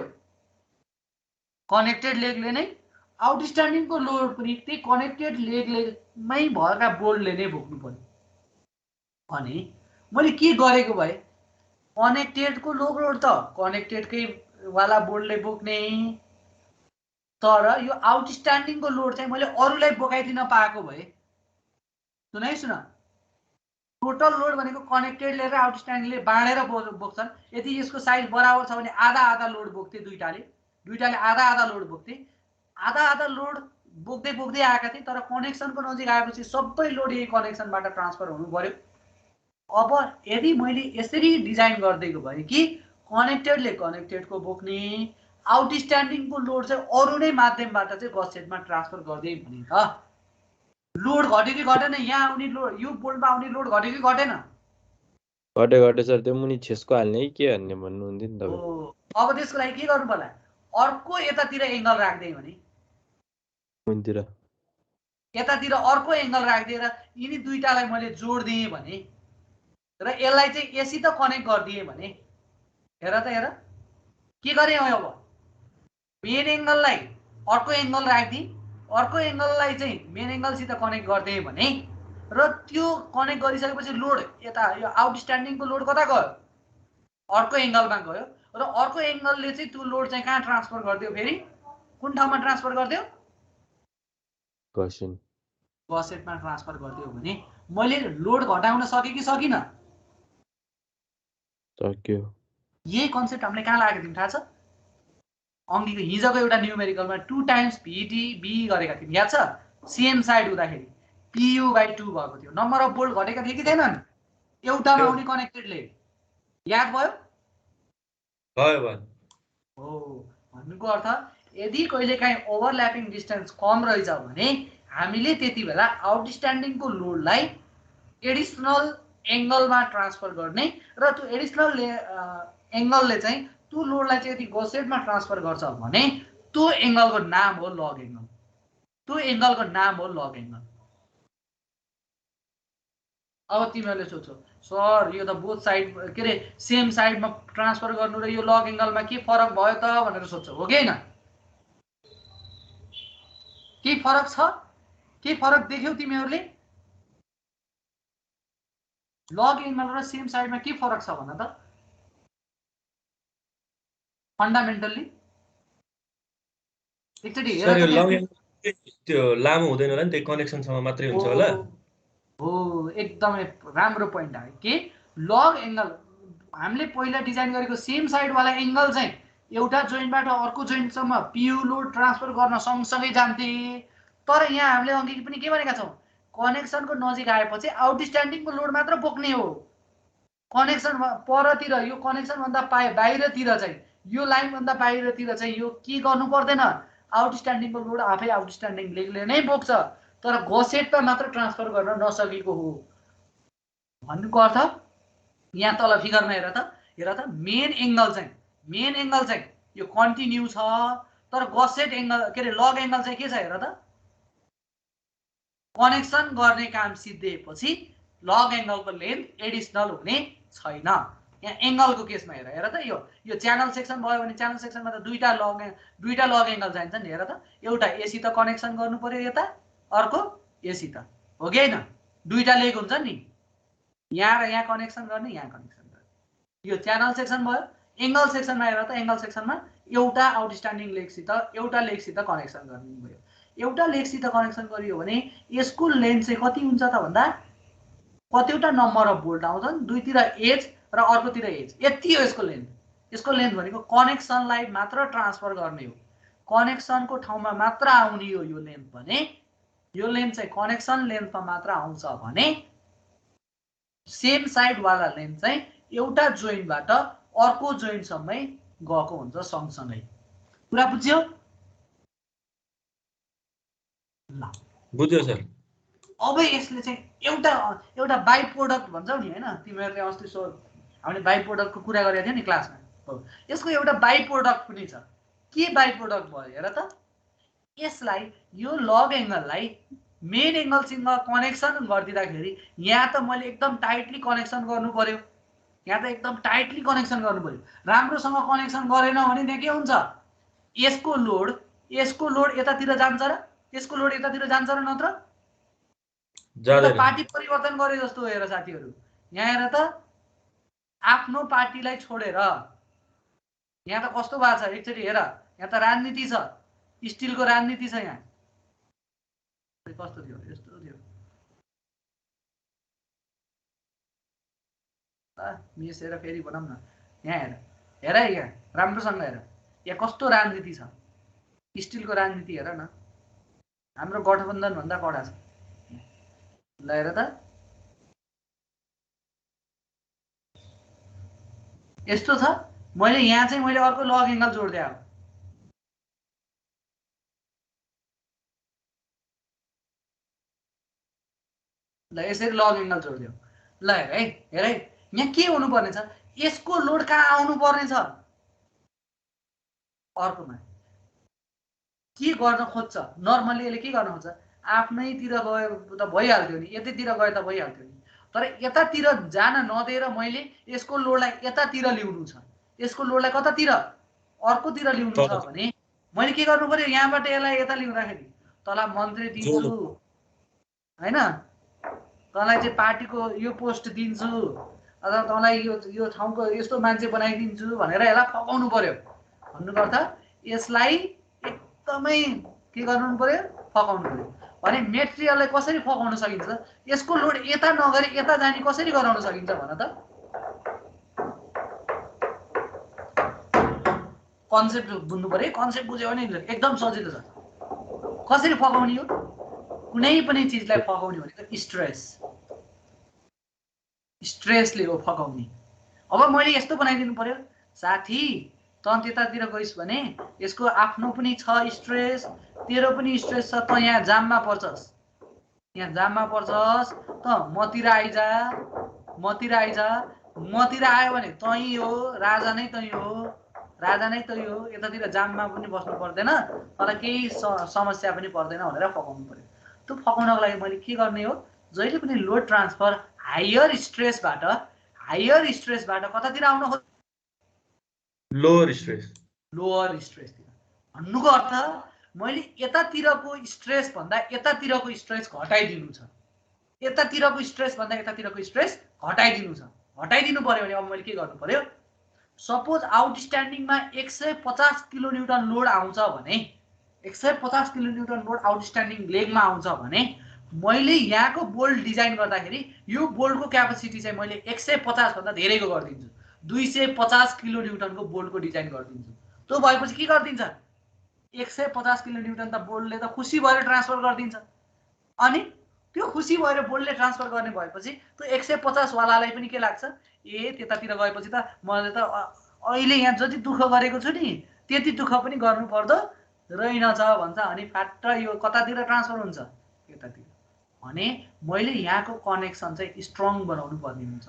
कनेक्टेड लेगले नै। आउटस्ट्यान्डिङको लोड पनि त्यही कनेक्टेड लेगलेमै भएका बोल्टले नै बोक्नु पर्यो। अनि मैले के गरेको भए, कनेक्टेडको लोड त कनेक्टेडकै वाला बोल्टले बोक्ने, तर यो आउटस्ट्यान्डिङको लोड चाहिँ मैले अरूलाई बोकाइदिन पाएको भए। सुन है, सुन, टोटल लोड भनेको कनेक्टेडले र आउटस्ट्यान्डिङले बाँडेर बोक्छन्। यदि यसको साइज बराबर छ भने आधा आधा लोड बोक्थे, दुईटाले आधा आधा लोड बोक्थे। आधा आधा लोड बोक्दै बोक्दै आएका थिए, तर कनेक्सनको नजिक आएपछि सबै लोड यही कनेक्सनबाट ट्रान्सफर हुनु पर्यो। अब यदि मैले यसरी डिजाइन गरिदिएको भए कि कनेक्टेडले कनेक्टेडको बोक्ने, आउटस्ट्यान्डिङको लोड चाहिँ अरू नै माध्यमबाट चाहिँ गसेटमा ट्रान्सफर गर्दै भने त लोड घट्यो कि घटेन? यहाँ आउने लोड, यो बोल्टमा आउने लोड घट्यो कि घटेन? घटे सर। त्यो मुनि छेस्को हाल्ने कि के हाल्ने भन्नुहुन्थ्यो नि तपाईँ। अब त्यसको लागि के गर्नु पर्ला? अर्को यतातिर एङ्गल राख्दै भने, यतातिर अर्को एङ्गल राखिदिएर यिनी दुईटालाई मैले जोडिदिएँ भने र यसलाई चाहिँ यसित कनेक्ट गरिदिएँ भने, हेर त हेर के गरेँ अब? मेन एङ्गललाई अर्को एङ्गल राखिदिएँ, अर्को एङ्गललाई चाहिँ मेन एङ्गलसित कनेक्ट गरिदिएँ भने र त्यो कनेक्ट गरिसकेपछि लोड यता यो आउटस्ट्यान्डिङको लोड कता गयो? अर्को एङ्गलमा गयो र अर्को एङ्गलले चाहिँ त्यो लोड चाहिँ कहाँ ट्रान्सफर गरिदियो? फेरि कुन ठाउँमा ट्रान्सफर गरिदियो? गसेटमा ट्रान्सफर गरिदियो भने मैले लोड घटाउन सकेँ कि सकिनँ? सक्यो। यही कन्सेप्ट हामीले कहाँ लागेको थियौँ थाहा छ? अङ्कीको हिजोको एउटा न्युमेरिकलमा 2 टाइम्स VDB गरेका थियौँ, याद छ? सेम साइड हुँदाखेरि PU/2 भएको थियो। नम्बर अफ बोल्ट घटेका थिए कि थिएनन् एउटामा आउने कनेक्टेडले? याद भयो? भयो। हो, भन्नुको अर्थ यदि कहिलेकाहीँ ओभरल्यापिङ डिस्टेन्स कम रहेछ भने हामीले त्यति बेला आउटस्ट्यान्डिङको लोडलाई एडिसनल एङ्गलमा ट्रान्सफर गर्ने र त्यो एडिसनल एङ्गलले चाहिँ त्यो लोडलाई चाहिँ यदि गसेटमा ट्रान्सफर गर्छ भने त्यो एङ्गलको नाम हो लग एङ्गल। त्यो एङ्गलको नाम हो लग एङ्गल। अब तिमीहरूले सोचो सर यो त बोथ साइड के अरे सेम साइडमा ट्रान्सफर गर्नु र यो लग एङ्गलमा के फरक भयो त भनेर सोध्छौ, हो कि होइन? के फरक छ? के फरक देख्यौ तिमीहरूले? लग एङ्गल र सेम साइडमा के फरक छ भन त फन्डामेन्टल्ली? एकचोटि सर यो लङ एङ्गल त्यो लामो हुँदैन होला नि, त्यो कनेक्सनसँग मात्रै हुन्छ होला। हो, एकदमै राम्रो पोइन्ट आयो। के लग एङ्गल हामीले पहिला डिजाइन गरेको सेम साइडवाला एङ्गल चाहिँ एउटा जोइन्टबाट अर्को जोइन्टसम्म PU लोड ट्रान्सफर गर्न सँगसँगै जान्थे। तर यहाँ हामीले अघि पनि के भनेका छौँ? कनेक्सनको नजिक आएपछि आउटस्ट्यान्डिङको लोड मात्र बोक्ने हो। कनेक्सन परतिर यो कनेक्सनभन्दा बाहिरतिर चाहिँ यो लाइनभन्दा बाहिरतिर चाहिँ यो के गर्नु पर्दैन? आउटस्ट्यान्डिङको लोड आफै आउटस्ट्यान्डिङ लेगले नै बोक्छ, तर गसेटमा मात्र ट्रान्सफर गर्न नसकेको हो। भन्नुको अर्थ यहाँ तल फिगरमा हेर त मेन एङ्गल चाहिँ यो कन्टिन्यू छ, तर गसेट एङ्गल के अरे लग एङ्गल चाहिँ के छ हेर त? कनेक्सन गर्ने काम सिद्धिएपछि लग एङ्गलको लेन्थ एडिसनल हुने छैन। यहाँ एङ्गलको केसमा हेर त यो च्यानल सेक्सन भयो भने च्यानल सेक्सनमा त दुईटा लग एङ्गल चाहिन्छ नि। हेर त एउटा एसी त कनेक्सन गर्नु पर्यो यता, अर्को एसी त, हो कि होइन? दुईटा लेग हुन्छ नि, यहाँ र यहाँ कनेक्सन गर्ने, यहाँ कनेक्सन गर्ने। यो च्यानल सेक्सन भयो। एङ्गल सेक्सनमा हेर त एङ्गल सेक्सनमा एउटा आउटस्ट्यान्डिङ लेगसित एउटा लेगसित कनेक्सन गर्ने भयो। एउटा लेगसित कनेक्सन गरियो भने यसको लेन्थ चाहिँ कति हुन्छ त भन्दा कतिवटा नम्बर अफ बोल्ट आउँछन्, दुईतिर एज र अर्कोतिर एज, यति हो यसको लेन्थ। यसको लेन्थ भनेको कनेक्सनलाई मात्र ट्रान्सफर गर्ने हो, कनेक्सनको ठाउँमा मात्र आउने हो यो लेन्थ भने यो लेन्थ चाहिँ कनेक्सन लेन्थमा मात्र आउँछ भने सेम साइडवाला लेन्थ चाहिँ एउटा जोइन्टबाट अर्को जोइन्टसम्मै गएको हुन्छ सँगसँगै। कुरा बुझ्यौ? ल बुझ्यो सर। अब यसले चाहिँ एउटा बाइ प्रोडक्ट भन्छौ नि होइन? तिमीहरूले अस्ति हामीले बाइ प्रोडक्टको कुरा गरेका थियौ नि क्लासमा। हो, यसको एउटा बाइ प्रोडक्ट पनि छ। के बाइ प्रोडक्ट भयो हेर त? यसलाई यो लग एङ्गललाई मेन एङ्गलसँग कनेक्सन गरिदिँदाखेरि यहाँ त मैले एकदम टाइटली कनेक्सन गर्नु पर्यो, यहाँ त एकदम टाइटली कनेक्सन गर्नु पर्यो। राम्रोसँग कनेक्सन गरेन भने त्यहाँ के हुन्छ? यसको लोड यतातिर जान्छ र यसको लोड यतातिर जान्छ र नत्र? पार्टी परिवर्तन गरे जस्तो हेर साथीहरू, यहाँ हेर त आफ्नो पार्टीलाई छोडेर यहाँ त कस्तो भएको छ एकचोटि हेर। यहाँ त राजनीति छ, स्टिलको राजनीति छ। यहाँ कस्तो थियो? यस्तो थियो। मिसेर फेरि बनाऊँ न। यहाँ हेर यहाँ राम्रोसँग हेर, यहाँ कस्तो राजनीति छ, स्टिलको राजनीति हेर न। हाम्रो गठबन्धन भन्दा कडा छ। ल हेर त यस्तो छ। यहाँ चाहिँ मैले अर्को लग एङ्गल जोड्दै आऊ। ल यसरी लग एङ्गल जोड्दियो। ल हेर है यहाँ के हुनुपर्ने छ? यसको लोड कहाँ आउनु पर्ने छ? अर्कोमा। के गर्न खोज्छ? नर्मली यसले के गर्न खोज्छ? आफ्नैतिर गयो त भइहाल्थ्यो नि, यतैतिर गयो त भइहाल्थ्यो नि। तर यतातिर जान नदिएर मैले यसको लोडलाई यतातिर ल्याउनु छ। यसको लोडलाई कतातिर? अर्कोतिर ल्याउनु छ भने मैले के गर्नु पर्यो? यहाँबाट यसलाई यता ल्याउँदाखेरि तँलाई मन्त्री दिन्छु होइन, तँलाई चाहिँ पार्टीको यो पोस्ट दिन्छु अथवा तँलाई यो ठाउँको यस्तो मान्छे बनाइदिन्छु भनेर यसलाई फकाउनु पर्यो। भन्नुको अर्थ यसलाई एकदमै के गर्नु पर्यो? फकाउनु पर्यो। भने मेटेरियललाई कसरी फकाउन सकिन्छ? यसको लोड यता नगरी यता जाने कसरी गराउन सकिन्छ भन त? कन्सेप्ट बुझ्नु पर्यो। कन्सेप्ट बुझ्यो भने एकदम सजिलो छ। कसरी फकाउने हो? कुनै पनि चिजलाई फकाउने भनेको स्ट्रेसले हो फकाउने। अब मैले यस्तो बनाइदिनु पर्यो, साथी त त्यतातिर गइस् भने यसको आफ्नो पनि छ स्ट्रेस, तेरो पनि स्ट्रेस छ, त यहाँ जाममा पर्छस्, त मतिर आइजा, मतिर आयो भने तै हो, राजा नै तै हो, यतातिर जाममा पनि बस्नु पर्दैन, तर केही समस्या पनि पर्दैन भनेर फकाउनु पर्यो। त्यो फकाउनको लागि मैले के गर्ने हो? जहिले पनि लोड ट्रान्सफर हायर स्ट्रेसबाट कतातिर आउन खोज्छ? लोअर स्ट्रेसतिर। भन्नुको अर्थ मैले यतातिरको स्ट्रेस भन्दा यतातिरको स्ट्रेस घटाइदिनु छ। घटाइदिनु पर्यो भने अब मैले के गर्नु पर्यो? सपोज आउटस्ट्यान्डिङमा 150 किलोन्युटन लोड आउँछ भने, 150 किलोन्युटन लोड आउटस्ट्यान्डिङ लेगमा आउँछ भने मैले यहाँको बोल्ट डिजाइन गर्दाखेरि यो बोल्टको क्यापेसिटी चाहिँ मैले 150 भन्दा धेरैको गरिदिन्छु, 250 किलोन्युटनको बोल्टको डिजाइन गरिदिन्छु। त्यो भएपछि के गरिदिन्छ? 150 किलोन्युटन त बोल्टले त खुसी भएर ट्रान्सफर गरिदिन्छ। अनि त्यो खुसी भएर बोल्टले ट्रान्सफर गर्ने भएपछि त्यो 150 वालालाई पनि के लाग्छ? ए त्यतातिर गएपछि त मैले त अहिले यहाँ जति दुःख गरेको छु नि त्यति दुःख पनि गर्नु पर्दो रहेनछ भन्छ। अनि फाट यो कतातिर ट्रान्सफर हुन्छ? यतातिर। भने मैले यहाँको कनेक्सन चाहिँ स्ट्रङ बनाउनु पर्ने हुन्छ।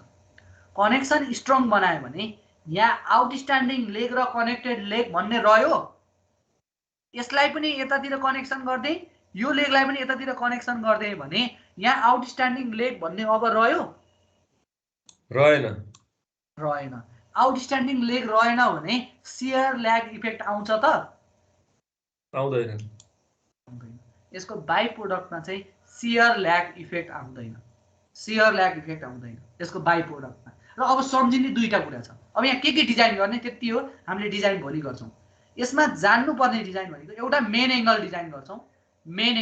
कनेक्सन स्ट्रङ बनायो भने यहाँ आउटस्ट्यान्डिङ लेग र कनेक्टेड लेग भन्ने रह्यो, यसलाई पनि यतातिर कनेक्सन गर्दै यो लेगलाई पनि यतातिर कनेक्सन गर्दै भने यहाँ आउटस्ट्यान्डिङ लेग भन्ने अब रह्यो? रहेन। आउटस्ट्यान्डिङ लेग रहेन भने शियर ल्याग इफेक्ट आउँछ त? आउँदैन। यसको बाइ प्रोडक्टमा चाहिँ शियर ल्याग इफेक्ट आउँदैन, यसको बाइ प्रोडक्टमा। र अब सम्झिने दुईटा कुरा छ। अब यहाँ के डिजाइन गर्ने त्यति हो, हामीले डिजाइन भोलि गर्छौँ। यसमा जान्नुपर्ने डिजाइन भनेको एउटा मेन एङ्गल डिजाइन गर्छौँ। मेन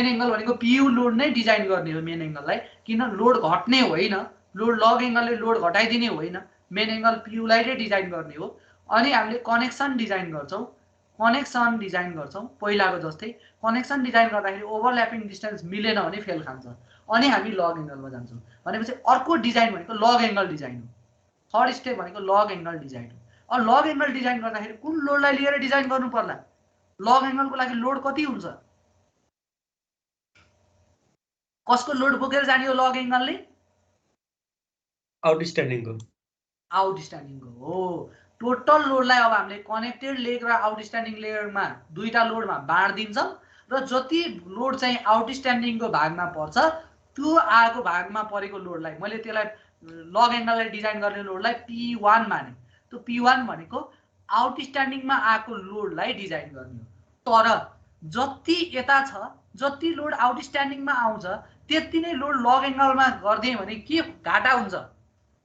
एङ्गल भनेको पियु लोड नै डिजाइन गर्ने हो। मेन एङ्गललाई किन लोड घट्ने होइन, लग एङ्गलले लोड घटाइदिने होइन, मेन एङ्गल पियुलाई नै डिजाइन गर्ने हो। अनि हामीले कनेक्सन डिजाइन गर्छौँ। पहिलाको जस्तै कनेक्सन डिजाइन गर्दाखेरि ओभरल्यापिङ डिस्टेन्स मिलेन भने फेल खान्छ। अनि हामी लग एङ्गलमा जान्छौँ। भनेपछि अर्को डिजाइन भनेको लग एङ्गल डिजाइन हो। थर्ड स्टेप भनेको लग एङ्गल डिजाइन हो। अब लग एङ्गल डिजाइन गर्दाखेरि कुन लोडलाई लिएर डिजाइन गर्नु पर्ला? लग एङ्गलको लागि लोड कति हुन्छ? कसको लोड बोकेर जाने हो लग एङ्गलले? आउटस्ट्यान्डिङको हो। टोटल लोडलाई अब हामीले कनेक्टेड लेग र आउटस्ट्यान्डिङ लेगमा दुईटा लोडमा बाँडिदिन्छौँ र जति लोड चाहिँ आउटस्ट्यान्डिङको भागमा पर्छ त्यो आएको भागमा परेको लोडलाई मैले त्यसलाई लग एङ्गललाई डिजाइन गर्ने लोडलाई P1 माने। त्यो P1 भनेको आउटस्ट्यान्डिङमा आएको लोडलाई डिजाइन गर्ने हो। तर जति यता छ, जति लोड आउटस्ट्यान्डिङमा आउँछ त्यति नै लोड लग एङ्गलमा गरिदिए भने के घाटा हुन्छ?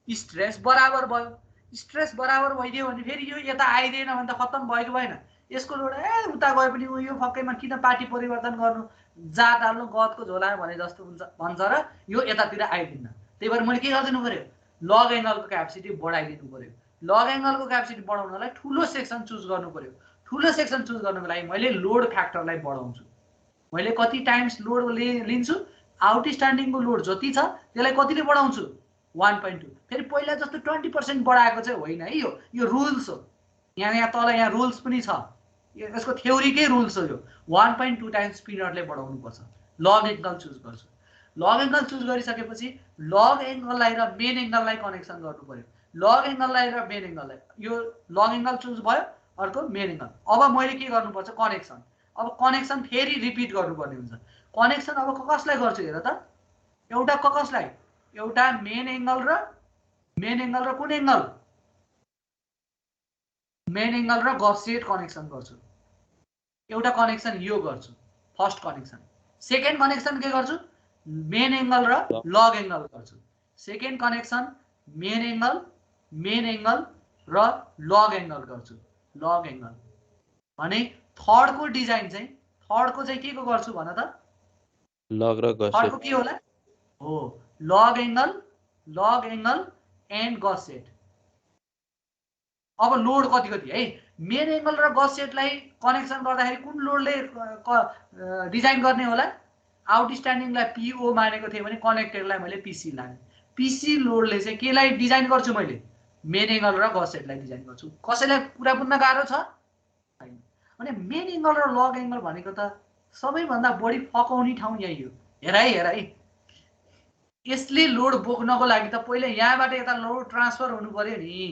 स्ट्रेस बराबर भयो। स्ट्रेस बराबर भइदियो भने फेरि यो यता आइदिएन भने त खत्तम भयो कि भएन? यसको लोड उता गए पनि यो फक्कैमा किन पार्टी परिवर्तन गर्नु, जात हाल्नु गदको झोला भने जस्तो हुन्छ भन्छ र यो यतातिर आइदिन्न। त्यही भएर मैले के गरिदिनु पर्यो? लग एङ्गलको क्यापेसिटी बढाइदिनु पर्यो। लग एङ्गलको क्यापेसिटी बढाउनलाई ठुलो सेक्सन चुज गर्नु पर्यो। ठुलो सेक्सन चुज गर्नको लागि मैले लोड फ्याक्टरलाई बढाउँछु। मैले कति टाइम्स लोड लिन्छु? आउटस्ट्यान्डिङको लोड जति छ त्यसलाई कतिले बढाउँछु? 1.2। फेरि पहिला जस्तो 20% बढाएको चाहिँ होइन है, यो रुल्स हो। यहाँ तल यहाँ रुल्स पनि छ, यसको थ्योरीकै रुल्स हो यो। 1.2 टाइम्स स्पिनरले बढाउनु पर्छ। लग एङ्गल चुज गर्छु। लग एङ्गल चुज गरिसकेपछि लग एङ्गललाई र मेन एङ्गललाई कनेक्सन गर्नु पर्यो। लग एङ्गललाई र मेन एङ्गललाई, यो लग एङ्गल चुज भयो, अर्को मेन एङ्गल। अब मैले के गर्नुपर्छ? कनेक्सन। अब कनेक्सन फेरि रिपिट गर्नुपर्ने हुन्छ। कनेक्सन अब कसलाई गर्छु हेर त? एउटा कसलाई? एउटा मेन एङ्गल र कुन एङ्गल? मेन एङ्गल र गसेट कनेक्सन गर्छु। एउटा कनेक्सन यो गर्छु, फर्स्ट कनेक्सन। सेकेन्ड कनेक्सन के गर्छु? मेन एङ्गल र लग एङ्गल गर्छु। सेकेन्ड कनेक्सन मेन एङ्गल र लग एङ्गल गर्छु। लग एङ्गल भने थर्डको डिजाइन चाहिँ के को गर्छु भन त? लग र गसेट। थर्डको के होला? हो लग एङ्गल एन्ड गसेट। अब लोड कति कति है मेन एङ्गल र गस सेटलाई कनेक्सन गर्दाखेरि कुन लोडले डिजाइन गर्ने होला आउटस्ट्यान्डिङलाई पिओ मानेको थिएँ भने कनेक्टेडलाई मैले पिसी लाने पिसी लोडले चाहिँ केलाई डिजाइन गर्छु मैले मेन एङ्गल र गस सेटलाई डिजाइन गर्छु कसैलाई कुरा बुझ्न गाह्रो छ हैन भने मेन एङ्गल र लग एङ्गल भनेको त सबैभन्दा बढी फकाउने ठाउँ यही हो हेर है यसले लोड बोक्नको लागि त पहिले यहाँबाट यता लोड ट्रान्सफर हुनु पर्यो नि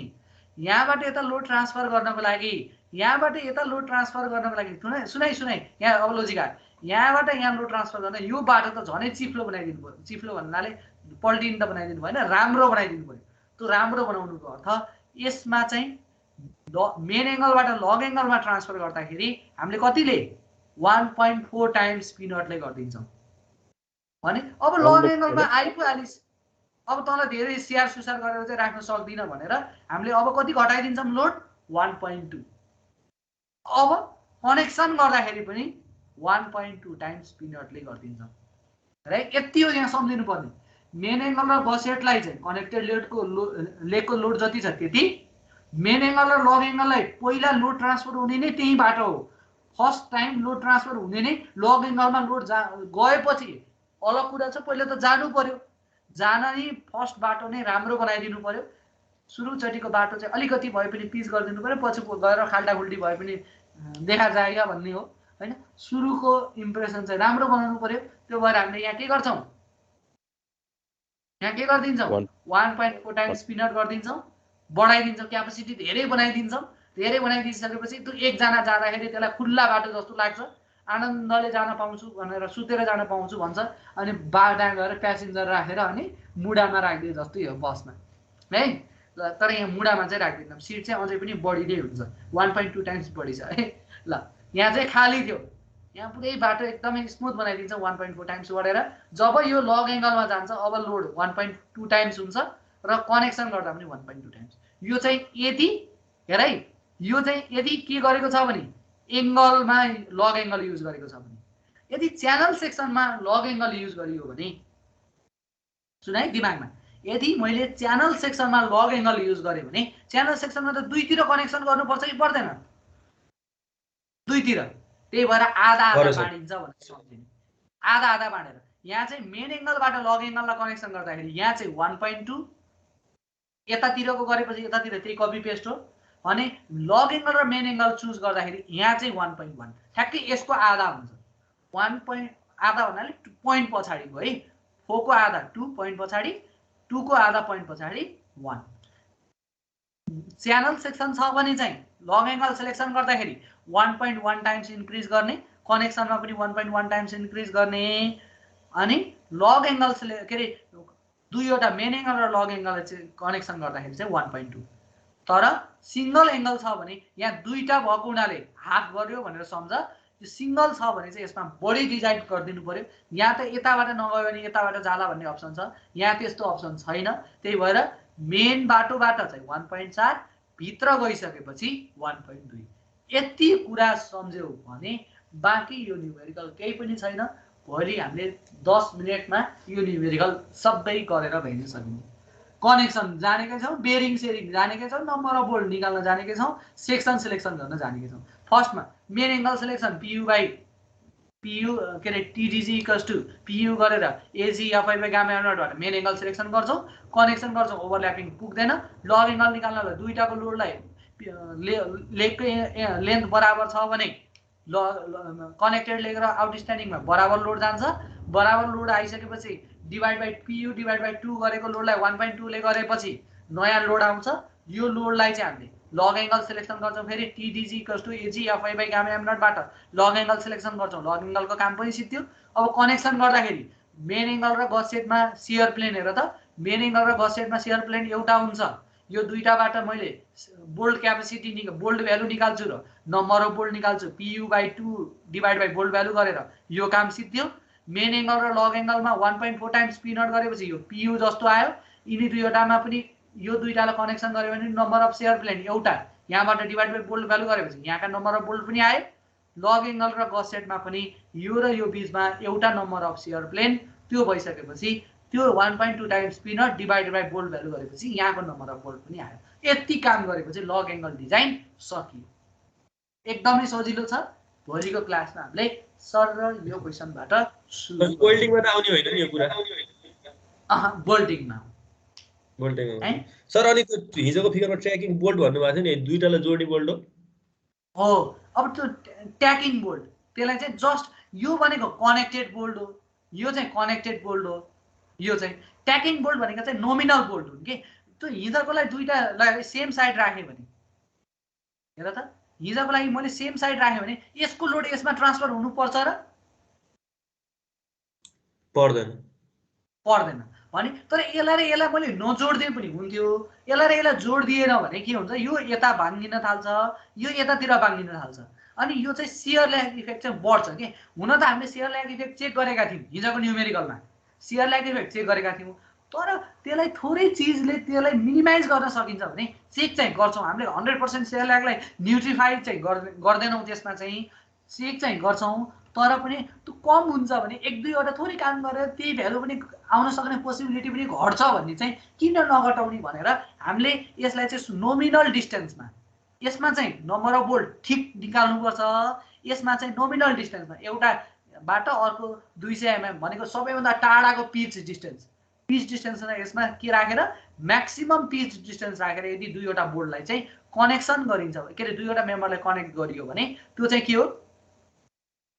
यहाँबाट यता लोड ट्रान्सफर गर्नको लागि यहाँबाट यता लोड ट्रान्सफर गर्नको लागि सुनाइ यहाँ अब लोजिक आयो यहाँबाट यहाँ लोड ट्रान्सफर गर्न यो बाटो त झनै चिफ्लो बनाइदिनु पर्यो चिफ्लो भन्नाले पल्टिन त बनाइदिनु भएन राम्रो बनाइदिनु पर्यो त्यो राम्रो बनाउनुको अर्थ यसमा चाहिँ मेन एङ्गलबाट लग एङ्गलमा ट्रान्सफर गर्दाखेरि हामीले कतिले 1.4 टाइम्स पी नटले गरिदिन्छौँ भने अब लग एङ्गलमा आइपुहालिस् अब तँलाई धेरै स्याहार सुसार गरेर चाहिँ राख्न सक्दिनँ भनेर हामीले अब कति घटाइदिन्छौँ लोड 1.2 अब कनेक्सन गर्दाखेरि पनि 1.2 टाइम्स पी नटले गरिदिन्छौँ है यति हो यहाँ सम्झिनु पर्ने मेन एङ्गल र गसेटलाई चाहिँ कनेक्टेड लेगको लोड जति छ त्यति मेन एङ्गल र लग एङ्गललाई पहिला लोड ट्रान्सफर हुने नै त्यही बाटो हो फर्स्ट टाइम लोड ट्रान्सफर हुने नै लग एङ्गलमा लोड गएपछि अलग कुरा छ पहिला त जानु पर्यो जान नि फर्स्ट बाटो नै राम्रो बनाइदिनु पर्यो सुरुचोटिको बाटो चाहिँ अलिकति भए पनि पिच गरिदिनु पर्यो पछि गएर खाल्टाखुल्टी भए पनि देखा जाएगा भन्ने हो हैन सुरुको इम्प्रेसन चाहिँ राम्रो बनाउनु पर्यो त्यो भएर हामीले यहाँ के गर्छौँ यहाँ के गरिदिन्छौँ 1.4 टाइम्स पी नट गरिदिन्छौँ बढाइदिन्छौँ क्यापेसिटी धेरै बनाइदिन्छौँ धेरै बनाइदिइसकेपछि त्यो एकजना जाँदाखेरि त्यसलाई खुल्ला बाटो जस्तो लाग्छ आनन्दले जान पाउँछु भनेर सुतेर जान पाउँछु भन्छ अनि बाटा गएर प्यासेन्जर राखेर अनि मुडामा राखिदिए जस्तै हो बसमा है तर यहाँ मुडामा चाहिँ राख्दिनँ सिट चाहिँ अझै पनि बढी नै हुन्छ 1.2 टाइम्स बढी छ है ल यहाँ चाहिँ खाली थियो यहाँ पुरै बाटो एकदमै स्मुथ बनाइदिन्छ 1.4 टाइम्स बढेर जब यो लग एङ्गलमा जान्छ अब लोड 1.2 टाइम्स हुन्छ र कनेक्सन गर्दा पनि 1.2 टाइम्स यो चाहिँ यदि हेर है यो चाहिँ यदि के गरेको छ भने एङ्गलमा लग एङ्गल युज गरेको छ भने यदि च्यानल सेक्सनमा लग एङ्गल युज गरियो भने सुन है दिमागमा यदि मैले च्यानल सेक्सनमा लग एङ्गल युज गरेँ भने च्यानल सेक्सनमा त दुईतिर कनेक्सन गर्नुपर्छ कि पर्दैन दुईतिर त्यही भएर आधा आधा बाँडिन्छ भनेर सम्झिनु आधा आधा बाँडेर यहाँ चाहिँ मेन एङ्गलबाट लग एङ्गललाई कनेक्सन गर्दाखेरि यहाँ चाहिँ 1.2 यतातिरको गरेपछि यतातिर त्यही कपी पेस्ट हो भने लग एङ्गल र मेन एङ्गल चुज गर्दाखेरि यहाँ चाहिँ 1.1 ठ्याक्कै यसको आधा हुन्छ 1. आधा भन्नाले पोइन्ट पछाडिको है 4 को आधा 2 पोइन्ट पछाडि 2 को आधा पोइन्ट पछाडि 1 च्यानल सेक्सन छ भने चाहिँ लग एङ्गल सिलेक्सन गर्दाखेरि 1.1 टाइम्स इन्क्रिज गर्ने कनेक्सनमा पनि 1.1 टाइम्स इन्क्रिज गर्ने अनि लग एङ्गल के अरे दुईवटा मेन एङ्गल र लग एङ्गल चाहिँ कनेक्सन गर्दाखेरि चाहिँ 1.2 तर सिंगल एङ्गल छ भने यहाँ दुईटा भएको हुनाले हाफ गर्यो भनेर सम्झ यो सिंगल छ भने चाहिँ यसमा बढी डिजाइन गरिदिनु पर्यो यहाँ त यताबाट नगयो भने यताबाट जाला भन्ने अप्सन छ यहाँ त्यस्तो अप्सन छैन त्यही भएर मेन बाटोबाट चाहिँ 1.4 भित्र गइसकेपछि 1.2 यति कुरा सम्झ्यौ भने बाँकी यो न्युमेरिकल केही पनि छैन भोलि हामीले 10 मिनेटमा यो न्युमेरिकल सबै गरेर भ्याइन सकिन्छ कनेक्सन जानेकै छौँ बेरिङ सेरिङ जानेकै छौँ नम्बर अफ बोल्ट निकाल्न जानेकै छौँ सेक्सन सिलेक्सन गर्न जानेकै छौँ फर्स्टमा मेन एङ्गल सिलेक्सन PU के अरे TDG इक्वल्स टु PU गरेर AG FI बाई गामा नटबाट मेन एङ्गल सिलेक्सन गर्छौँ कनेक्सन गर्छौँ ओभरल्यापिङ पुग्दैन लग एङ्गल निकाल्नलाई दुईटाको लोडलाई लेगकै लेन्थ बराबर छ भने कनेक्टेड लेग र आउटस्ट्यान्डिङमा बराबर लोड जान्छ बराबर लोड आइसकेपछि divide by PU divide by 2 गरेको लोडलाई 1.2 ले गरेपछि नयाँ लोड आउँछ यो लोडलाई चाहिँ हामीले लग एङ्गल सिलेक्सन गर्छौँ फेरि TDG equals to AG FI by gamma M नटबाट लग एङ्गल सिलेक्सन गर्छौँ लग एङ्गलको काम पनि सिद्धियो अब कनेक्सन गर्दाखेरि मेन एङ्गल र गस सेटमा सियर प्लेन हेर त मेन एङ्गल र गस सेटमा सियर प्लेन एउटा हुन्छ यो दुईटाबाट मैले बोल्ट क्यापेसिटी बोल्ट भ्यालु निकाल्छु र नम्बर अफ बोल्ट निकाल्छु PU by 2 divide by bolt value गरेर यो काम सिद्धियो मेन एङ्गल र लग एङ्गलमा 1.4 टाइम्स पी नट गरेपछि यो PU जस्तो आयो यिनी दुईवटामा पनि यो दुईटालाई कनेक्सन गर्यो भने नम्बर अफ सेयर प्लेन एउटा यहाँबाट डिभाइड बाई बोल्ट भ्यालु गरेपछि यहाँका नम्बर अफ बोल्ट पनि आयो लग एङ्गल र गस सेटमा पनि यो र यो बीचमा एउटा नम्बर अफ सेयर प्लेन त्यो भइसकेपछि त्यो 1.2 times P naught divided by bolt value गरेपछि यहाँको नम्बर अफ बोल्ट पनि आयो। यति काम गरेपछि लग एङ्गल डिजाइन सकियो। एकदमै सजिलो छ। भोलिको क्लासमा हामीले सर यो क्वेसनबाट सुरु बोल्टिङमा त आउने होइन नि यो कुरा। बोल्टिङमा बोल्टिङ सर अनि त्यो हिजोको फिगरमा ट्र्याकिङ बोल्ट भन्नुभएको थियो नि दुईटालाई जोड्ने बोल्ट हो। अब त्यो ट्याकिङ बोल्ट त्यसलाई चाहिँ जस्ट यो भनेको कनेक्टेड बोल्ट हो, यो चाहिँ कनेक्टेड बोल्ट हो, यो चाहिँ ट्याकिङ बोल्ट भनेको चाहिँ नोमिनल बोल्ट हुन् कि। त्यो हिजोकोलाई दुईटालाई सेम साइड राख्यो भने हेर त हिजोको लागि मैले सेम साइड राखेँ भने यसको लोड यसमा ट्रान्सफर हुनुपर्छ र पर्दैन पर्दैन भने तर यसलाई र यसलाई मैले नजोड्दै पनि हुन्थ्यो। यसलाई र यसलाई जोड दिएन भने के हुन्छ यो यता भाङ्गिन थाल्छ, यो यतातिर भाङ्गिन थाल्छ अनि यो चाहिँ सियर ल्याग इफेक्ट चाहिँ बढ्छ के। हुन त हामीले सियर ल्याग इफेक्ट चेक गरेका थियौँ हिजोको न्युमेरिकलमा, सियर ल्याग इफेक्ट चेक गरेका थियौँ। तर त्यसलाई थोरै चिजले त्यसलाई मिनिमाइज गर्न सकिन्छ भने चेक चाहिँ गर्छौँ हामीले। 100% सियर ल्यागलाई न्युट्रिफाइड चाहिँ गर्दैनौँ, त्यसमा चाहिँ चेक चाहिँ गर्छौँ। तर पनि त्यो कम हुन्छ भने एक दुईवटा थोरै काम गरेर त्यही भ्यालु पनि आउन सक्ने पोसिबिलिटी पनि घट्छ भन्ने चाहिँ किन नघटाउने भनेर हामीले यसलाई चाहिँ नोमिनल डिस्टेन्समा, यसमा चाहिँ नम्बर अफ बोल्ट ठिक निकाल्नुपर्छ। यसमा चाहिँ नोमिनल डिस्टेन्समा एउटाबाट अर्को 200 mm भनेको सबैभन्दा टाढाको पिच डिस्टेन्स, पिच डिस्टेन्समा यसमा के राखेर म्याक्सिमम पिच डिस्टेन्स राखेर यदि दुईवटा बोल्टलाई चाहिँ कनेक्सन गरिन्छ के अरे दुईवटा मेम्बरलाई कनेक्ट गरियो भने त्यो चाहिँ के हो,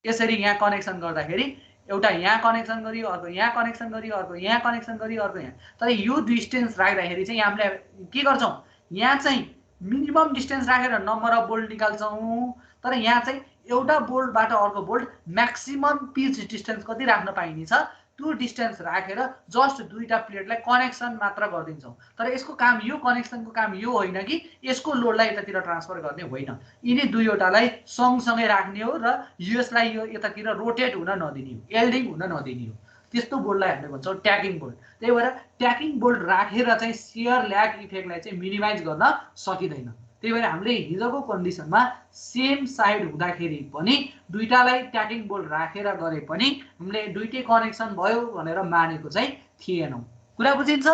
यसरी यहाँ कनेक्सन गर्दाखेरि एउटा यहाँ कनेक्सन गरियो, अर्को यहाँ कनेक्सन गरियो, अर्को यहाँ कनेक्सन गरियो, अर्को यहाँ। तर यो डिस्टेन्स राख्दाखेरि चाहिँ हामीले के गर्छौँ, यहाँ चाहिँ मिनिमम डिस्टेन्स राखेर नम्बर अफ बोल्ट निकाल्छौँ। तर यहाँ चाहिँ एउटा बोल्टबाट अर्को बोल्ट म्याक्सिमम पिच डिस्टेन्स कति राख्न पाइने छ त्यो डिस्टेन्स राखेर जस्ट दुईटा प्लेटलाई कनेक्सन मात्र गरिदिन्छौँ। तर यसको काम यो कनेक्सनको काम यो होइन कि यसको लोडलाई यतातिर ट्रान्सफर गर्ने होइन, यिनी दुईवटालाई सँगसँगै राख्ने हो र यसलाई यो यतातिर रोटेट हुन नदिने हो, एल्डिङ हुन नदिने हो। त्यस्तो बोल्टलाई हामीले भन्छौँ ट्याकिङ बोल्ट। त्यही भएर ट्याकिङ बोल्ट राखेर चाहिँ सियर ल्याग इफेक्टलाई चाहिँ मिनिमाइज गर्न सकिँदैन। त्यही भएर हामीले हिजोको कन्डिसनमा सेम साइड हुँदाखेरि पनि दुईटालाई ट्याकिङ बोल्ट राखेर गरे पनि हामीले दुईटै कनेक्सन भयो भनेर मानेको चाहिँ थिएनौँ। कुरा बुझिन्छ?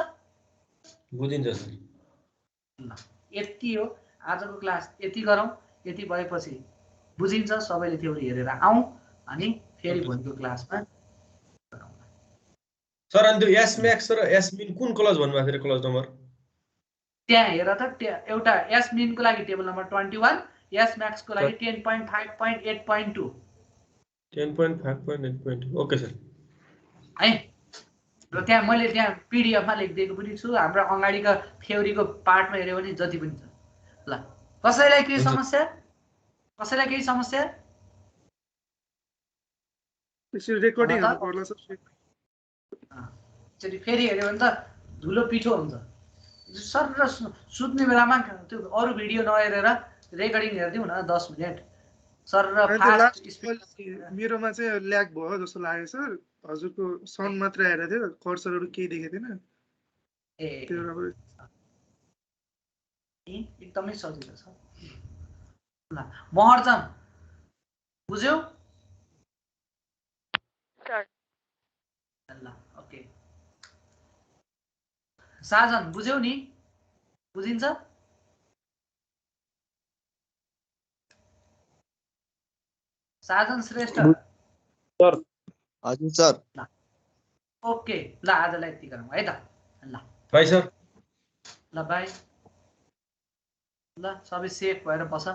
बुझिन्छ सर। ल यति हो आजको क्लास, यति गरौँ। यति भएपछि बुझिन्छ सबैले थ्योरी हेरेर आउँ अनि फेरि भोलिको क्लासमा सर। अनि त्यो एस म्याक्स र एस मिन कुन क्लज भन्नुभएको थियो क्लज नम्बर? त्यहाँ हेर त एउटा एस मिनको लागि टेबल नम्बर 21, एस म्याक्सको लागि 10.5.8.2 10.5.8.2 ओके सर है। र त्यहाँ मैले त्यहाँ पिडिएफमा लेखिदिएको पनि छु, हाम्रो अगाडिको थ्योरीको पार्टमा हेऱ्यो भने जति पनि छ। ल कसैलाई केही समस्या, कसैलाई केही समस्या? रेकर्डिङ गर्ला सर। फेरि हेऱ्यो भने त धुलो पिठो हुन्छ सर। र सुत्ने बेलामा त्यो अरू भिडियो नहेरेर रेकर्डिङ हेरिदिउँ न 10 मिनट सर। र फास्ट स्पिड मेरोमा चाहिँ ल्याग भयो जस्तो लाग्यो सर। हजुरको साउन्ड मात्र आएर थियो, कर्सरहरू केही देखेको थिएन। एकदमै सजिलो छ। ल महर्जन बुझ्यौ? ल ओके। साजन बुझ्यौ नि? बुझिन्छ? साजन श्रेष्ठ सर। हजुर सर। ओके ल आजलाई यति गरौँ है त। ल बाई सर। ल बाई। ल सबै सेफ भएर बस।